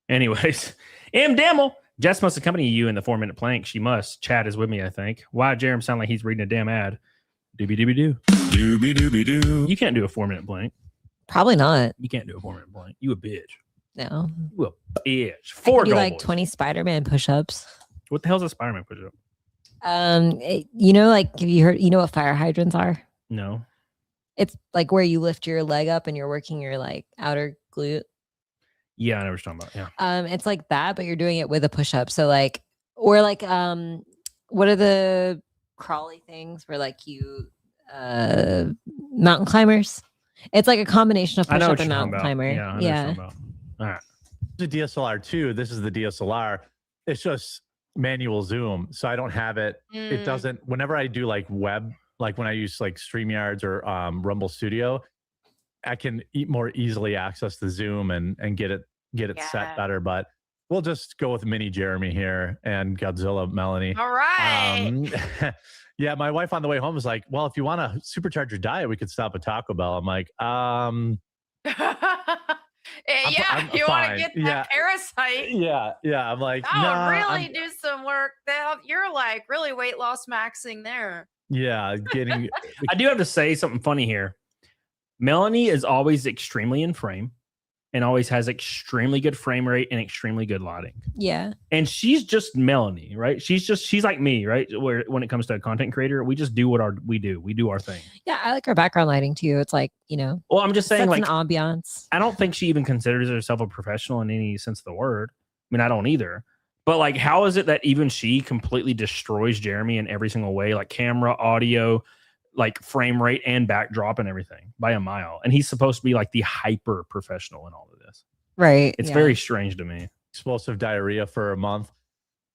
Anyways, M. Dammel. Jess must accompany you in the 4-minute plank. She must. Chad is with me, I think. Why Jeremy sound like he's reading a damn ad? Doobie doobie doo. Doobie doobie doo. You can't do a 4-minute plank. Probably not. You can't do a 4-minute plank. You a bitch. No. You a bitch. 4 goal like boys. 20 Spider-Man push-ups. What the hell's a Spider-Man push-up? You know, like have you heard? You know what fire hydrants are? No. It's like where you lift your leg up and you're working your like outer glute. Yeah, I know what you're talking about. Yeah. It's like that, but you're doing it with a push-up. So like, or like, what are the crawly things where like you, mountain climbers? It's like a combination of push-up and mountain climber. Yeah. All right. The DSLR too. This is the DSLR. It's just manual zoom, so I don't have it. It doesn't. Whenever I do like web, like when I use like StreamYards or Rumble Studio, I can more easily access the zoom and get it set better. But we'll just go with mini Jeremy here and Godzilla Melanie. All right. Yeah, my wife on the way home was like, "Well, if you want to supercharge your diet, we could stop at Taco Bell." I'm like, you want to get that parasite? Yeah. I'm like, really do some work. You're like really weight loss maxing there. Yeah, getting. I do have to say something funny here. Melanie is always extremely in frame and always has extremely good frame rate and extremely good lighting. Yeah. And she's just Melanie, right? She's like me, right? Where when it comes to a content creator, we just do what we do. We do our thing. Yeah, I like her background lighting too. It's like, you know. Well, I'm just saying like an ambiance. I don't think she even considers herself a professional in any sense of the word. I mean, I don't either. But like, how is it that even she completely destroys Jeremy in every single way, like camera, audio, like frame rate and backdrop and everything by a mile? And he's supposed to be like the hyper professional in all of this. Right. It's very strange to me. Explosive diarrhea for a month.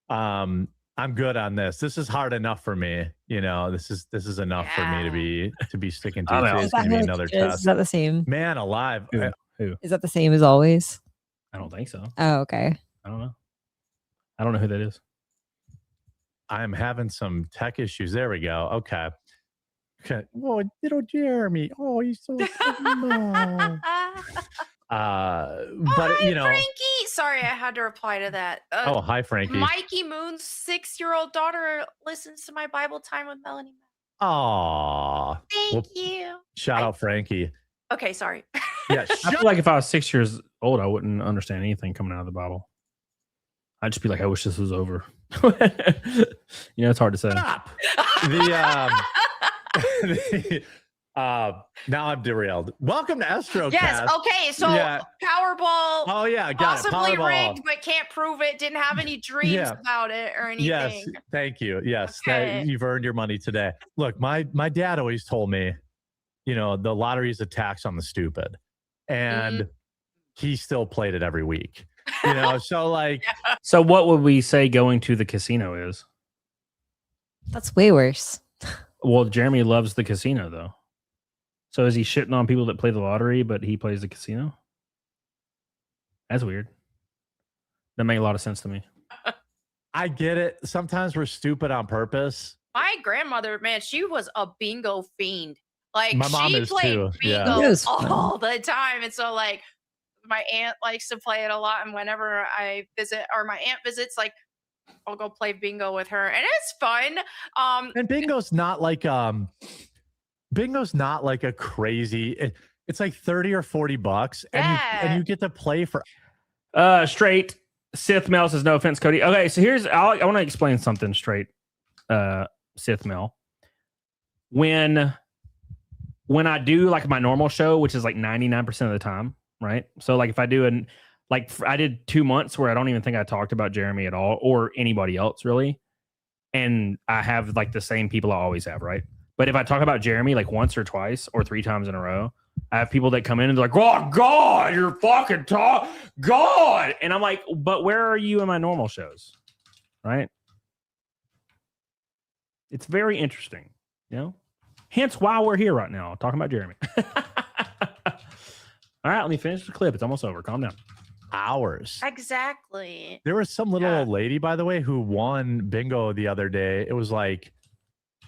I'm good on this. This is hard enough for me. You know, this is enough for me to be sticking to. Today's gonna be another test. Is that the same? Man alive. Who? Is that the same as always? I don't think so. Oh, okay. I don't know. I don't know who that is. I'm having some tech issues. There we go. Okay. Oh, little Jeremy. Oh, he's so no. But hi, you know, Frankie. Sorry, I had to reply to that. oh, hi, Frankie. Mikey Moon's 6-year-old daughter listens to my Bible time with Melanie. Aw. Thank you. Shout out, Frankie. Okay, sorry. Yeah, I feel like if I was 6 years old, I wouldn't understand anything coming out of the Bible. I'd just be like, I wish this was over. You know, it's hard to say. Stop. Now I'm derailed. Welcome to Astrocast. Yes. Okay. So Powerball. Oh yeah, got it. Possibly Powerball. rigged, but can't prove it. Didn't have any dreams about it or anything. Yes, thank you. Yes, Okay. you've earned your money today. Look, my dad always told me, you know, the lottery is a tax on the stupid, and he still played it every week. You know, so like, So what would we say going to the casino is? That's way worse. Well, Jeremy loves the casino though. So is he shitting on people that play the lottery, but he plays the casino? That's weird. That makes a lot of sense to me. I get it. Sometimes we're stupid on purpose. My grandmother, man, she was a bingo fiend. Like My mom she is played too, yeah. bingo It was fun. all the time, and so like my aunt likes to play it a lot. And whenever I visit or my aunt visits, like I'll go play bingo with her, and it's fun. And bingo's not like a crazy. It's like $30 or $40, and you get to play for. Straight Sith Mel says, no offense, Cody. Okay, so I want to explain something straight. Sith Mel. When I do like my normal show, which is like 99% of the time, right? So like if I do I did 2 months where I don't even think I talked about Jeremy at all or anybody else really. And I have like the same people I always have, right? But if I talk about Jeremy like once or twice or 3 times in a row, I have people that come in and they're like, oh, God, you're fucking God. And I'm like, but where are you in my normal shows? Right? It's very interesting, you know? Hence why we're here right now, talking about Jeremy. All right, let me finish the clip. It's almost over. Calm down. Hours. Exactly. There was some little old lady, by the way, who won bingo the other day. It was like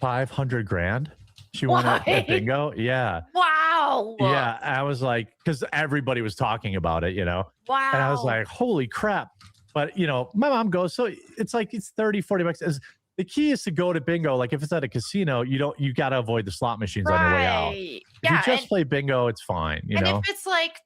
500 grand. She won at bingo. Yeah. Wow. Yeah. I was like, because everybody was talking about it, you know? Wow. And I was like, holy crap. But, you know, my mom goes, so it's like, it's $30, $40. The key is to go to bingo. Like if it's at a casino, you got to avoid the slot machines on your way out. If you just play bingo, it's fine. You know? If it's like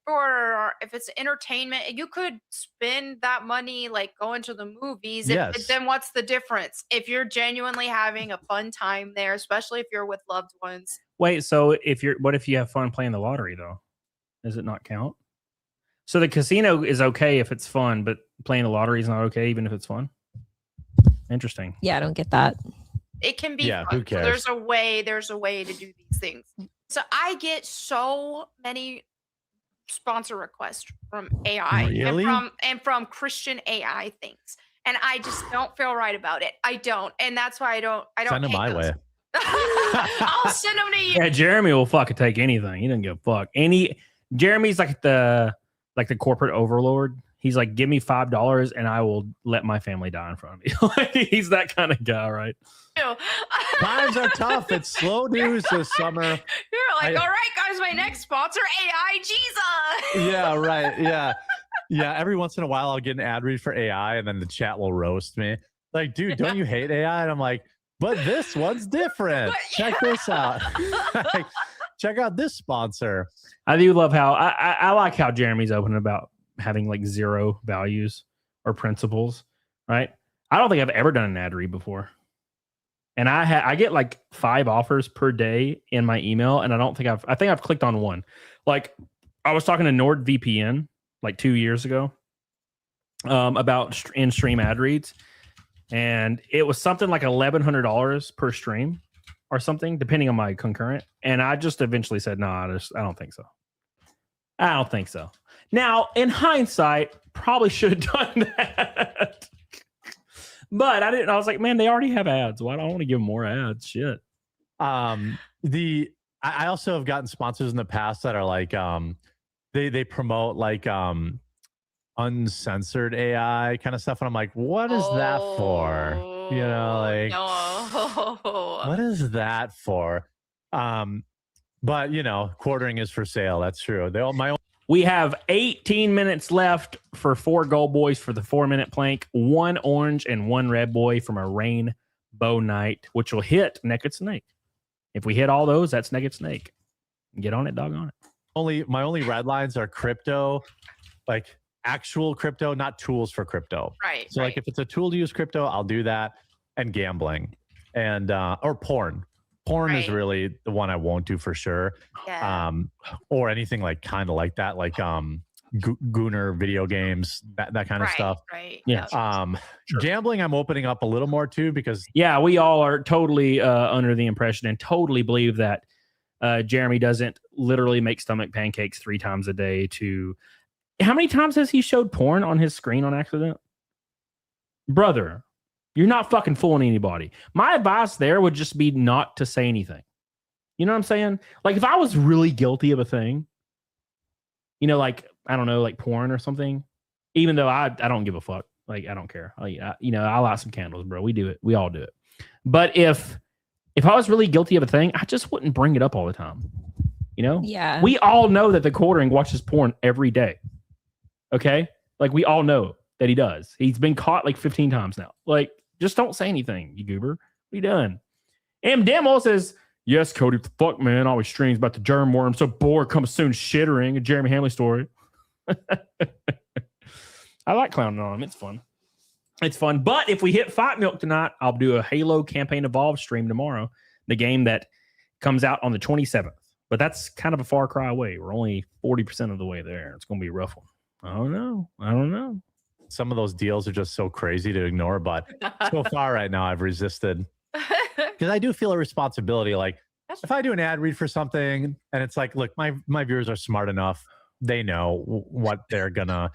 if it's entertainment, you could spend that money like going to the movies. Yes. Then what's the difference? If you're genuinely having a fun time there, especially if you're with loved ones. Wait, so what if you have fun playing the lottery though? Does it not count? So the casino is okay if it's fun, but playing the lottery is not okay even if it's fun? Interesting. Yeah, I don't get that. It can be Yeah, fun. who cares? So there's a way to do these things. So I get so many sponsor requests from AI Really? and from Christian AI things. And I just don't feel right about it. I don't. And that's why I don't Send them hate my those. way. I'll send them to you. Yeah, Jeremy will fucking take anything. He doesn't give a fuck. Jeremy's like the corporate overlord. He's like, give me $5 and I will let my family die in front of me. He's that kind of guy, right? Times are tough. It's slow news this summer. You're like, all right, guys, my next sponsor, AI Jesus. Yeah, right. Yeah. Yeah. Every once in a while, I'll get an ad read for AI and then the chat will roast me. Like, dude, don't you hate AI? And I'm like, but this one's different. Check this out. Check out this sponsor. I do love how I like how Jeremy's open about having like zero values or principles, right? I don't think I've ever done an ad read before. And I get like 5 offers per day in my email. And I think I've clicked on one. Like I was talking to NordVPN like 2 years ago. about in-stream ad reads, and it was something like $1,100 per stream or something, depending on my concurrent. And I just eventually said, no, I don't think so. I don't think so. Now, in hindsight, probably should have done that. But I didn't. I was like, man, they already have ads. Why do I want to give them more ads? Shit. I also have gotten sponsors in the past that are like they promote like uncensored AI kind of stuff, and I'm like, what is that for? You know, like no. what is that for? But you know, quartering is for sale. That's true. We have 18 minutes left for 4 gold boys for the 4-minute plank, 1 orange and 1 red boy from a rainbow night, which will hit Naked Snake. If we hit all those, that's Naked Snake. Get on it, dog on it. My only red lines are crypto, like actual crypto, not tools for crypto. Right. So like if it's a tool to use crypto, I'll do that, and gambling and or porn. Porn is really the one I won't do for sure. Yeah. Or anything like kind of like that, like Gooner video games, that kind of stuff. Right. Yeah. Gambling, I'm opening up a little more too, because we all are totally under the impression and totally believe that Jeremy doesn't literally make stomach pancakes 3 times a day. How many times has he showed porn on his screen on accident? Brother, you're not fucking fooling anybody. My advice there would just be not to say anything. You know what I'm saying? Like if I was really guilty of a thing, you know, like, I don't know, like porn or something, even though I don't give a fuck. Like, I don't care. I'll light some candles, bro. We do it. We all do it. But if I was really guilty of a thing, I just wouldn't bring it up all the time. You know? Yeah. We all know that the quartering watches porn every day. Okay? Like, we all know that he does. He's been caught like 15 times now. Like, just don't say anything, you goober. What you done? M. Demo says, yes, Cody, fuck, man. Always streams about the germ worm. So bored, comes soon, shittering. A Jeremy Hambly story. I like clowning on him. It's fun. It's fun. But if we hit Fight Milk tonight, I'll do a Halo Campaign Evolved stream tomorrow. The game that comes out on the 27th. But that's kind of a far cry away. We're only 40% of the way there. It's going to be a rough one. I don't know. Some of those deals are just so crazy to ignore, but so far right now I've resisted, because I do feel a responsibility. Like if I do an ad read for something and it's like, look, my viewers are smart enough. They know what they're gonna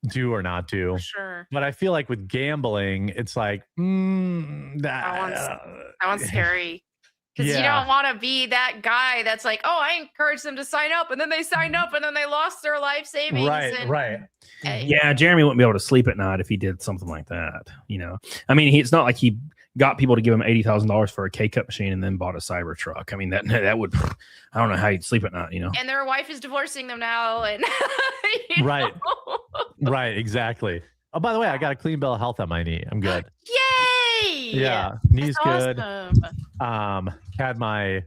do or not do. Sure. But I feel like with gambling, it's like, that one's scary. Because you don't want to be that guy that's like, oh, I encouraged them to sign up, and then they signed up, and then they lost their life savings. Right. Yeah, Jeremy wouldn't be able to sleep at night if he did something like that. You know, I mean, it's not like he got people to give him $80,000 for a K-Cup machine and then bought a cyber truck. I mean, that would, I don't know how you'd sleep at night. You know, and their wife is divorcing them now, and right, exactly. Oh, by the way, I got a clean bill of health on my knee. I'm good. Yay! Yeah, knee's good. Awesome. Had my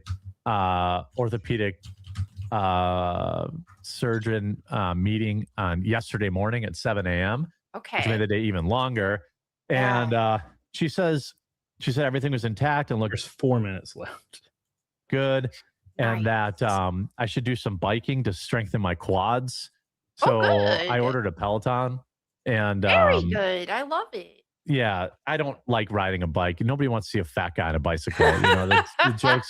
orthopedic surgeon meeting on yesterday morning at 7 a.m. Okay. Which made the day even longer. And she said everything was intact and there's 4 minutes left. Good. And that I should do some biking to strengthen my quads. So I ordered a Peloton. And very good. I love it. Yeah, I don't like riding a bike. Nobody wants to see a fat guy on a bicycle. You know, the jokes.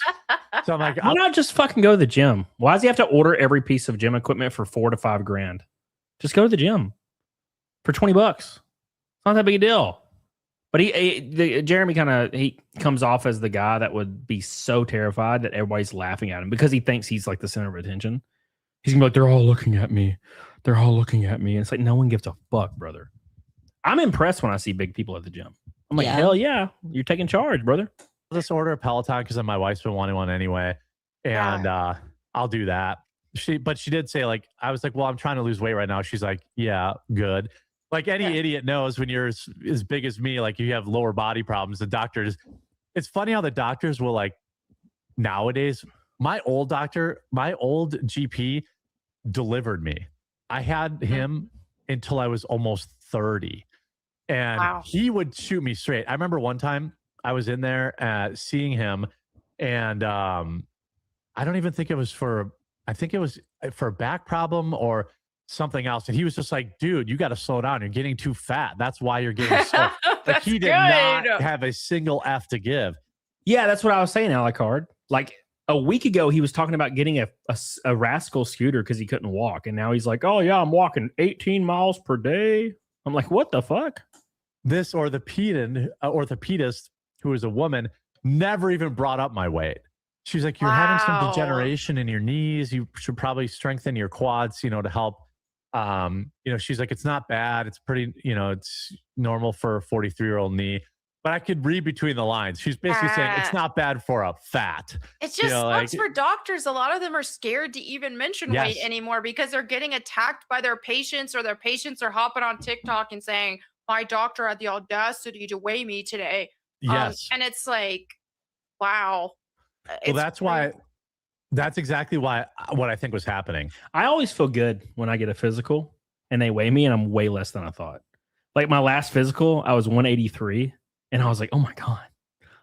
So I'm like, why not just fucking go to the gym? Why does he have to order every piece of gym equipment for $4,000 to $5,000? Just go to the gym for $20. It's not that big a deal. But Jeremy he comes off as the guy that would be so terrified that everybody's laughing at him because he thinks he's like the center of attention. He's gonna be like, they're all looking at me. They're all looking at me. And it's like, no one gives a fuck, brother. I'm impressed when I see big people at the gym. I'm like, hell yeah, you're taking charge, brother. I'll just order a Peloton because my wife's been wanting one anyway. And I'll do that. But she did say, like, I was like, well, I'm trying to lose weight right now. She's like, yeah, good. Like any idiot knows when you're as big as me, like you have lower body problems. The doctors, it's funny how the doctors will like nowadays, my old GP delivered me. I had him until I was almost 30. And he would shoot me straight. I remember one time I was in there seeing him, and I don't even think it was I think it was for a back problem, or something else. And he was just like, dude, you got to slow down. You're getting too fat. That's why you're getting so. Like That's he did good. not have a single F to give. Yeah, that's what I was saying, Alucard. Like a week ago, he was talking about getting a rascal scooter because he couldn't walk. And now he's like, oh, yeah, I'm walking 18 miles per day. I'm like, what the fuck? This orthopedist, who is a woman, never even brought up my weight. She's like, you're having some Wow. degeneration in your knees. You should probably strengthen your quads, to help. She's like, it's not bad. It's pretty, it's normal for a 43-year-old knee. But I could read between the lines. She's basically saying it's not bad for a fat. It just sucks for doctors. A lot of them are scared to even mention weight Yes. anymore because they're getting attacked by their patients, or their patients are hopping on TikTok and saying, my doctor had the audacity to weigh me today. Yes. And it's like, wow. Well, that's exactly what I think was happening. I always feel good when I get a physical and they weigh me and I'm way less than I thought. Like my last physical, I was 183 and I was like, oh my God,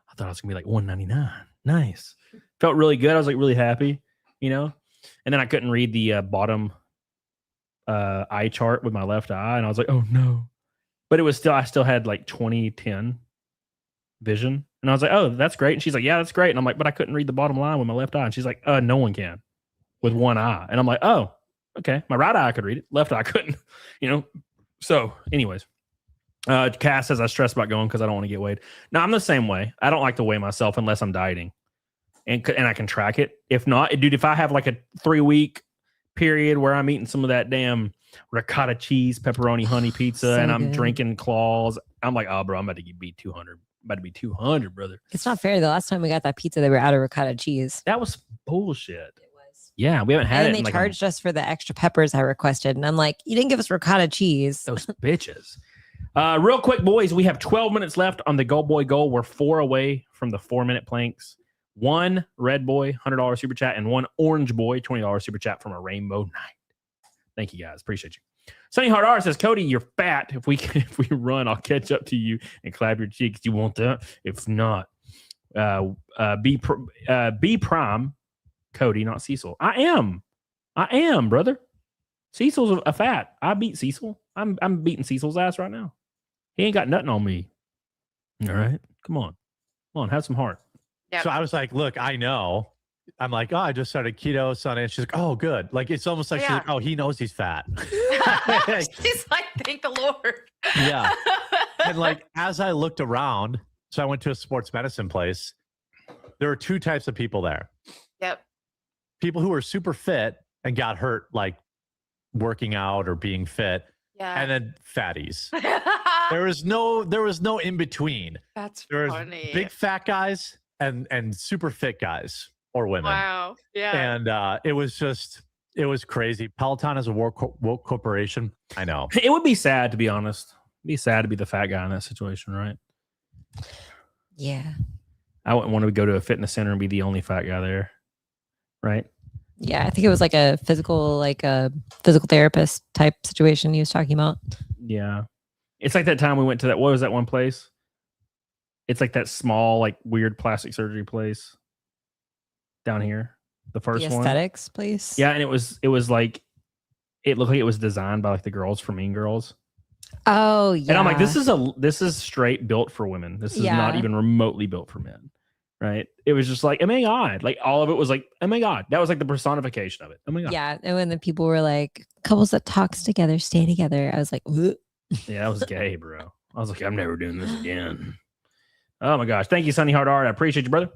I thought I was gonna be like 199. Nice. Felt really good. I was like really happy, and then I couldn't read the bottom eye chart with my left eye. And I was like, oh no, but I still had like 20/10 vision. And I was like, oh, that's great. And she's like, yeah, that's great. And I'm like, but I couldn't read the bottom line with my left eye. And she's like, no one can with one eye. And I'm like, oh, okay. My right eye I could read it. Left eye I couldn't, So anyways, Cass says I stress about going because I don't want to get weighed. No, I'm the same way. I don't like to weigh myself unless I'm dieting and I can track it. If not, dude, if I have like a 3-week period where I'm eating some of that damn ricotta cheese, pepperoni, honey pizza, So and I'm good. drinking Claws, I'm like, oh, bro, I'm about to beat 200. About to be 200, brother. It's not fair. The last time we got that pizza, they were out of ricotta cheese. That was bullshit. It was. Yeah, we haven't had And it. then they in charged us for the extra peppers I requested. And I'm like, you didn't give us ricotta cheese. those bitches. Real quick, boys, we have 12 minutes left on the Gold Boy goal. We're 4 away from the 4-minute planks. 1 Red Boy, $100 super chat, and 1 Orange Boy, $20 super chat from a Rainbow Night. Thank you, guys. Appreciate you. Sunny Hard R says, Cody, you're fat. If we run, I'll catch up to you and clap your cheeks. You want that? If not, B prime, Cody, not Cecil. I am, brother. Cecil's a fat. I beat Cecil. I'm beating Cecil's ass right now. He ain't got nothing on me. All right, come on, have some heart. Yep. So I was like, look, I know. I'm like, oh, I just started keto Sunday. And she's like, oh, good. Like, it's almost like she's like, oh, he knows he's fat. She's like, thank the Lord. Yeah. And like, as I looked around, so I went to a sports medicine place. There were 2 types of people there. Yep. People who were super fit and got hurt, like working out or being fit, Yeah. and then fatties. There was no in between. That's There was funny. big fat guys and super fit guys or women. Wow. Yeah. And it was crazy. Peloton is a woke corporation. I know. It would be sad, to be honest. It'd be sad to be the fat guy in that situation, right? Yeah. I wouldn't want to go to a fitness center and be the only fat guy there, right? Yeah. I think it was like a physical therapist type situation he was talking about. Yeah. It's like that time we went to what was that one place? It's like that small, like weird plastic surgery place down here. The first The one. aesthetics place. Yeah, and it was like it looked like it was designed by like the girls from Mean Girls. Oh yeah. And I'm like, this is straight built for women. This is not even remotely built for men. Right? It was just like, oh my God. Like all of it was like, oh my God. That was like the personification of it. Oh my God. Yeah. And when the people were like, couples that talks together stay together, I was like, ugh. Yeah, that was gay, bro. I was like, I'm never doing this again. Oh my gosh. Thank you, Sunny Hard Art. I appreciate you, brother.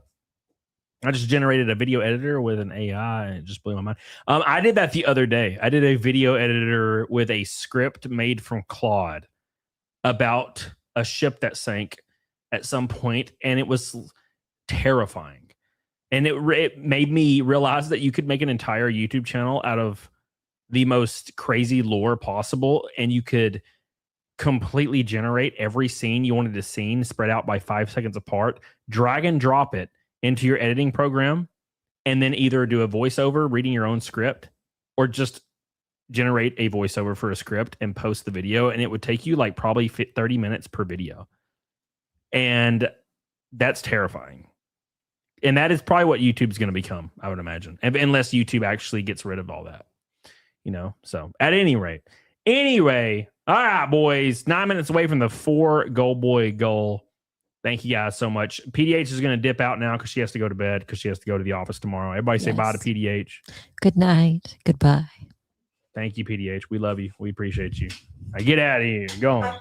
I just generated a video editor with an AI and it just blew my mind. I did that the other day. I did a video editor with a script made from Claude about a ship that sank at some point, and it was terrifying. And it made me realize that you could make an entire YouTube channel out of the most crazy lore possible, and you could completely generate every scene you wanted to see spread out by 5 seconds apart, drag and drop it into your editing program, and then either do a voiceover reading your own script or just generate a voiceover for a script and post the video. And it would take you like probably 30 minutes per video. And that's terrifying. And that is probably what YouTube's going to become, I would imagine, unless YouTube actually gets rid of all that. you know. So at any rate, anyway, all right, boys, 9 minutes away from the 4 goal boy goal. Thank you guys so much. PDH is going to dip out now because she has to go to bed because she has to go to the office tomorrow. Everybody say bye to PDH. Good night. Goodbye. Thank you, PDH. We love you. We appreciate you. All right, get out of here. Go on.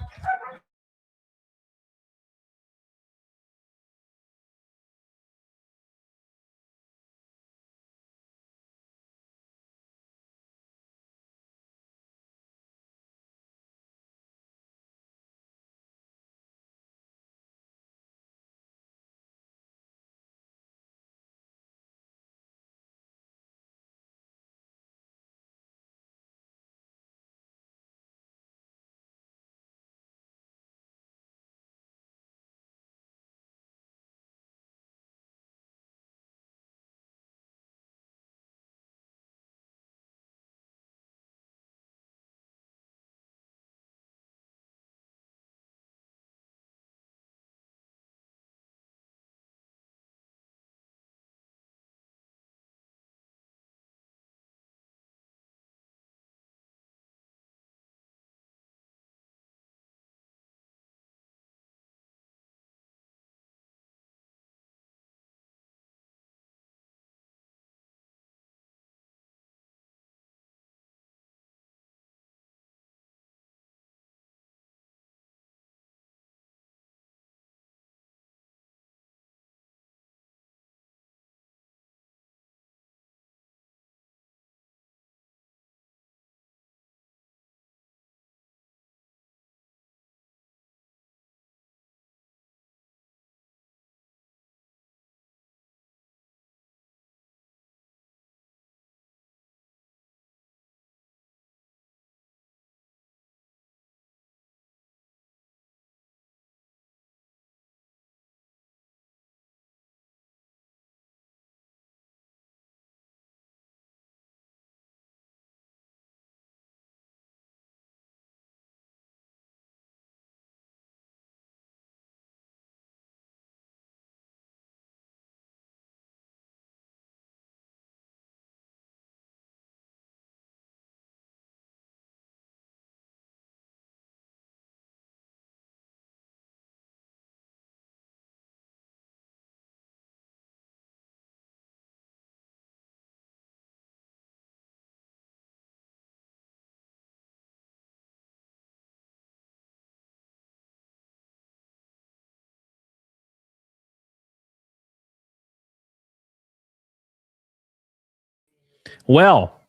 Well,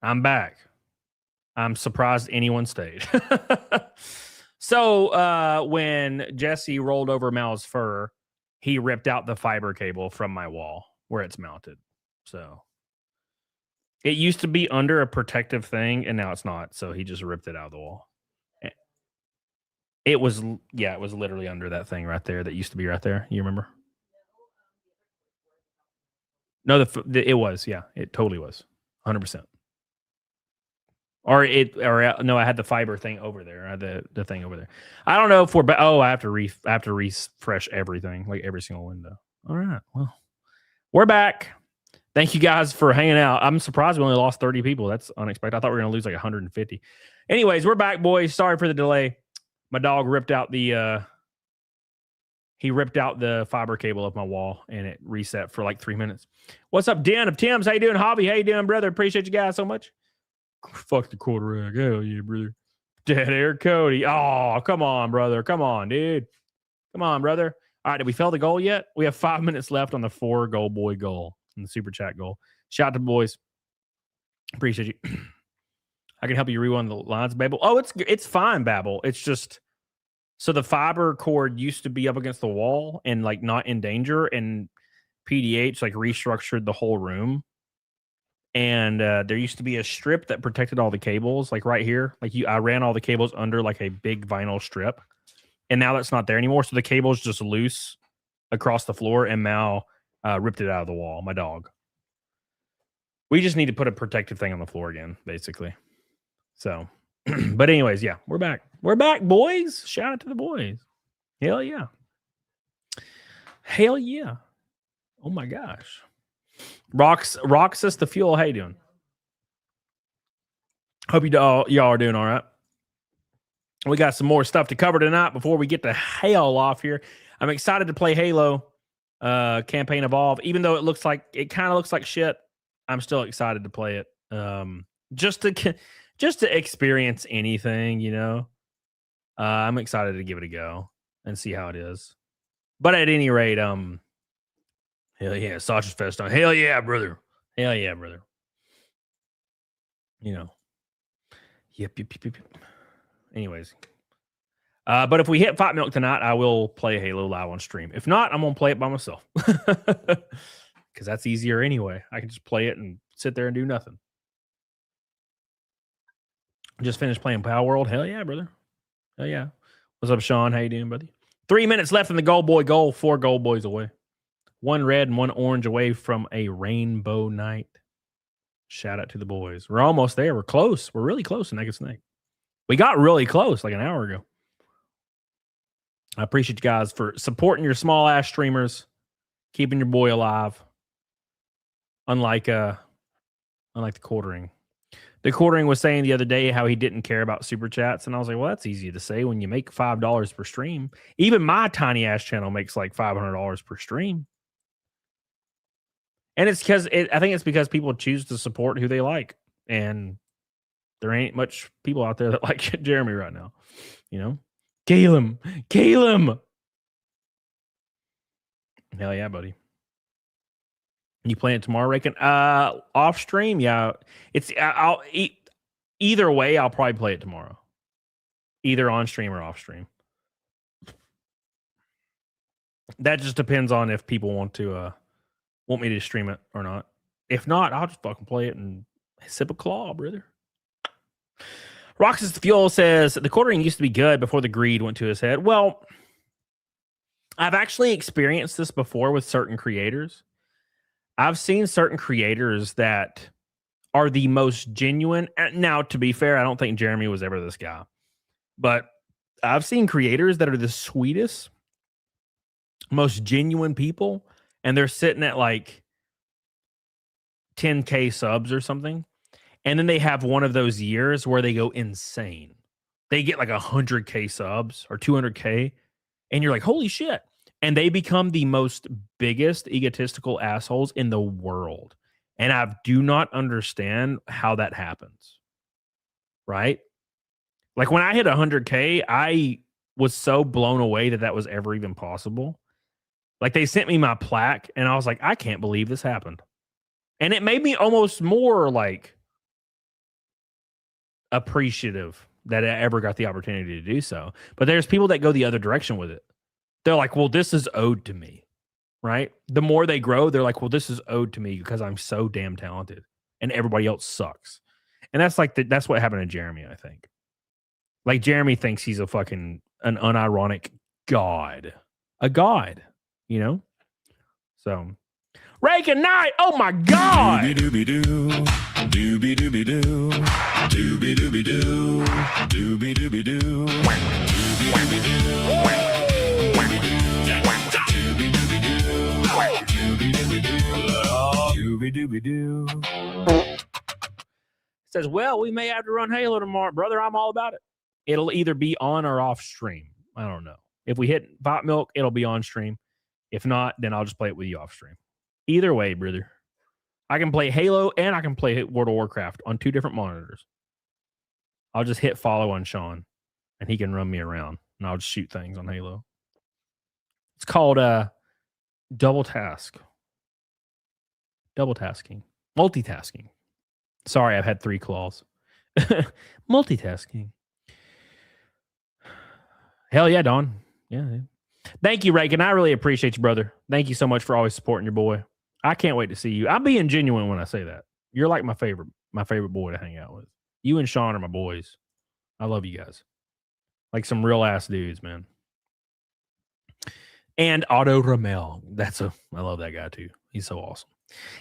I'm back. I'm surprised anyone stayed. So when Jesse rolled over Mal's fur, he ripped out the fiber cable from my wall where it's mounted. So it used to be under a protective thing, and now it's not. So he just ripped it out of the wall. It was literally under that thing right there that used to be right there. You remember? No, it was. Yeah, it totally was. 100%. No, I had the fiber thing over there. I had the thing over there. I don't know if we're I have to refresh everything, like every single window. All right. Well, we're back. Thank you guys for hanging out. I'm surprised we only lost 30 people. That's unexpected. I thought we were going to lose like 150. Anyways, we're back, boys. Sorry for the delay. My dog ripped out the fiber cable of my wall, and it reset for like 3 minutes. What's up, Den of Tim's? How you doing, Hobby? How you doing, brother? Appreciate you guys so much. Fuck the quarterback. Hell yeah, brother. Dead air Cody. Oh, come on, brother. Come on, dude. Come on, brother. All right, did we fail the goal yet? We have 5 minutes left on the 4 goal boy goal and the super chat goal. Shout out to the boys. Appreciate you. I can help you rewind the lines, Babel. Oh, it's fine, Babel. It's just so the fiber cord used to be up against the wall and like not in danger, and PDH like restructured the whole room. And there used to be a strip that protected all the cables, like right here. Like I ran all the cables under like a big vinyl strip, and now that's not there anymore. So the cable's just loose across the floor, and Mal ripped it out of the wall. My dog. We just need to put a protective thing on the floor again, basically. So, but anyways, yeah, we're back. We're back, boys. Shout out to the boys. Hell yeah. Hell yeah. Oh my gosh. Roxas the Fuel. How you doing? Hope y'all are doing all right. We got some more stuff to cover tonight before we get the hell off here. I'm excited to play Halo Campaign Evolve, even though it kind of looks like shit. I'm still excited to play it. Just to experience anything, you know. I'm excited to give it a go and see how it is. But at any rate, hell yeah, Sausage Fest on. Hell yeah, brother. Hell yeah, brother. You know. Yep. Anyways. But if we hit Fight Milk tonight, I will play Halo live on stream. If not, I'm going to play it by myself. Because that's easier anyway. I can just play it and sit there and do nothing. Just finished playing Power World. Hell yeah, brother. Hell yeah. What's up, Sean? How you doing, buddy? 3 minutes left in the Gold Boy goal. 4 Gold Boys away. 1 red and 1 orange away from a rainbow night. Shout out to the boys. We're almost there. We're close. We're really close to Naked Snake. We got really close like an hour ago. I appreciate you guys for supporting your small ass streamers, keeping your boy alive. Unlike TheQuartering. TheQuartering was saying the other day how he didn't care about super chats, and I was like, well, that's easy to say when you make $5 per stream. Even my tiny ass channel makes like $500 per stream. And it's because I think it's because people choose to support who they like. And there ain't much people out there that like Jeremy right now. You know? Caleb. Hell yeah, buddy. You playing it tomorrow, Raken? Off stream? Yeah. Either way, I'll probably play it tomorrow. Either on stream or off stream. That just depends on if people want me to stream it or not. If not, I'll just fucking play it and sip a claw, brother. Roxas Fuel says the quartering used to be good before the greed went to his head. Well, I've actually experienced this before with certain creators. I've seen certain creators that are the most genuine. Now, to be fair, I don't think Jeremy was ever this guy. But I've seen creators that are the sweetest, most genuine people, and they're sitting at like 10K subs or something. And then they have one of those years where they go insane. They get like 100K subs or 200K. And you're like, holy shit. And they become the most biggest egotistical assholes in the world. And I do not understand how that happens. Right? Like when I hit 100K, I was so blown away that was ever even possible. Like they sent me my plaque and I was like, I can't believe this happened. And it made me almost more like appreciative that I ever got the opportunity to do so. But there's people that go the other direction with it. They're like, well, this is owed to me, right? The more they grow, they're like, well, this is owed to me because I'm so damn talented and everybody else sucks. And that's like, that's what happened to Jeremy, I think. Like Jeremy thinks he's an unironic god, a god, you know? So Reagan Knight, oh my God. Doobie-dooby-doo, doobie-dooby-doo, doobie-dooby-doo, doobie-dooby-doo, doobie-doo. Says, well, we may have to run Halo tomorrow. Brother, I'm all about it. It'll either be on or off stream. I don't know. If we hit Bot Milk, it'll be on stream. If not, then I'll just play it with you off stream. Either way, brother. I can play Halo and I can play World of Warcraft on 2 different monitors. I'll just hit follow on Sean and he can run me around and I'll just shoot things on Halo. It's called double task. Double tasking. Multitasking. Sorry, I've had 3 claws. Multitasking. Hell yeah, Don. Yeah. Thank you, Reagan. I really appreciate you, brother. Thank you so much for always supporting your boy. I can't wait to see you. I'm being genuine when I say that. You're like my favorite boy to hang out with. You and Sean are my boys. I love you guys. Like some real ass dudes, man. And Otto Ramel. I love that guy too. He's so awesome.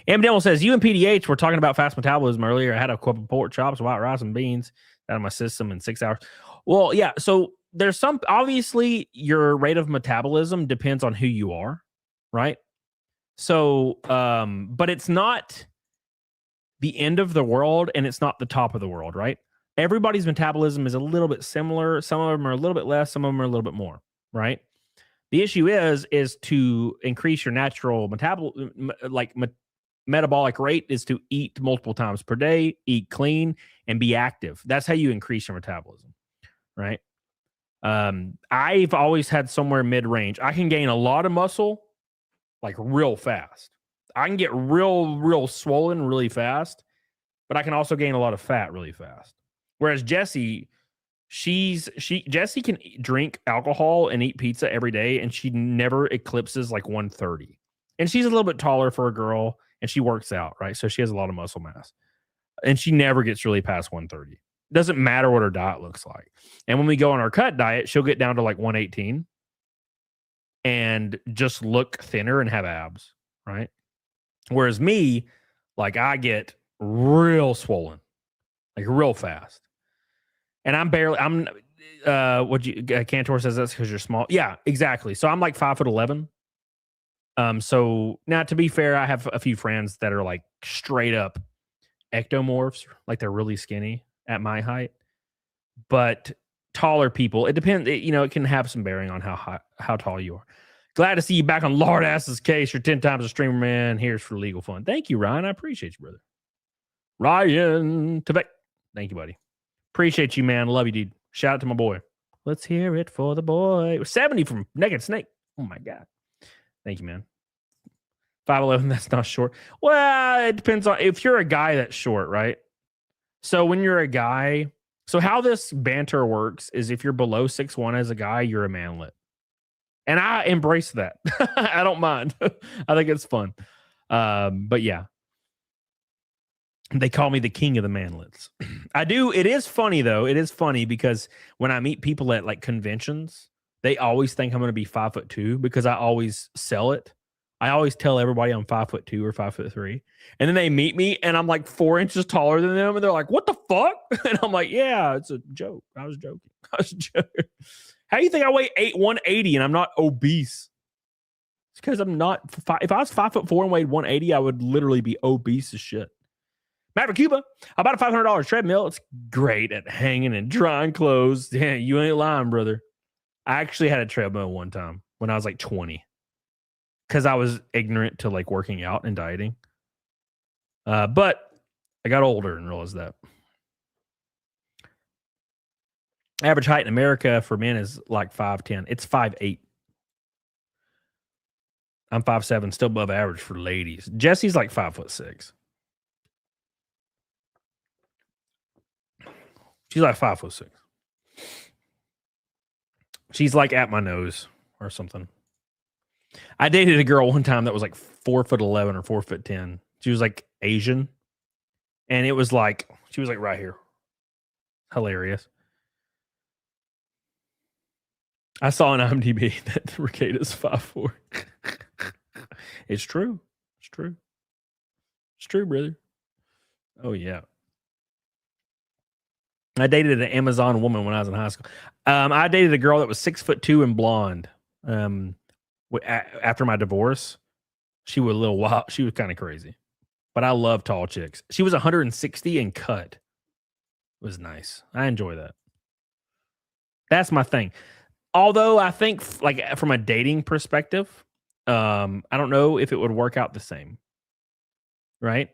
M. Demo says, you and PDH were talking about fast metabolism earlier. I had a couple pork chops, white rice, and beans out of my system in 6 hours. Well, yeah. So there's obviously your rate of metabolism depends on who you are, right? So, but it's not the end of the world and it's not the top of the world, right? Everybody's metabolism is a little bit similar. Some of them are a little bit less. Some of them are a little bit more, right? The issue is to increase your natural metabolic rate is to eat multiple times per day, eat clean, and be active. That's how you increase your metabolism, right? I've always had somewhere mid-range. I can gain a lot of muscle like real fast. I can get real swollen really fast, but I can also gain a lot of fat really fast. Whereas Jessie, Jessie can drink alcohol and eat pizza every day, and she never eclipses like 130. And she's a little bit taller for a girl, and she works out, right? So she has a lot of muscle mass, and she never gets really past 130. Doesn't matter what her diet looks like. And when we go on our cut diet, she'll get down to like 118 and just look thinner and have abs, right? Whereas me, like I get real swollen, like real fast. And Cantor says that's because you're small. Yeah, exactly. So I'm like 5'11". So now to be fair, I have a few friends that are like straight up ectomorphs, like they're really skinny at my height. But taller people, it depends. It can have some bearing on how tall you are. Glad to see you back on Lord Ass's case. You're 10 times a streamer, man. Here's for legal fun. Thank you, Ryan. I appreciate you, brother. Ryan Tevek. Thank you, buddy. Appreciate you, man. Love you, dude. Shout out to my boy. Let's hear it for the boy. 70 from Naked Snake. Oh, my God. Thank you, man. 5'11", that's not short. Well, it depends on if you're a guy that's short, right? So when you're a guy, so how this banter works is if you're below 6'1" as a guy, you're a manlet. And I embrace that. I don't mind. I think it's fun. But yeah. They call me the king of the manlets. I do. It is funny, though. It is funny because when I meet people at like conventions, they always think I'm going to be 5'2" because I always sell it. I always tell everybody I'm 5'2" or 5'3", and then they meet me and I'm like 4 inches taller than them, and they're like, "What the fuck?" And I'm like, "Yeah, it's a joke. I was joking. How do you think I weigh 180 and I'm not obese? It's because I'm not. If I was 5'4" and weighed 180, I would literally be obese as shit. Maverick Cuba, I bought a $500 treadmill. It's great at hanging and drying clothes. Yeah, you ain't lying, brother. I actually had a treadmill one time when I was like 20 because I was ignorant to like working out and dieting. But I got older and realized that. Average height in America for men is like 5'10". It's 5'8". I'm 5'7", still above average for ladies. Jessie's like 5'6". She's like 5'6". She's like at my nose or something. I dated a girl one time that was like 4'11" or 4'10". She was like Asian, and it was like she was like right here. Hilarious. I saw on IMDb that Ricada's 5'4". It's true. It's true. It's true, brother. Oh yeah. I dated an Amazon woman when I was in high school. I dated a girl that was 6'2" and blonde. After my divorce, she was a little wild. She was kind of crazy, but I love tall chicks. She was 160 and cut. It was nice. I enjoy that. That's my thing. Although I think, like from a dating perspective, I don't know if it would work out the same, right?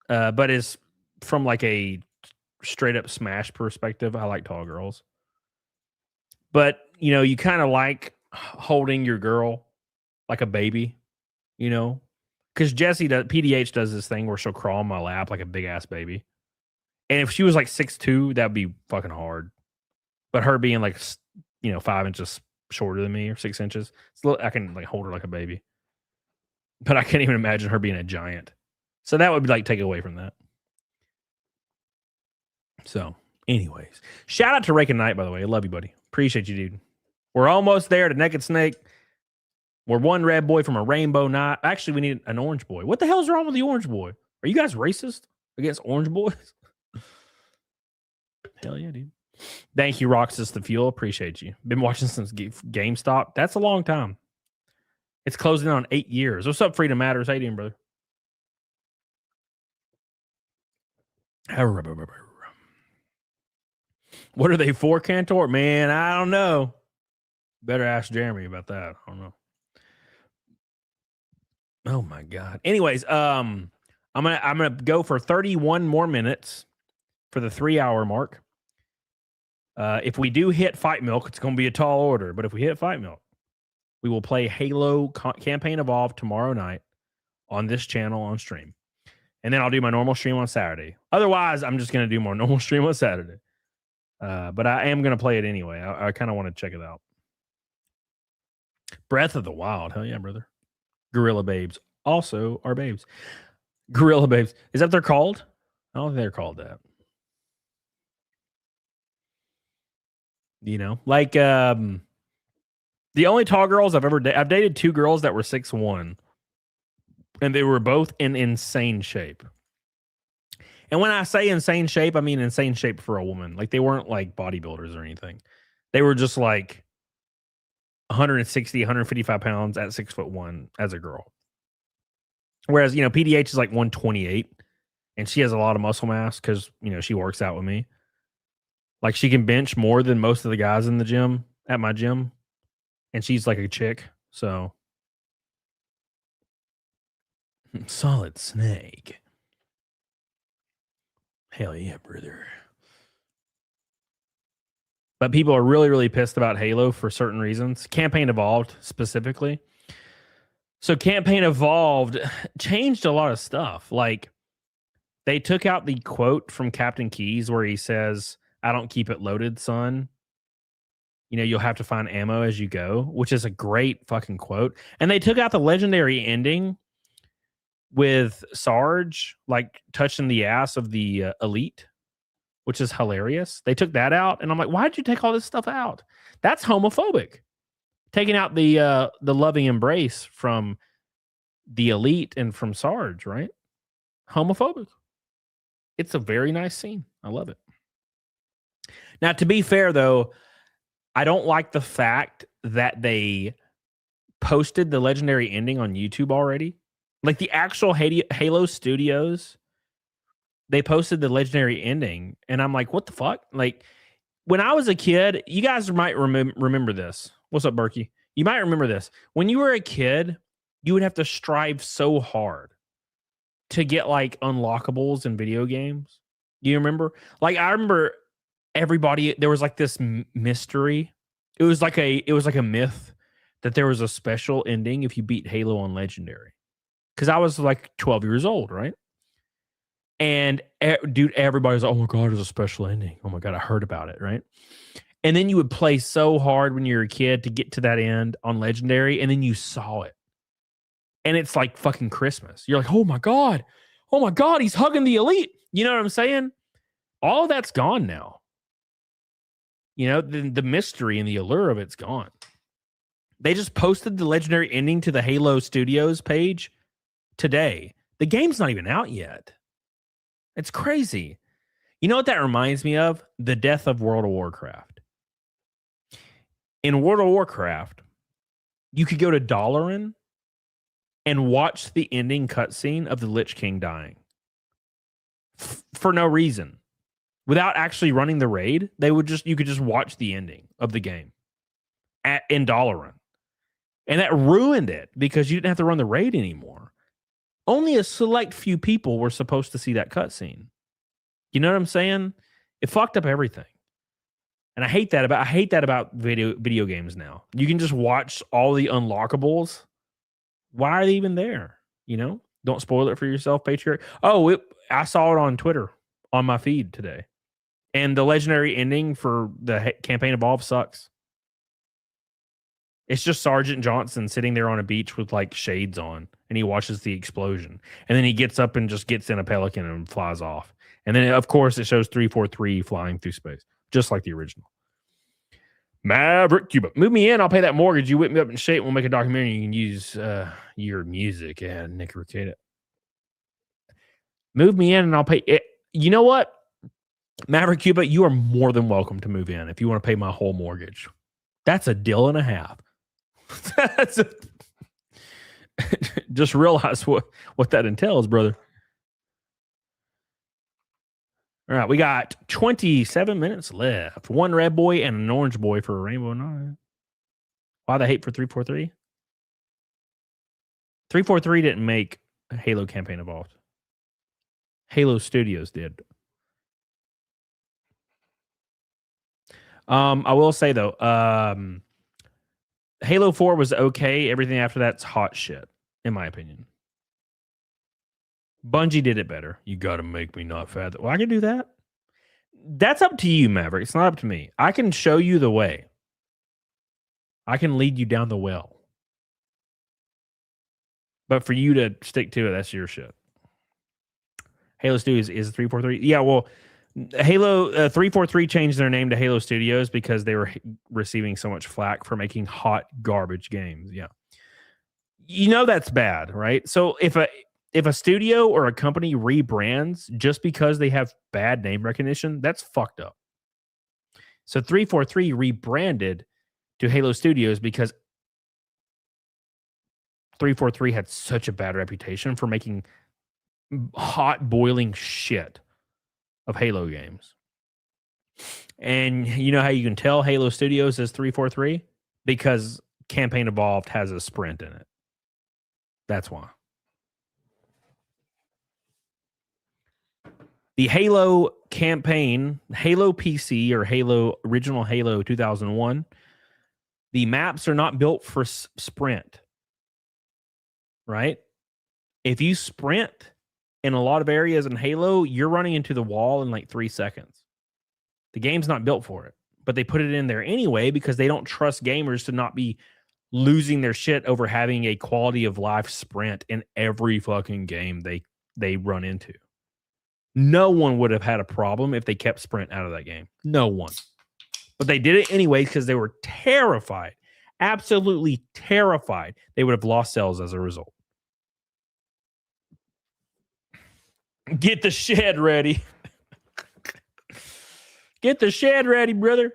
But as from like a straight up smash perspective, I like tall girls. But you kind of like holding your girl like a baby, because PDH does this thing where she'll crawl on my lap like a big ass baby. And if she was like 6'2", that'd be fucking hard. But her being like 5 inches shorter than me or 6 inches, I can like hold her like a baby. But I can't even imagine her being a giant. So that would be like take away from that. So, anyways, shout out to Rake and Knight, by the way. I love you, buddy. Appreciate you, dude. We're almost there to Naked Snake. We're one red boy from a rainbow night. Actually, we need an orange boy. What the hell's wrong with the orange boy? Are you guys racist against orange boys? Hell yeah, dude. Thank you, Roxas the Fuel. Appreciate you. Been watching since GameStop. That's a long time. It's closing on 8 years. What's up, Freedom Matters? How you doing, brother? What are they for, Cantor? Man, I don't know. Better ask Jeremy about that. I don't know. Oh my God. Anyways, I'm gonna go for 31 more minutes for the 3-hour mark. If we do hit Fight Milk, it's gonna be a tall order. But if we hit Fight Milk, we will play Halo Campaign Evolved tomorrow night on this channel on stream. And then I'll do my normal stream on Saturday. Otherwise, I'm just gonna do more normal stream on Saturday. But I am gonna play it anyway. I kind of want to check it out. Breath of the Wild. Hell yeah, brother. Gorilla Babes. Also are babes. Gorilla Babes. Is that what they're called? I don't think they're called that. You know, like the only tall girls I've ever I've dated 2 girls that were 6'1", and they were both in insane shape. And when I say insane shape, I mean insane shape for a woman. Like they weren't like bodybuilders or anything. They were just like 160, 155 pounds at 6'1" as a girl. Whereas, you know, PDH is like 128 and she has a lot of muscle mass because, you know, she works out with me. Like she can bench more than most of the guys in the gym at my gym. And she's like a chick. So Solid Snake. Hell yeah, brother. But people are really, really pissed about Halo for certain reasons. Campaign Evolved specifically. So Campaign Evolved changed a lot of stuff. Like they took out the quote from Captain Keyes where he says, "I don't keep it loaded, son. You know, you'll have to find ammo as you go," which is a great fucking quote. And they took out the legendary ending with Sarge like touching the ass of the elite, which is hilarious. They took that out, and I'm like, why did you take all this stuff out? That's homophobic. Taking out the loving embrace from the elite and from Sarge, right? Homophobic. It's a very nice scene. I love it. Now, to be fair, though, I don't like the fact that they posted the legendary ending on YouTube already. Like the actual Halo Studios, they posted the legendary ending, and I'm like, what the fuck? Like, when I was a kid, you guys might remember this. What's up, Berkey? You might remember this. When you were a kid, you would have to strive so hard to get like unlockables in video games. Do you remember? Like, I remember everybody, there was like this mystery. It was like a myth that there was a special ending if you beat Halo on Legendary. Because I was like 12 years old, right? And dude, everybody's like, oh my God, there's a special ending. Oh my God, I heard about it, right? And then you would play so hard when you were a kid to get to that end on Legendary, and then you saw it. And it's like fucking Christmas. You're like, oh my God, he's hugging the elite. You know what I'm saying? All of that's gone now. You know, the mystery and the allure of it's gone. They just posted the legendary ending to the Halo Studios page today. The game's not even out yet. It's crazy. You know what that reminds me of? The death of World of Warcraft. In World of Warcraft, you could go to Dalaran and watch the ending cutscene of the Lich King dying. For no reason. Without actually running the raid, you could just watch the ending of the game in Dalaran. And that ruined it because you didn't have to run the raid anymore. Only a select few people were supposed to see that cutscene. You know what I'm saying? It fucked up everything. And I hate that about video games now. You can just watch all the unlockables. Why are they even there? You know? Don't spoil it for yourself, Patriarch. Oh, I saw it on Twitter on my feed today. And the legendary ending for the Campaign Evolved sucks. It's just Sergeant Johnson sitting there on a beach with like shades on, and he watches the explosion. And then he gets up and just gets in a pelican and flies off. And then, of course, it shows 343 flying through space, just like the original. Maverick Cuba. Move me in. I'll pay that mortgage. You whip me up in shape. We'll make a documentary. You can use your music. Yeah, Nick Ricada. Move me in and I'll pay it. You know what? Maverick Cuba, you are more than welcome to move in if you want to pay my whole mortgage. That's a deal and a half. Just realize what that entails, brother. All right, we got 27 minutes left. One red boy and an orange boy for Rainbow Nine. Why the hate for 343? 343 didn't make Halo Campaign Evolved. Halo Studios did. I will say though, Halo 4 was okay. Everything after that's hot shit, in my opinion. Bungie did it better. You gotta make me not fat. Well, I can do that. That's up to you, Maverick. It's not up to me. I can show you the way. I can lead you down the well. But for you to stick to it, that's your shit. Halo Studios is 343. Yeah, well, Halo 343 changed their name to Halo Studios because they were receiving so much flack for making hot garbage games. Yeah. You know that's bad, right? So if a studio or a company rebrands just because they have bad name recognition, that's fucked up. So 343 rebranded to Halo Studios because 343 had such a bad reputation for making hot boiling shit of Halo games. And you know how you can tell Halo Studios is 343? Because Campaign Evolved has a sprint in it. That's why. The Halo campaign, Halo PC or Halo original Halo 2001, the maps are not built for sprint. Right? If you sprint in a lot of areas in Halo, you're running into the wall in like 3 seconds. The game's not built for it, but they put it in there anyway because they don't trust gamers to not be losing their shit over having a quality of life sprint in every fucking game they run into. No one would have had a problem if they kept sprint out of that game. No one. But they did it anyway because they were terrified, absolutely terrified they would have lost sales as a result. Get the shed ready. Get the shed ready, brother.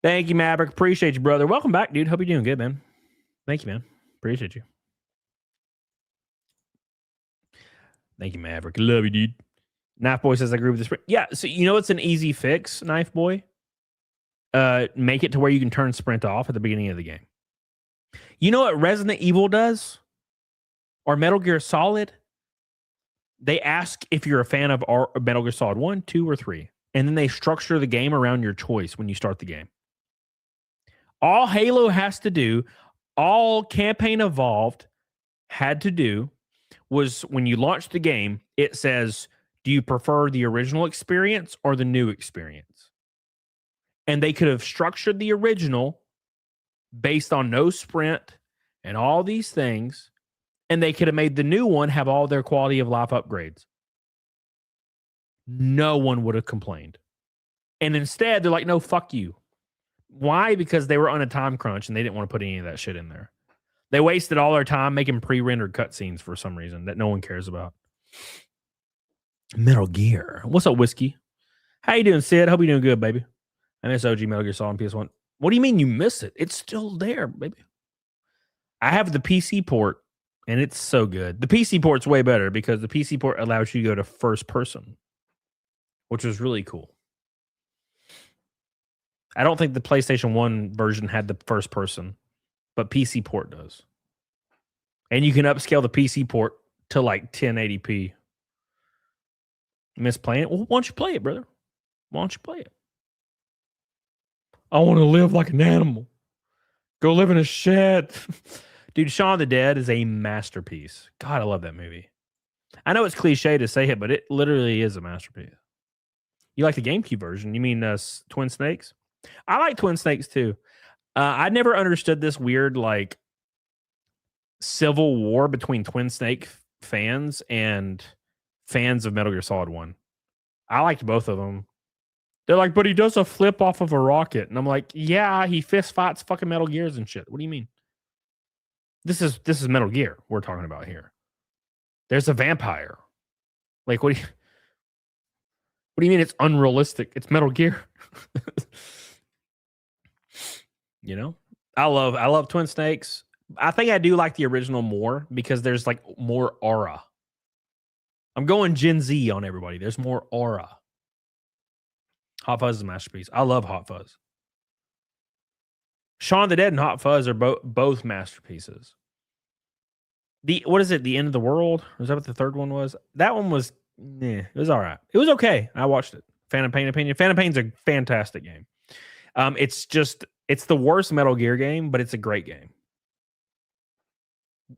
Thank you, Maverick. Appreciate you, brother. Welcome back, dude. Hope you're doing good, man. Thank you, man. Appreciate you. Thank you, Maverick. Love you, dude. Knife Boy says I agree with this. Yeah, so you know it's an easy fix, Knife Boy? Make it to where you can turn sprint off at the beginning of the game. You know what Resident Evil does? Or Metal Gear Solid? They ask if you're a fan of Metal Gear Solid 1, 2, or 3. And then they structure the game around your choice when you start the game. All Halo has to do, all Campaign Evolved had to do, was when you launch the game, it says, do you prefer the original experience or the new experience? And they could have structured the original based on no sprint and all these things, and they could have made the new one have all their quality of life upgrades. No one would have complained. And instead, they're like, no, fuck you. Why? Because they were on a time crunch and they didn't want to put any of that shit in there. They wasted all their time making pre-rendered cutscenes for some reason that no one cares about. Metal Gear. What's up, Whiskey? How you doing, Sid? Hope you're doing good, baby. I miss OG Metal Gear Solid on PS1. What do you mean you miss it? It's still there, baby. I have the PC port, and it's so good. The PC port's way better because the PC port allows you to go to first person, which was really cool. I don't think the PlayStation 1 version had the first person, but PC port does. And you can upscale the PC port to like 1080p. Miss playing it? Well, why don't you play it, brother? Why don't you play it? I want to live like an animal. Go live in a shed. Dude, Shaun of the Dead is a masterpiece. God, I love that movie. I know it's cliche to say it, but it literally is a masterpiece. You like the GameCube version? You mean Twin Snakes? I like Twin Snakes too. I never understood this weird like civil war between Twin Snake fans and fans of Metal Gear Solid 1. I liked both of them. They're like, but he does a flip off of a rocket. And I'm like, yeah, he fist fights fucking Metal Gears and shit. What do you mean? This is Metal Gear we're talking about here. There's a vampire. Like, what do you mean it's unrealistic? It's Metal Gear. You know? I love Twin Snakes. I think I do like the original more because there's like more aura. I'm going Gen Z on everybody. There's more aura. Hot Fuzz is a masterpiece. I love Hot Fuzz. Shaun of the Dead and Hot Fuzz are both masterpieces. What is it? The End of the World? Was that what the third one was? That one was, it was all right. It was okay. I watched it. Phantom Pain opinion. Phantom Pain's a fantastic game. It's the worst Metal Gear game, but it's a great game.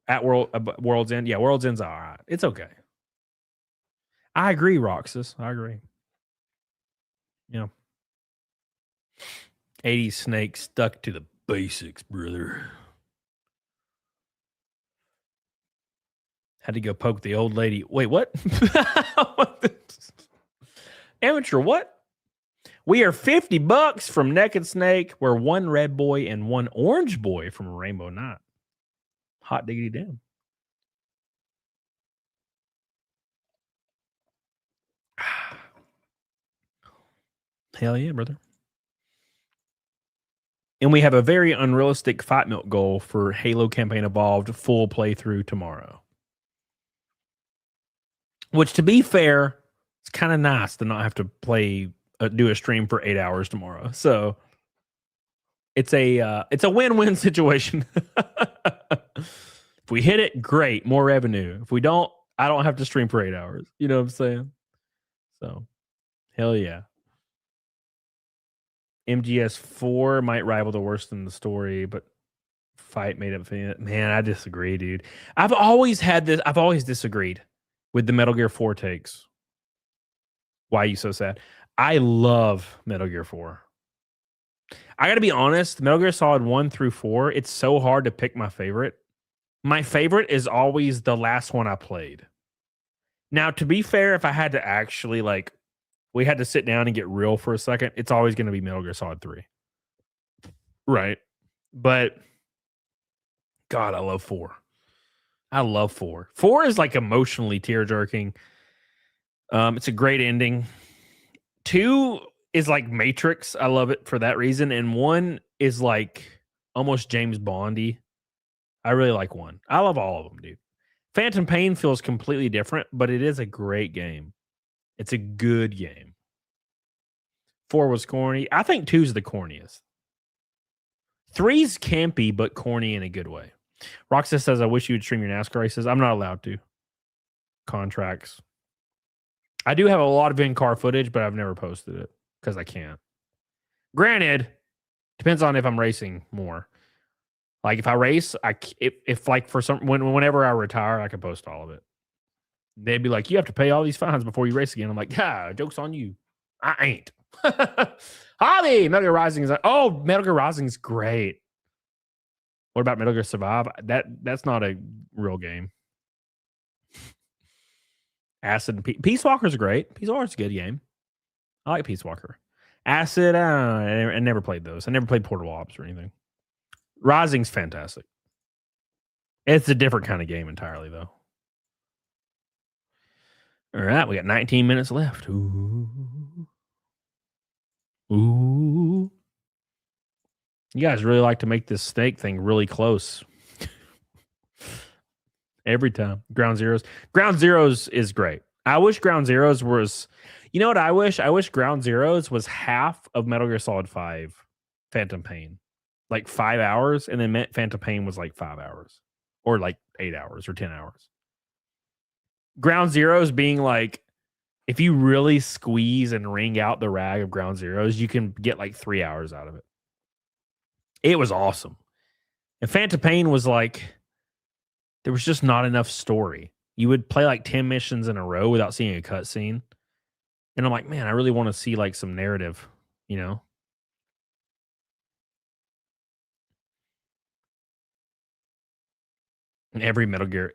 At World's End, yeah, World's End's all right. It's okay. I agree, Roxas. I agree. Yeah. 80s Snake stuck to the basics, brother. Had to go poke the old lady. Wait, what? Amateur, what? We are $50 from Naked Snake. We're one red boy and one orange boy from Rainbow Night. Hot diggity damn. Hell yeah, brother. And we have a very unrealistic Fight Milk goal for Halo Campaign Evolved full playthrough tomorrow. Which, to be fair, it's kind of nice to not have to do a stream for 8 hours tomorrow. So it's a win-win situation. If we hit it, great, more revenue. If we don't, I don't have to stream for 8 hours. You know what I'm saying? So, hell yeah. MGS4 might rival the worst in the story, but fight made up for it. Man, I disagree, dude. I've always disagreed with the Metal Gear 4 takes. Why are you so sad? I love Metal Gear 4. I got to be honest, Metal Gear Solid 1 through 4, it's so hard to pick my favorite. My favorite is always the last one I played. Now, to be fair, if I had to actually, we had to sit down and get real for a second, it's always going to be Metal Gear Solid 3. Right. But, God, I love 4. I love 4. 4 is, emotionally tear-jerking. It's a great ending. 2 is like Matrix. I love it for that reason. And 1 is almost James Bondy. I really like 1. I love all of them, dude. Phantom Pain feels completely different, but it is a great game. It's a good game. 4 was corny. I think 2's the corniest. 3's campy, but corny in a good way. Roxas says, I wish you would stream your NASCAR races. I'm not allowed to. Contracts. I do have a lot of in-car footage, but I've never posted it because I can't. Granted, depends on if I'm racing more. If I race, whenever I retire, I can post all of it. They'd be like, you have to pay all these fines before you race again. I'm like, joke's on you. I ain't. Hobby! Metal Gear Rising is Metal Gear Rising is great. What about Metal Gear Survive? That's not a real game. Acid and Peace Walker's great. Peace Walker's a good game. I like Peace Walker. Acid, I never played those. I never played Portable Ops or anything. Rising's fantastic. It's a different kind of game entirely, though. All right, we got 19 minutes left. Ooh. You guys really like to make this snake thing really close. Every time. Ground Zeroes is great. I wish Ground Zeroes was... You know what I wish? I wish Ground Zeroes was half of Metal Gear Solid 5 Phantom Pain. 5 hours, and then Phantom Pain was 5 hours. Or 8 hours or 10 hours. Ground Zeroes being if you really squeeze and wring out the rag of Ground Zeroes, you can get 3 hours out of it. It was awesome. And Phantom Pain was there was just not enough story. You would play 10 missions in a row without seeing a cutscene. And I'm like, man, I really want to see some narrative, you know? And every Metal Gear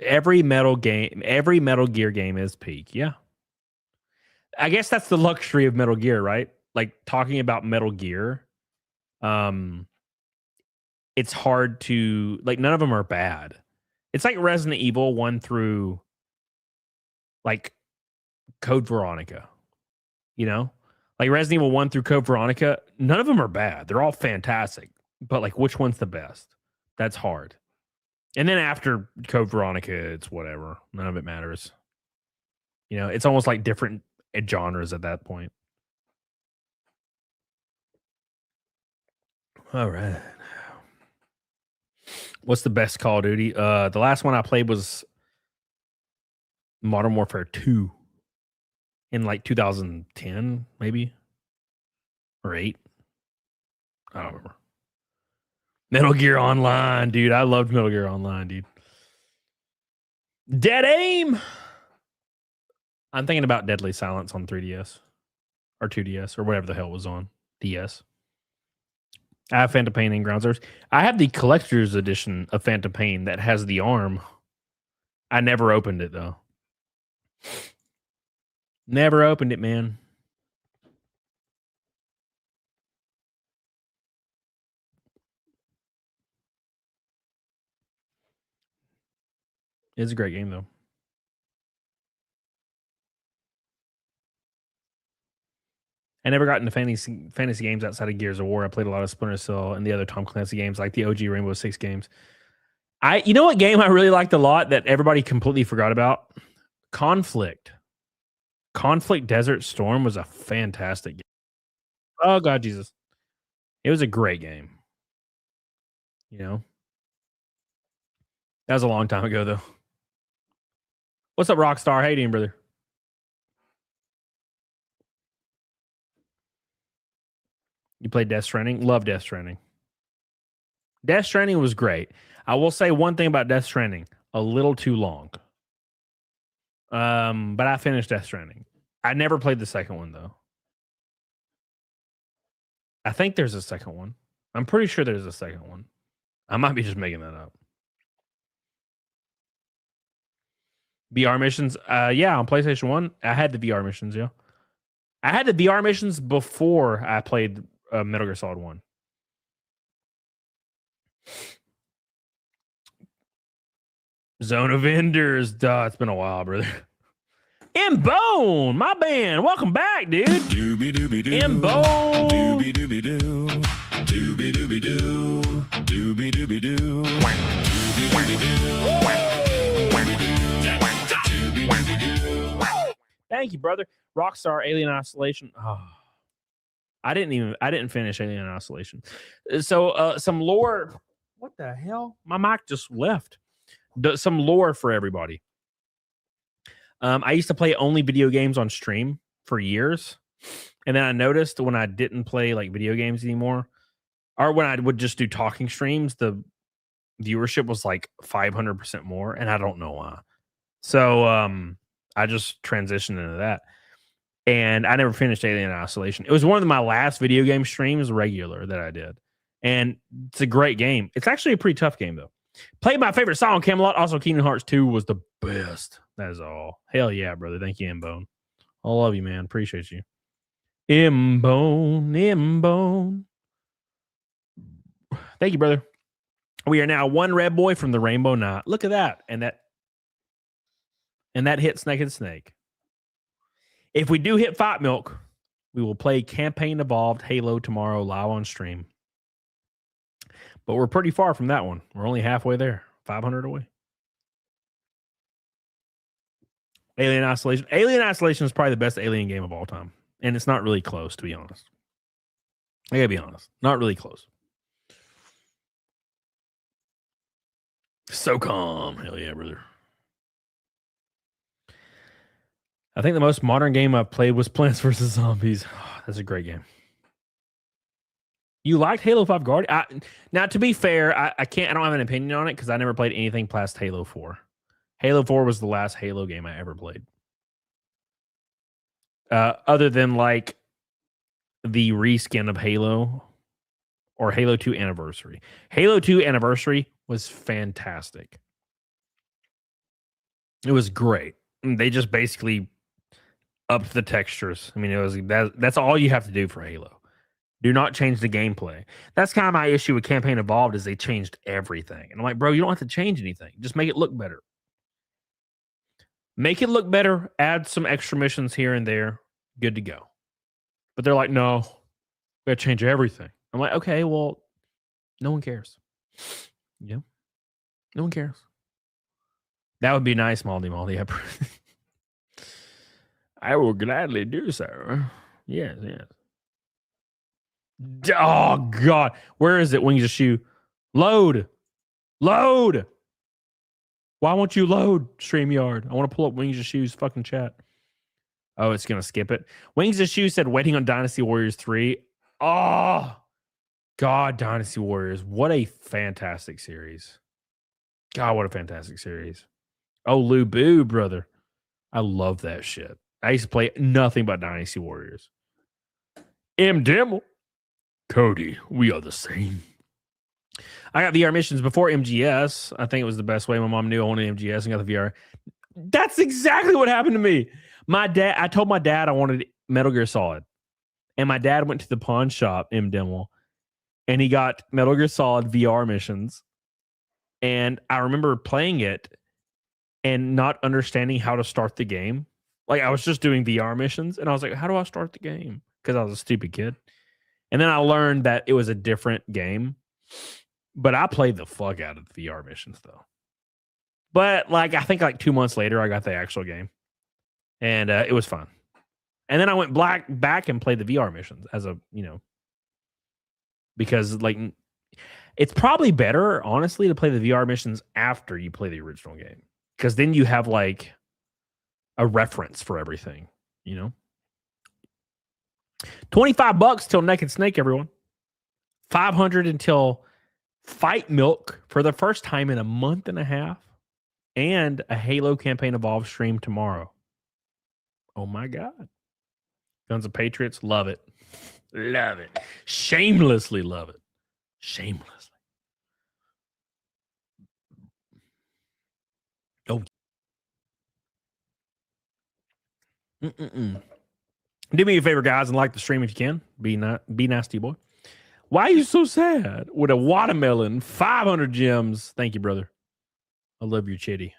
game is peak. Yeah. I guess that's the luxury of Metal Gear, right? Talking about Metal Gear, it's hard to none of them are bad. It's like Resident Evil 1 through Code Veronica. You know? Resident Evil 1 through Code Veronica, none of them are bad. They're all fantastic. But which one's the best? That's hard. And then after Code Veronica, it's whatever. None of it matters. You know, it's almost like different genres at that point. All right. What's the best Call of Duty? The last one I played was Modern Warfare 2 in like 2010, maybe, or 8. I don't remember. Metal Gear Online, dude. I loved Metal Gear Online, dude. Dead Aim. I'm thinking about Deadly Silence on 3DS or 2DS or whatever the hell was on DS. I have Phantom Pain and Ground Zeroes. I have the collector's edition of Phantom Pain that has the arm. I never opened it though. Never opened it, man. It's a great game though. I never got into fantasy games outside of Gears of War. I played a lot of Splinter Cell and the other Tom Clancy games, like the OG Rainbow Six games. You know what game I really liked a lot that everybody completely forgot about? Conflict. Conflict Desert Storm was a fantastic game. Oh God, Jesus! It was a great game. You know, that was a long time ago though. What's up, Rockstar? How you doing, brother? You played Death Stranding? Love Death Stranding. Death Stranding was great. I will say one thing about Death Stranding. A little too long. But I finished Death Stranding. I never played the second one, though. I think there's a second one. I'm pretty sure there's a second one. I might be just making that up. VR missions? Yeah, on PlayStation 1, I had the VR missions, yeah. I had the VR missions before I played Metal Gear Solid 1. Zone of Enders. Duh, it's been a while, brother. M-Bone, my band. Welcome back, dude. Doobie-doobie-doo. M-Bone. Doobie-doobie-doo. Doobie-doobie-doo. Doobie-doobie-doo. Thank you, brother. Rockstar Alien Isolation. Oh, I didn't finish Alien Isolation. So some lore. What the hell? My mic just left. Some lore for everybody. I used to play only video games on stream for years. And then I noticed when I didn't play like video games anymore, or when I would just do talking streams, the viewership was like 500% more. And I don't know why. So I just transitioned into that. And I never finished Alien Isolation. It was one of my last video game streams regular that I did. And it's a great game. It's actually a pretty tough game, though. Played my favorite song, Camelot. Also, Kingdom Hearts 2 was the best. That is all. Hell yeah, brother. Thank you, M-Bone. I love you, man. Appreciate you. M-Bone, M-Bone. Thank you, brother. We are now one red boy from the Rainbow Knot. Look at that. And that hit Snake and Snake. If we do hit Fight Milk, we will play Campaign Evolved Halo tomorrow live on stream. But we're pretty far from that one. We're only halfway there. 500 away. Alien Isolation. Alien Isolation is probably the best alien game of all time. And it's not really close, to be honest. I gotta be honest. Not really close. So calm. Hell yeah, brother. I think the most modern game I've played was Plants vs. Zombies. Oh, that's a great game. You liked Halo 5 Guardian? Now, to be fair, I don't have an opinion on it because I never played anything past Halo 4. Halo 4 was the last Halo game I ever played. Other than like the reskin of Halo or Halo 2 Anniversary. Halo 2 Anniversary was fantastic. It was great. They just basically upped the textures. I mean, it was that's all you have to do for Halo. Do not change the gameplay. That's kind of my issue with Campaign Evolved is they changed everything. And I'm like, bro, you don't have to change anything. Just make it look better. Make it look better. Add some extra missions here and there. Good to go. But they're like, no, we got to change everything. I'm like, okay, well, no one cares. Yeah. No one cares. That would be nice, Maldy Maldy. I will gladly do so. Yes, yes. Oh God, where is it? Wings of Shoe, load. Why won't you load StreamYard? I want to pull up Wings of Shoe's fucking chat. Oh, it's gonna skip it. Wings of Shoe said waiting on Dynasty Warriors 3. Oh God, Dynasty Warriors. What a fantastic series. God, what a fantastic series. Oh, Lou Boo, brother. I love that shit. I used to play nothing but Dynasty Warriors. M. Dimmel. Cody, we are the same. I got VR missions before MGS. I think it was the best way. My mom knew I wanted MGS and got the VR. That's exactly what happened to me. I told my dad I wanted Metal Gear Solid. And my dad went to the pawn shop, M. Dimmel, and he got Metal Gear Solid VR missions. And I remember playing it and not understanding how to start the game. Like, I was just doing VR missions, and I was like, how do I start the game? Because I was a stupid kid. And then I learned that it was a different game. But I played the fuck out of the VR missions, though. But, like, I think, like, 2 months later, I got the actual game. And it was fun. And then I went back and played the VR missions as a, because, like, it's probably better, honestly, to play the VR missions after you play the original game. Because then you have, like, a reference for everything, $25 till Naked Snake, everyone. $500 until Fight Milk for the first time in a month and a half. And a Halo Campaign Evolve stream tomorrow. Oh, my God. Guns of Patriots, love it. Love it. Shamelessly love it. Shamelessly. Oh. Do me a favor, guys, and like the stream if you can. Be nasty, boy. Why are you so sad? With a watermelon, 500 gems. Thank you, brother. I love your chitty.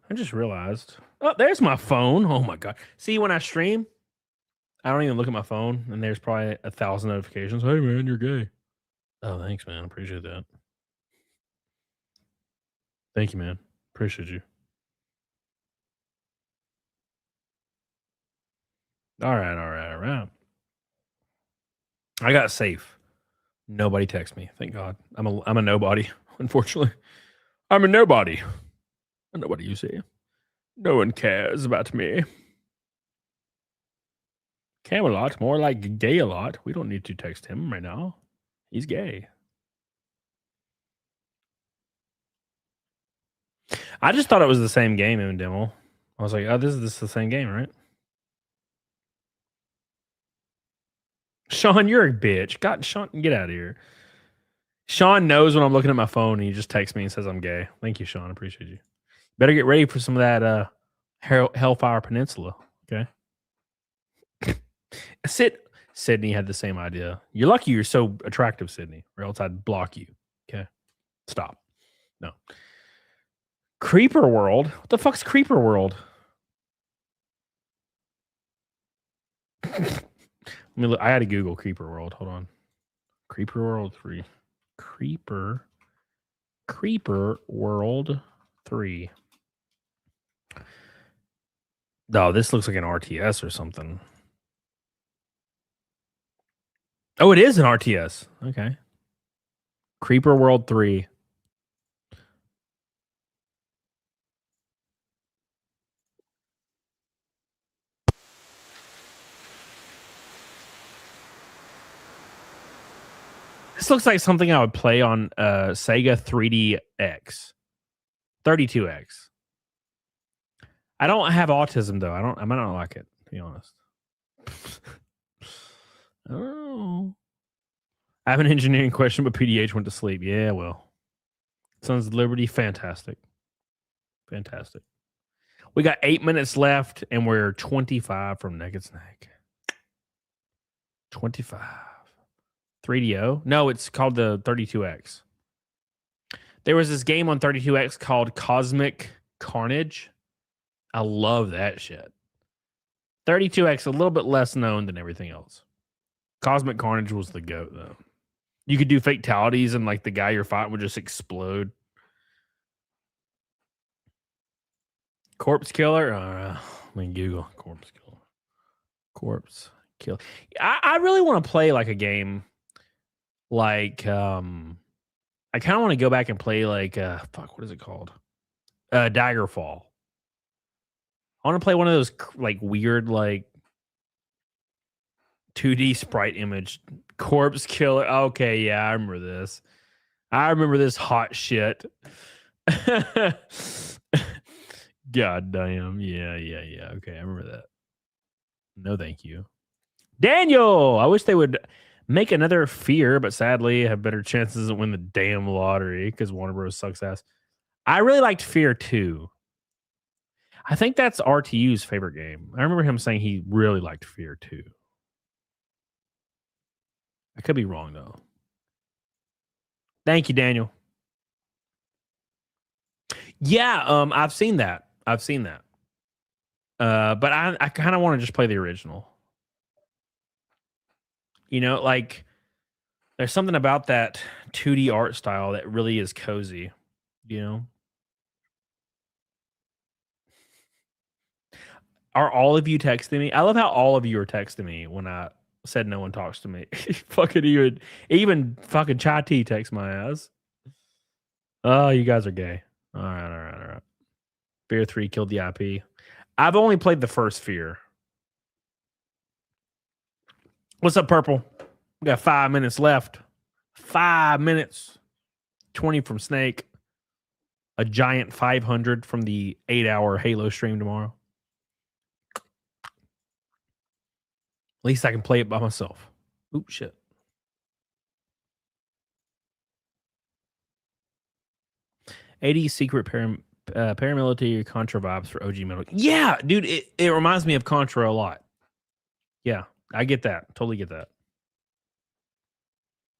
I just realized. Oh, there's my phone. Oh, my God. See, when I stream, I don't even look at my phone, and there's probably 1,000 notifications. Hey, man, you're gay. Oh, thanks, man. Appreciate that. Thank you, man. Appreciate you. All right. I got safe. Nobody texted me. Thank God. I'm a nobody, unfortunately. I'm a nobody. A nobody, you see. No one cares about me. Camelot, more like gay a lot. We don't need to text him right now. He's gay. I just thought it was the same game in demo. I was like, oh, this is the same game, right? Sean, you're a bitch. God, Sean, get out of here. Sean knows when I'm looking at my phone and he just texts me and says I'm gay. Thank you, Sean. Appreciate you. Better get ready for some of that Hellfire Peninsula. Okay. Sydney had the same idea. You're lucky you're so attractive, Sydney, or else I'd block you. Okay. Stop. No. Creeper World? What the fuck's Creeper World? Let me look. I had to Google Creeper World. Hold on. Creeper World 3. Creeper World 3. No, this looks like an RTS or something. Oh, it is an RTS. Okay. Creeper World 3. This looks like something I would play on Sega 3DX. 32X. I don't have autism though. I might not like it, to be honest. Oh. I have an engineering question, but PDH went to sleep. Yeah, well. Sons of Liberty, fantastic. Fantastic. We got 8 minutes left, and we're 25 from Naked Snake. 25. 3DO? No, it's called the 32X. There was this game on 32X called Cosmic Carnage. I love that shit. 32X, a little bit less known than everything else. Cosmic Carnage was the GOAT, though. You could do fatalities, and like the guy you're fighting would just explode. Corpse Killer? Let me Google Corpse Killer. Corpse kill. I really want to play like a game like I kind of want to go back and play like fuck, what is it called? Daggerfall. I want to play one of those like weird like 2D sprite image corpse killer. Okay, yeah, I remember this. I remember this hot shit. God damn. Yeah. Okay, I remember that. No, thank you. Daniel, I wish they would make another Fear, but sadly have better chances to win the damn lottery because Warner Bros. Sucks ass. I really liked Fear 2. I think that's RTU's favorite game. I remember him saying he really liked Fear 2. I could be wrong, though. Thank you, Daniel. Yeah, I've seen that. But I kind of want to just play the original. You know, like there's something about that 2D art style that really is cozy, you know? Are all of you texting me? I love how all of you are texting me when I said no one talks to me. Fucking even fucking Chai T texts my ass. Oh, you guys are gay. All right. Fear 3 killed the IP. I've only played the first Fear. What's up, Purple? We got 5 minutes left. 5 minutes. 20 from Snake. A giant 500 from the 8-hour Halo stream tomorrow. At least I can play it by myself. Oop, shit. AD secret paramilitary Contra vibes for OG Metal. Yeah, dude, it reminds me of Contra a lot. Yeah, I get that. Totally get that.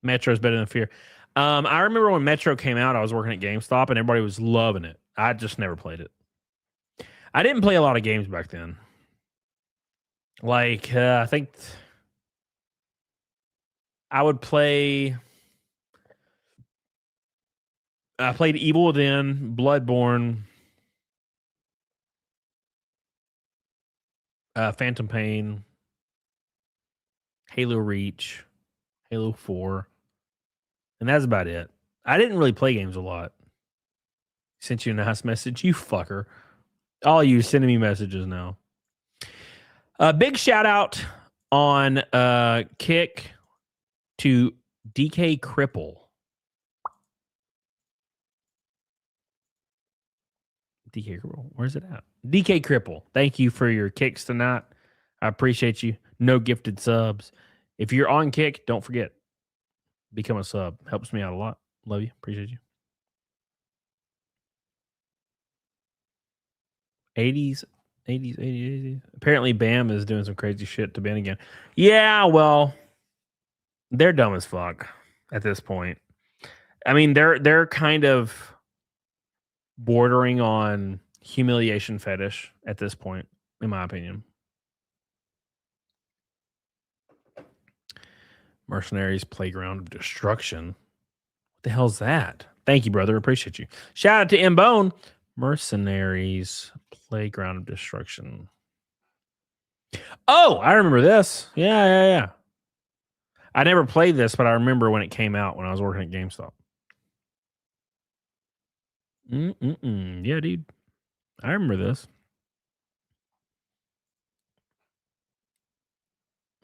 Metro's better than Fear. I remember when Metro came out, I was working at GameStop and everybody was loving it. I just never played it. I didn't play a lot of games back then. Like, I think I would play. I played Evil Within, Bloodborne, Phantom Pain, Halo Reach, Halo 4, and that's about it. I didn't really play games a lot. Sent you a nice message, you fucker. All you sending me messages now. Big shout out on Kick to DK Cripple. DK Cripple, where's it at? DK Cripple, thank you for your kicks tonight. I appreciate you. No gifted subs. If you're on Kick, don't forget, become a sub. Helps me out a lot. Love you. Appreciate you. 80s. Apparently, Bam is doing some crazy shit to Ben again. Yeah, well, they're dumb as fuck at this point. I mean, they're kind of bordering on humiliation fetish at this point, in my opinion. Mercenaries Playground of Destruction. What the hell's that? Thank you, brother. Appreciate you. Shout out to M Bone. Mercenaries Playground of Destruction. Oh, I remember this. Yeah. I never played this, but I remember when it came out when I was working at GameStop. Yeah, dude. I remember this.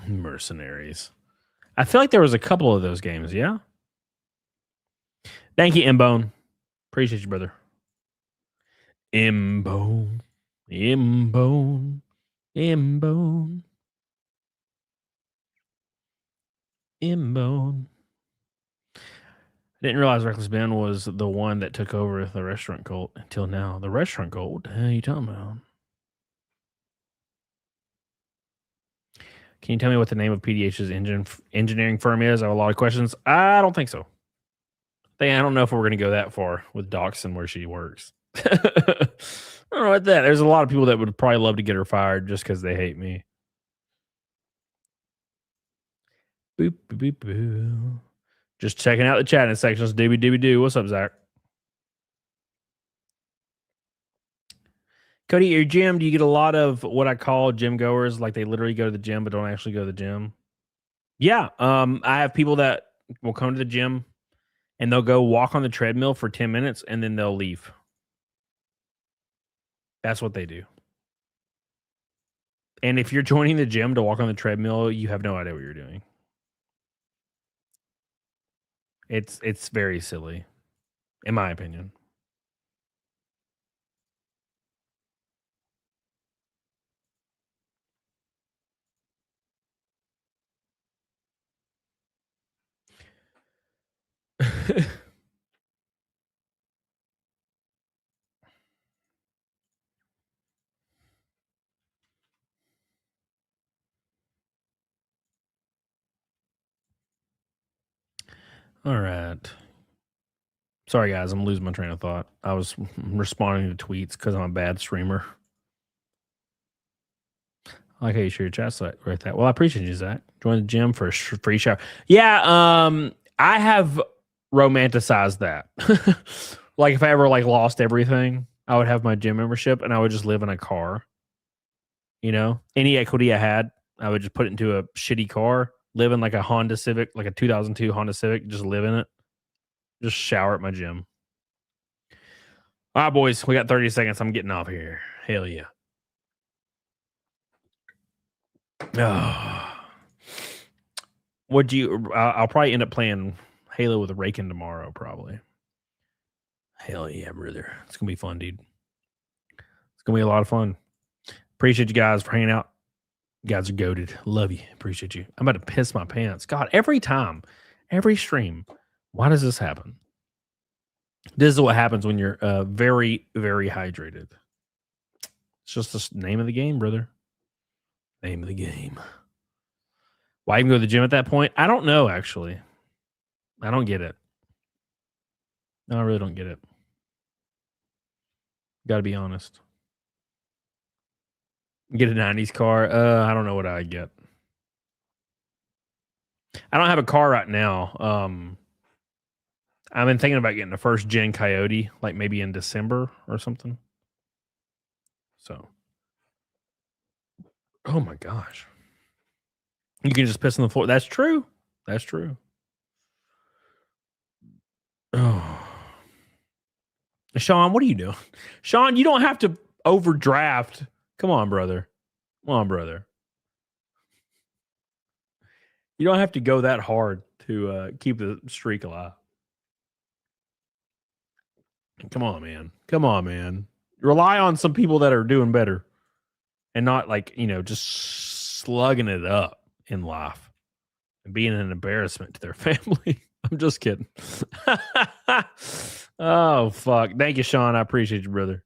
Mercenaries. I feel like there was a couple of those games, yeah? Thank you, M-Bone. Appreciate you, brother. M-Bone. M-Bone. M-Bone. M-Bone. I didn't realize Reckless Ben was the one that took over the restaurant cult until now. The restaurant cult? What the hell are you talking about? Can you tell me what the name of PDH's engineering firm is? I have a lot of questions. I don't think so. I don't know if we're going to go that far with doxing where she works. I don't know about that. There's a lot of people that would probably love to get her fired just because they hate me. Boop, boop, boop, boop. Just checking out the chatting sections. Doobie doobie doo. What's up, Zach? Cody, at your gym, do you get a lot of what I call gym goers? Like they literally go to the gym but don't actually go to the gym? Yeah. I have people that will come to the gym and they'll go walk on the treadmill for 10 minutes and then they'll leave. That's what they do. And if you're joining the gym to walk on the treadmill, you have no idea what you're doing. It's very silly, in my opinion. All right. Sorry, guys. I'm losing my train of thought. I was responding to tweets because I'm a bad streamer. I like how you share your chat site right there. Well, I appreciate you, Zach. Join the gym for a free shower. Yeah, I have romanticized that. Like if I ever like lost everything, I would have my gym membership and I would just live in a car. You know, any equity I had, I would just put it into a shitty car, live in like a Honda Civic, like a 2002 Honda Civic, just live in it. Just shower at my gym. All right, boys, we got 30 seconds. I'm getting off here. Hell yeah. Oh. Would you? I'll probably end up playing Halo with Raken tomorrow, probably. Hell yeah, brother. It's going to be fun, dude. It's going to be a lot of fun. Appreciate you guys for hanging out. You guys are goated. Love you. Appreciate you. I'm about to piss my pants. God, every time, every stream, why does this happen? This is what happens when you're very, very hydrated. It's just the name of the game, brother. Name of the game. Why even go to the gym at that point? I don't know, actually. I don't get it. No, I really don't get it. Got to be honest. Get a 90s car. I don't know what I'd get. I don't have a car right now. I've been thinking about getting a first gen Coyote, like maybe in December or something. So, oh my gosh. You can just piss on the floor. That's true. That's true. Oh. Sean, what are you doing? Sean, you don't have to overdraft. Come on, brother. Come on, brother. You don't have to go that hard to keep the streak alive. Come on, man. Come on, man. Rely on some people that are doing better and not like, you know, just slugging it up in life and being an embarrassment to their family. I'm just kidding. Oh, fuck. Thank you, Sean. I appreciate you, brother.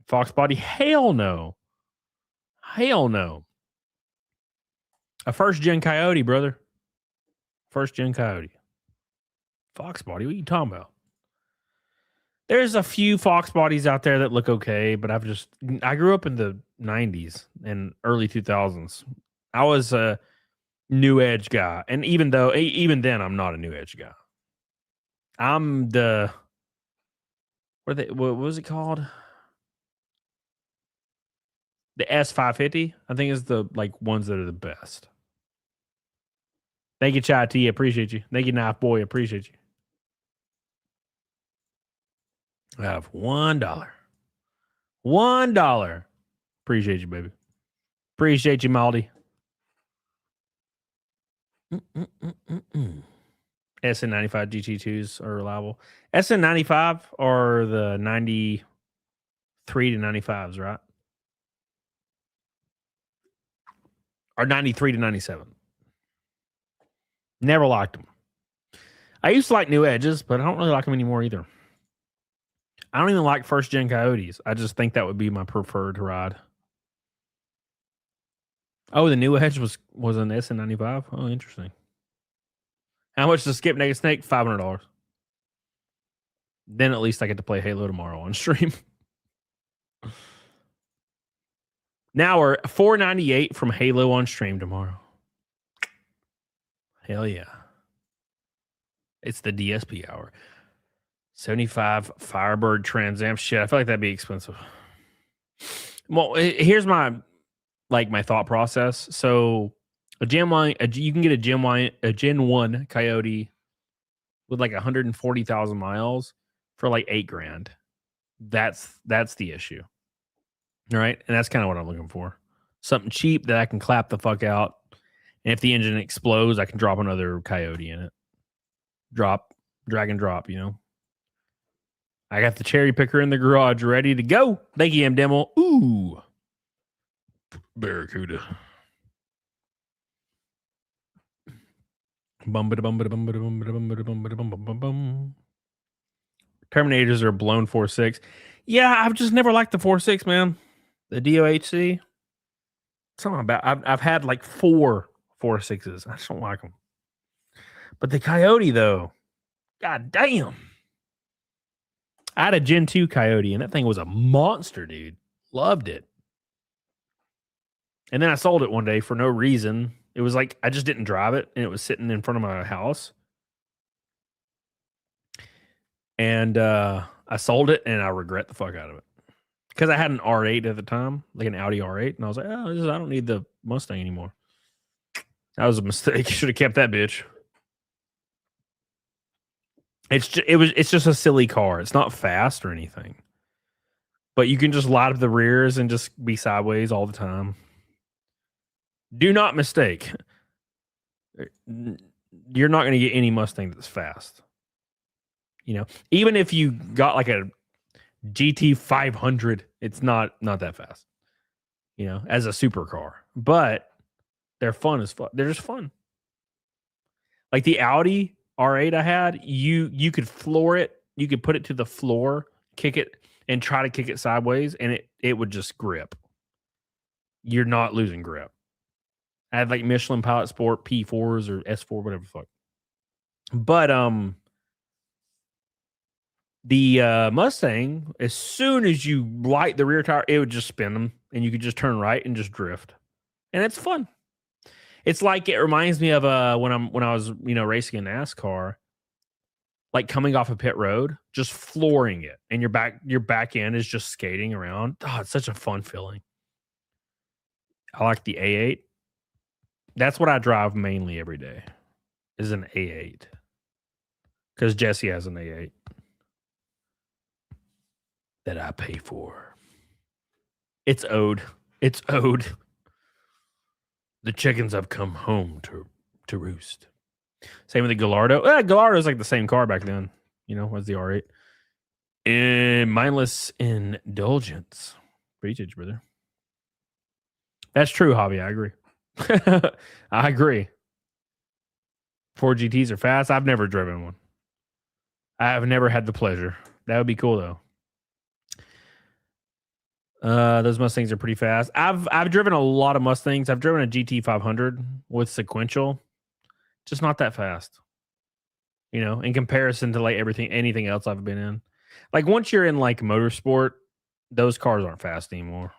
Fox Body? Hell no. Hell no. A first gen Coyote, brother. First gen Coyote. Fox Body? What are you talking about? There's a few Fox Bodies out there that look okay, but I grew up in the 90s and early 2000s. I was a new edge guy. And even then, I'm not a new edge guy. I'm the, what was it called? The S550, I think, is the like ones that are the best. Thank you, Chai T. Appreciate you. Thank you, Knife Boy. Appreciate you. I have $1. $1. Appreciate you, baby. Appreciate you, Maldy. SN95 GT2s are reliable. SN95 are the 93 to 95s, right? Or 93 to 97. Never liked them. I used to like new edges, but I don't really like them anymore either. I don't even like first gen Coyotes. I just think that would be my preferred ride. Oh, the new edge was an SN95. Oh, interesting. How much does Skip Naked Snake? $500. Then at least I get to play Halo tomorrow on stream. Now we're $498 from Halo on stream tomorrow. Hell yeah. It's the DSP hour. 75 Firebird Trans Am. Shit, I feel like that'd be expensive. Well, here's my thought process. So a Gen 1, you can get a Gen 1 Coyote with like 140,000 miles for like $8,000. That's the issue. All right. And that's kind of what I'm looking for. Something cheap that I can clap the fuck out. And if the engine explodes, I can drop another Coyote in it. Drag and drop, you know. I got the cherry picker in the garage ready to go. Thank you, M Demo. Ooh. Barracuda. Terminators are blown 4.6. Yeah, I've just never liked the 4.6, man. The DOHC. Something about I've had like 4 4.6s. I just don't like them. But the Coyote, though, god damn. I had a Gen 2 Coyote, and that thing was a monster, dude. Loved it. And then I sold it one day for no reason. It was like I just didn't drive it, and it was sitting in front of my house. And I sold it, and I regret the fuck out of it. Because I had an R8 at the time, like an Audi R8, and I was like, oh, I don't need the Mustang anymore. That was a mistake. Should have kept that bitch. It's just a silly car. It's not fast or anything. But you can just light up the rears and just be sideways all the time. Do not mistake. You're not going to get any Mustang that's fast. You know, even if you got like a GT 500, it's not that fast. You know, as a supercar. But they're fun as fuck. They're just fun. Like the Audi R8 I had, you could floor it, you could put it to the floor, kick it, and try to kick it sideways, and it would just grip. You're not losing grip. I had like Michelin Pilot Sport P4s or S4, whatever the fuck. But the Mustang, as soon as you light the rear tire, it would just spin them, and you could just turn right and just drift, and it's fun. It's like it reminds me of when I was racing in NASCAR, like coming off a pit road, just flooring it, and your back end is just skating around. Oh, it's such a fun feeling. I like the A8. That's what I drive mainly every day. Is an A8 because Jesse has an A8 that I pay for. It's owed. It's owed. The chickens have come home to roost. Same with the Gallardo. Gallardo is like the same car back then, as the R8. And mindless indulgence. Preach, brother. That's true, Javi. I agree. I agree. 4 GTs are fast. I've never driven one. I have never had the pleasure. That would be cool though. Those Mustangs are pretty fast. I've driven a lot of Mustangs. I've driven a GT 500 with sequential. Just not that fast. In comparison to like anything else I've been in. Like once you're in like motorsport, those cars aren't fast anymore.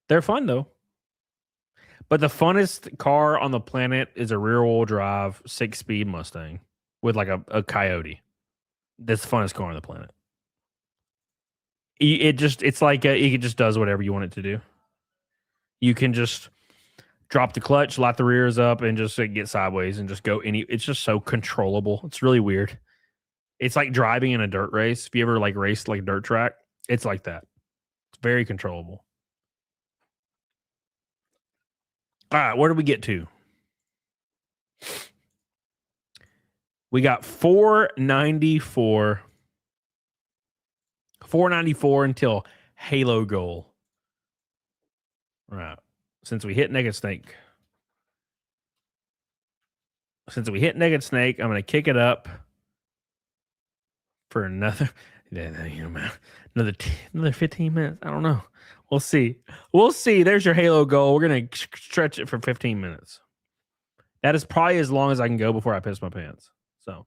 They're fun though. But the funnest car on the planet is a rear-wheel drive 6-speed Mustang with like a Coyote. That's the funnest car on the planet. It just does whatever you want it to do. You can just drop the clutch, light the rears up, and just get sideways and just go it's just so controllable. It's really weird. It's like driving in a dirt race. If you ever like raced like dirt track, it's like that. It's very controllable. All right, where do we get to? We got 494. 494 until Halo goal. All right. Since we hit Naked Snake. I'm going to kick it up for another 15 minutes. I don't know. We'll see. There's your Halo goal. We're going to stretch it for 15 minutes. That is probably as long as I can go before I piss my pants. So,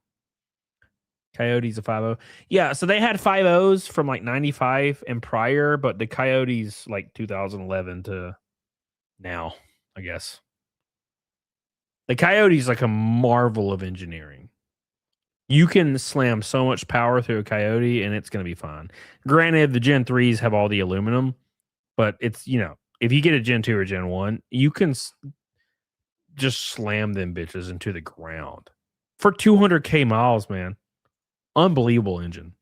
Coyotes a 5.0. Yeah, so they had 5.0s from like 95 and prior, but the Coyotes like 2011 to now, I guess. The Coyotes like a marvel of engineering. You can slam so much power through a Coyote and it's going to be fine. Granted, the Gen 3s have all the aluminum, but it's, you know, if you get a Gen 2 or Gen 1, you can just slam them bitches into the ground for 200K miles, man. Unbelievable engine.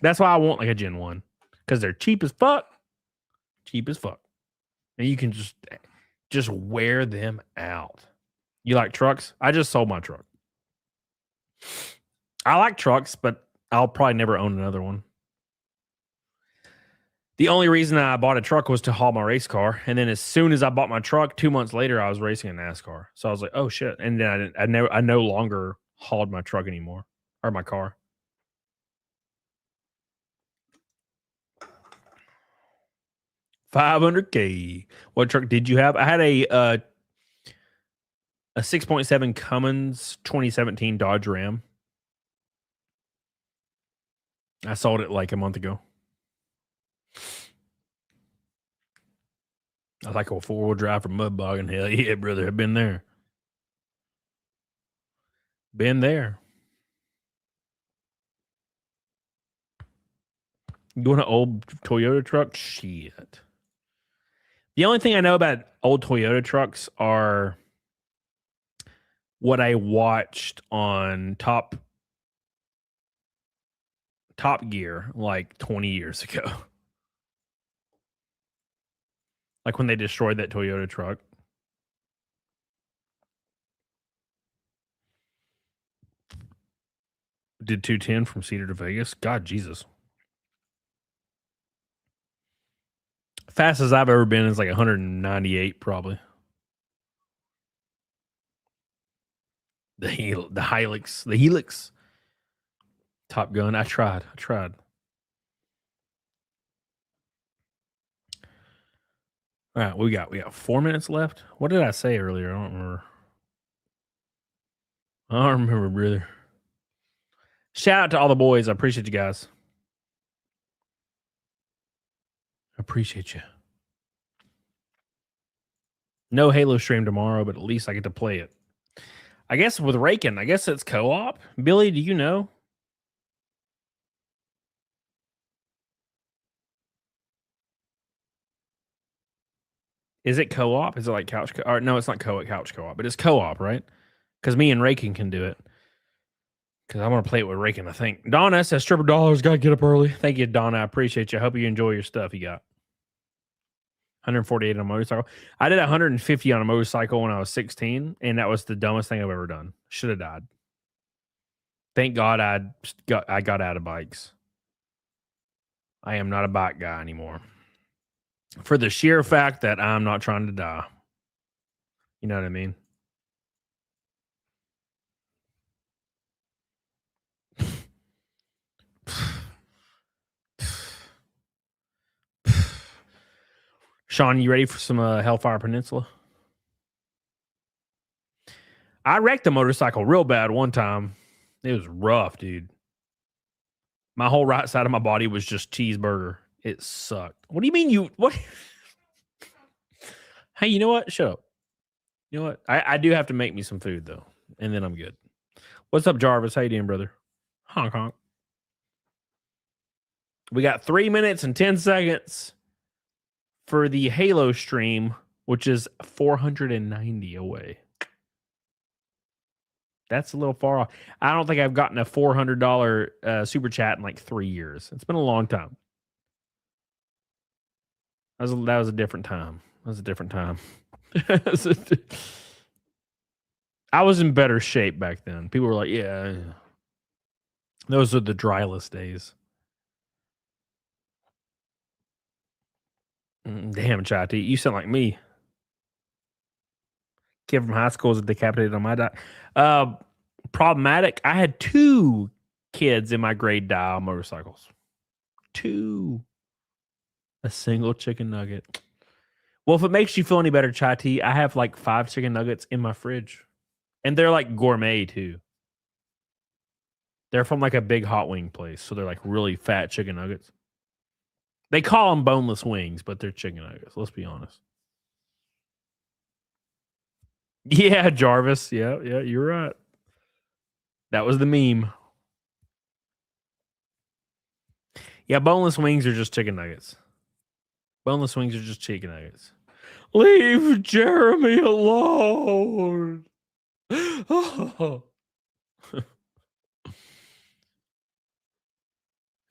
That's why I want like a Gen 1 because they're cheap as fuck. Cheap as fuck. And you can just wear them out. You like trucks? I just sold my truck. I like trucks, but I'll probably never own another one. The only reason I bought a truck was to haul my race car. And then as soon as I bought my truck, 2 months later, I was racing a NASCAR. So I was like, oh shit. And then I no longer hauled my truck anymore, or my car. $500K. What truck did you have? I had a 6.7 Cummins 2017 Dodge Ram. I sold it like a month ago. I like a 4-wheel drive from mud bogging. Hell yeah, brother. I've been there. Been there. You want an old Toyota truck? Shit. The only thing I know about old Toyota trucks are what I watched on Top Gear like 20 years ago. Like when they destroyed that Toyota truck. Did 210 from Cedar to Vegas. God, Jesus. Fastest I've ever been is like 198 probably. The Helix. Top Gun. I tried. All right, we got 4 minutes left. What did I say earlier? I don't remember, brother. Shout out to all the boys. I appreciate you guys. Appreciate you. No Halo stream tomorrow, but at least I get to play it. I guess with Raken, I guess it's co-op. Billy, do you know? Is it co-op? Is it like couch co-op? No, it's not couch co-op, but it's co-op, right? Because me and Raken can do it. Because I want to play it with Raken, I think. Donna says, stripper dollars, got to get up early. Thank you, Donna. I appreciate you. I hope you enjoy your stuff you got. 148 on a motorcycle. I did 150 on a motorcycle when I was 16, and that was the dumbest thing I've ever done. Should have died. Thank God I got out of bikes. I am not a bike guy anymore. For the sheer fact that I'm not trying to die. You know what I mean? Sean, you ready for some Hellfire Peninsula? I wrecked a motorcycle real bad one time. It was rough, dude. My whole right side of my body was just cheeseburger. It sucked. What do you mean what? Hey, you know what? Shut up. You know what? I do have to make me some food, though. And then I'm good. What's up, Jarvis? How you doing, brother? Honk, honk. We got 3 minutes and 10 seconds for the Halo stream, which is 490 away. That's a little far off. I don't think I've gotten a $400 super chat in like 3 years. It's been a long time. That was a different time. I was in better shape back then. People were like, yeah. Those are the dryless days. Damn, Chati, you sound like me. Kid from high school is decapitated on my die. Problematic. I had 2 kids in my grade die on motorcycles. 2. A single chicken nugget. Well, if it makes you feel any better, Chai Tea, I have like 5 chicken nuggets in my fridge. And they're like gourmet too. They're from like a big hot wing place. So they're like really fat chicken nuggets. They call them boneless wings, but they're chicken nuggets. Let's be honest. Yeah, Jarvis. Yeah, you're right. That was the meme. Yeah, boneless wings are just chicken nuggets. Boneless wings are just chicken nuggets. Leave Jeremy alone.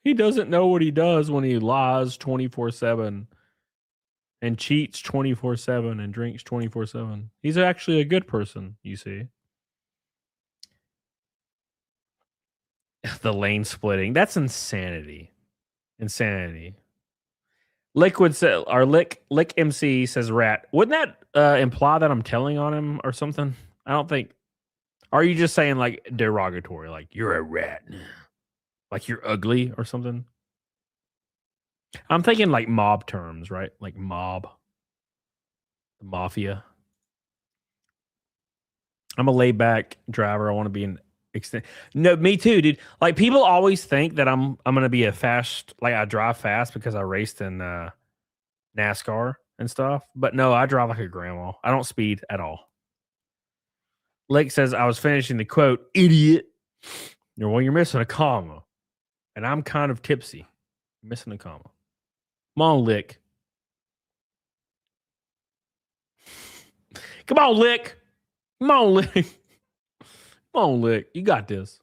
He doesn't know what he does when he lies 24/7 and cheats 24/7 and drinks 24/7. He's actually a good person, you see. The lane splitting. That's insanity. Insanity. Liquid or Lick MC says rat. Wouldn't that imply that I'm telling on him or something? I don't think. Are you just saying like derogatory, like you're a rat, like you're ugly or something? I'm thinking like mob terms, right? Like mob, the mafia. I'm a laid back driver. I want to be an extent. No, me too, dude. Like people always think that I'm gonna be a fast, like I drive fast because I raced in NASCAR and stuff. But no, I drive like a grandma. I don't speed at all. Lake says I was finishing the quote, idiot. Well, you're missing a comma. And I'm kind of tipsy. Missing a comma. Come on, Lick. Come on, Lick. Come on, Lick. Come on, Lick. You got this.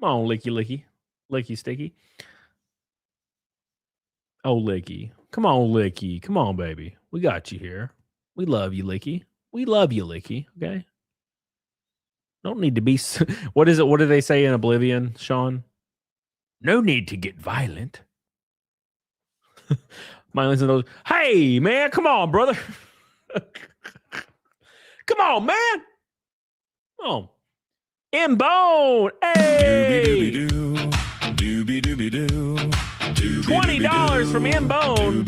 Come on, Licky, Licky. Licky, Sticky. Oh, Licky. Come on, Licky. Come on, baby. We got you here. We love you, Licky. We love you, Licky. Okay? Don't need to be... What is it? What do they say in Oblivion, Sean? No need to get violent. Mine those. Hey, man, come on, brother. Come on, man. Come on. M-Bone. Hey. $20 from M-Bone.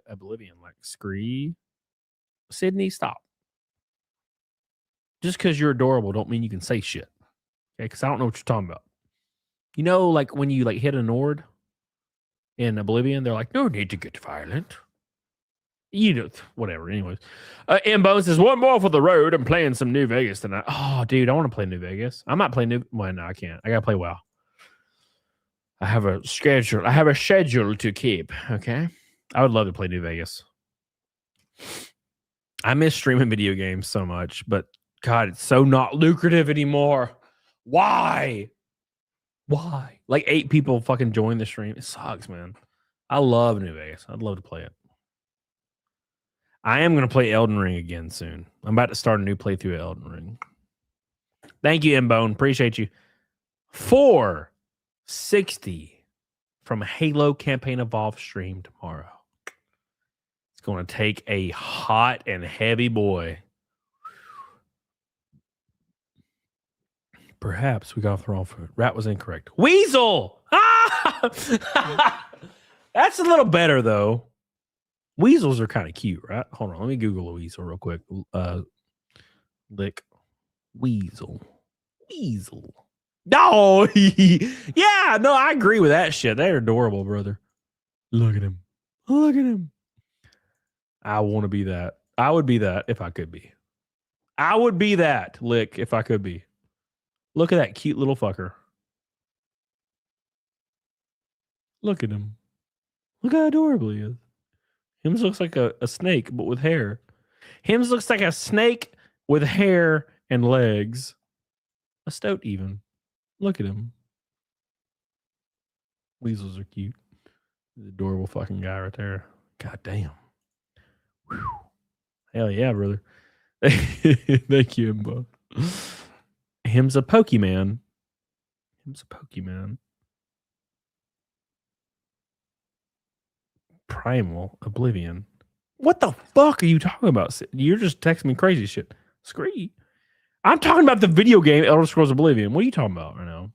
Oblivion, like Scree. Sydney, stop. Just because you're adorable don't mean you can say shit. Okay, because I don't know what you're talking about. You know, like when you like hit a Nord in Oblivion, they're like, no need to get violent. You know, whatever. Anyways, M-Bone says, one more for the road. I'm playing some New Vegas tonight. Oh, dude, I want to play New Vegas. I'm not playing New. Well, no, I can't. I gotta play WoW. I have a schedule. I have a schedule to keep. Okay, I would love to play New Vegas. I miss streaming video games so much, but God, it's so not lucrative anymore. Why? Why? Like 8 people fucking join the stream. It sucks, man. I love New Vegas. I'd love to play it. I am going to play Elden Ring again soon. I'm about to start a new playthrough of Elden Ring. Thank you, M-Bone. Appreciate you. 460 from Halo Campaign Evolved stream tomorrow. It's going to take a hot and heavy boy. Perhaps we got off the wrong foot. Rat was incorrect. Weasel! Ah! That's a little better, though. Weasels are kind of cute, right? Hold on. Let me Google a weasel real quick. Lick. Weasel. Weasel. No! Yeah, no, I agree with that shit. They're adorable, brother. Look at him. Look at him. I want to be that. I would be that if I could be. I would be that, Lick, if I could be. Look at that cute little fucker. Look at him. Look how adorable he is. Hims looks like a snake, but with hair. Hims looks like a snake with hair and legs. A stoat even. Look at him. Weasels are cute. He's an adorable fucking guy right there. God damn. Whew. Hell yeah, brother. Thank you, Imbo. Him's a Pokemon. Him's a Pokemon. Primal Oblivion. What the fuck are you talking about? You're just texting me crazy shit. Scree. I'm talking about the video game Elder Scrolls Oblivion. What are you talking about right now?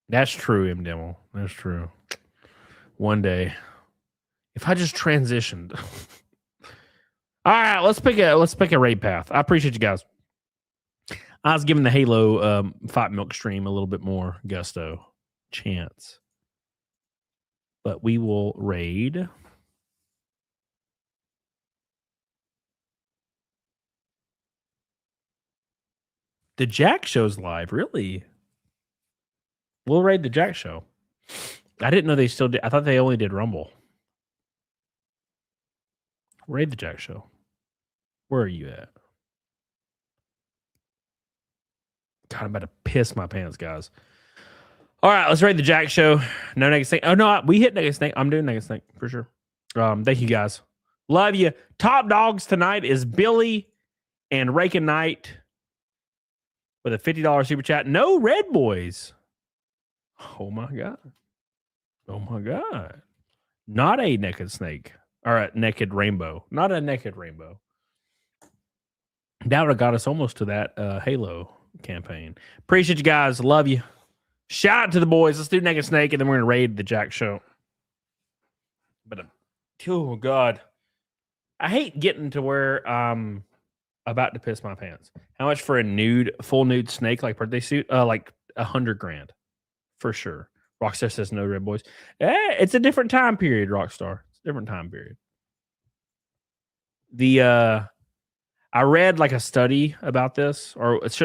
That's true, M Demo. That's true. One day, if I just transitioned. All right, let's pick a raid path. I appreciate you guys. I was giving the Halo Fight Milk stream a little bit more gusto chance. But we will raid. The Jack Show's live, really? We'll raid the Jack Show. I didn't know they still did. I thought they only did Rumble. Raid the Jack Show. Where are you at? God, I'm about to piss my pants, guys. All right, let's raid the Jack Show. No Naked Snake. Oh, no, we hit Naked Snake. I'm doing Naked Snake for sure. Thank you, guys. Love you. Top dogs tonight is Billy and Rakin Knight with a $50 super chat. No Red Boys. Oh, my God. Oh, my God. Not a Naked Snake. Or a Naked Rainbow. Not a Naked Rainbow. That would have got us almost to that Halo campaign. Appreciate you guys. Love you. Shout out to the boys. Let's do Naked Snake, and then we're going to raid the Jack Show. But, oh, God. I hate getting to where I'm about to piss my pants. How much for a full nude snake, like birthday suit? Like $100,000 for sure. Rockstar says no Red Boys. It's a different time period, Rockstar. It's a different time period. I read like a study about this, or it's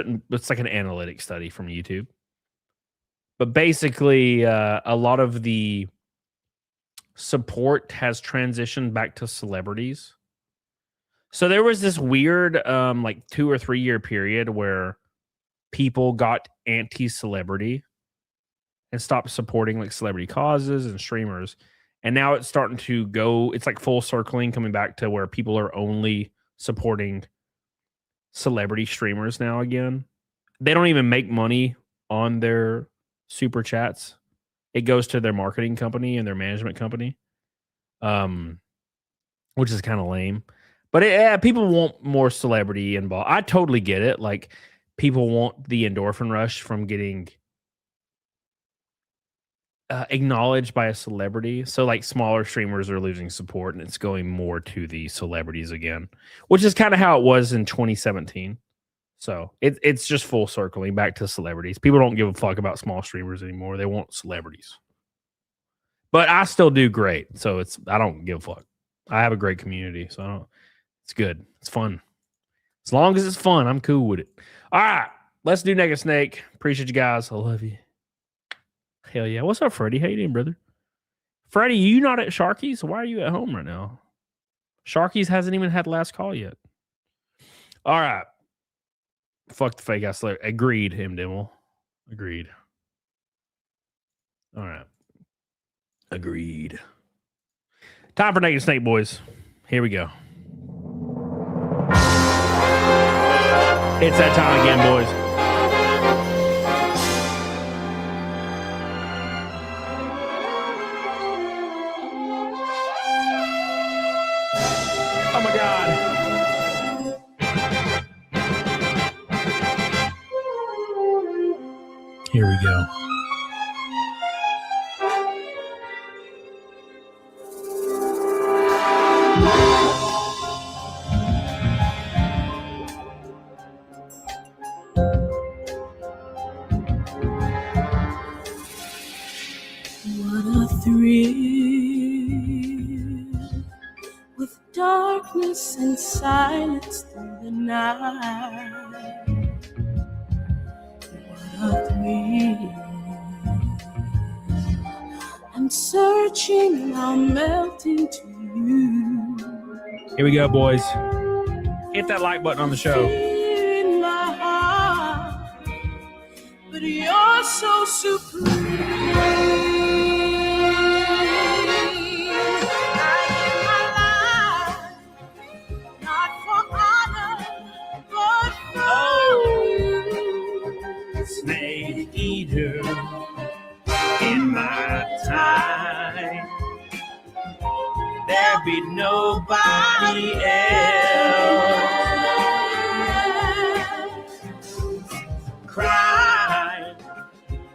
like an analytic study from YouTube. But basically, a lot of the support has transitioned back to celebrities. So there was this weird, like 2 or 3 year period where people got anti-celebrity and stopped supporting like celebrity causes and streamers. And now it's starting to go, it's like full circling, coming back to where people are only supporting celebrity streamers now again. They don't even make money on their super chats. It goes to their marketing company and their management company, which is kind of lame. But people want more celebrity involved. I totally get it. Like, people want the endorphin rush from getting acknowledged by a celebrity. So, like, smaller streamers are losing support, and it's going more to the celebrities again, which is kind of how it was in 2017. So, it's just full circling back to celebrities. People don't give a fuck about small streamers anymore. They want celebrities. But I still do great. So, I don't give a fuck. I have a great community. So, it's good. It's fun. As long as it's fun, I'm cool with it. All right. Let's do Naked Snake. Appreciate you guys. I love you. Hell yeah. What's up, Freddie? How you doing, brother? Freddie, you not at Sharky's? Why are you at home right now? Sharky's hasn't even had last call yet. All right. Fuck the fake ass. Agreed, him, Dimmel. Agreed. All right. Agreed. Time for Naked Snake, boys. Here we go. It's that time again, boys. Oh my God. Here we go. What a thrill with darkness and silence through the night. What a thrill. I'm searching, I'll melt into you. Here we go, boys. Hit that like button on the show. In my heart, but you're so supreme. Snake eater in my time. There be nobody else. Cry.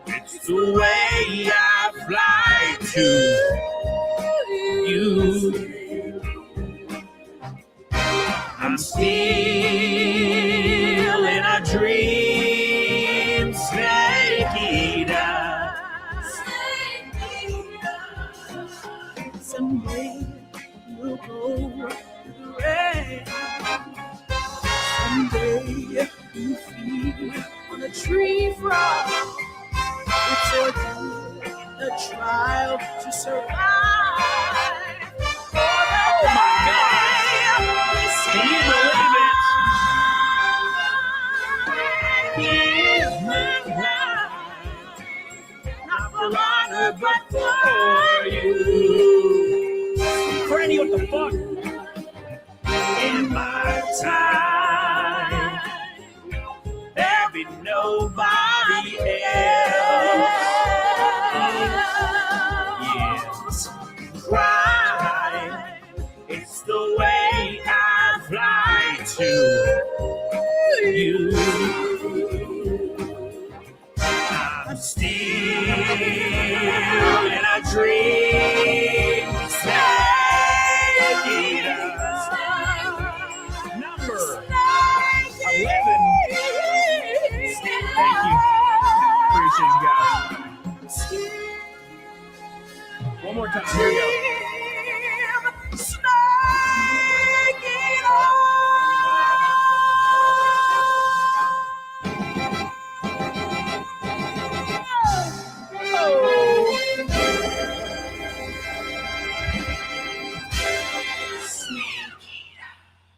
It's the way I fly to you. I'm still in a dream, snake eater. Someday we'll go to the rain. Someday you feel tree frog. It's ordained a trial to survive. Oh my God. Can you believe Give my life, not for honor, but for you. Franny, what the fuck? In my time, there'll be nobody else. Yes, crime, it's the way I fly to you. I'm still in a dream. Snake eater. Number 11. Thank you. Appreciate you guys. One more time. Here we go. Snake eater.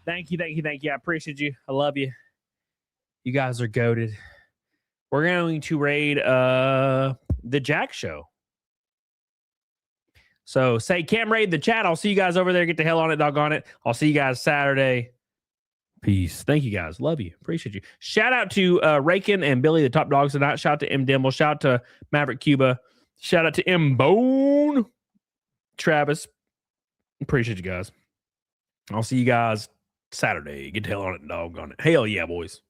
Thank you. I appreciate you. I love you. You guys are goated. We're going to raid the Jack Show. So say Cam raid the chat. I'll see you guys over there. Get the hell on it, doggone it. I'll see you guys Saturday. Peace. Thank you guys. Love you. Appreciate you. Shout out to Rakin and Billy, the top dogs tonight. Shout out to M Dimble. Shout out to Maverick Cuba. Shout out to M Bone. Travis. Appreciate you guys. I'll see you guys Saturday. Get the hell on it, doggone it. Hell yeah, boys.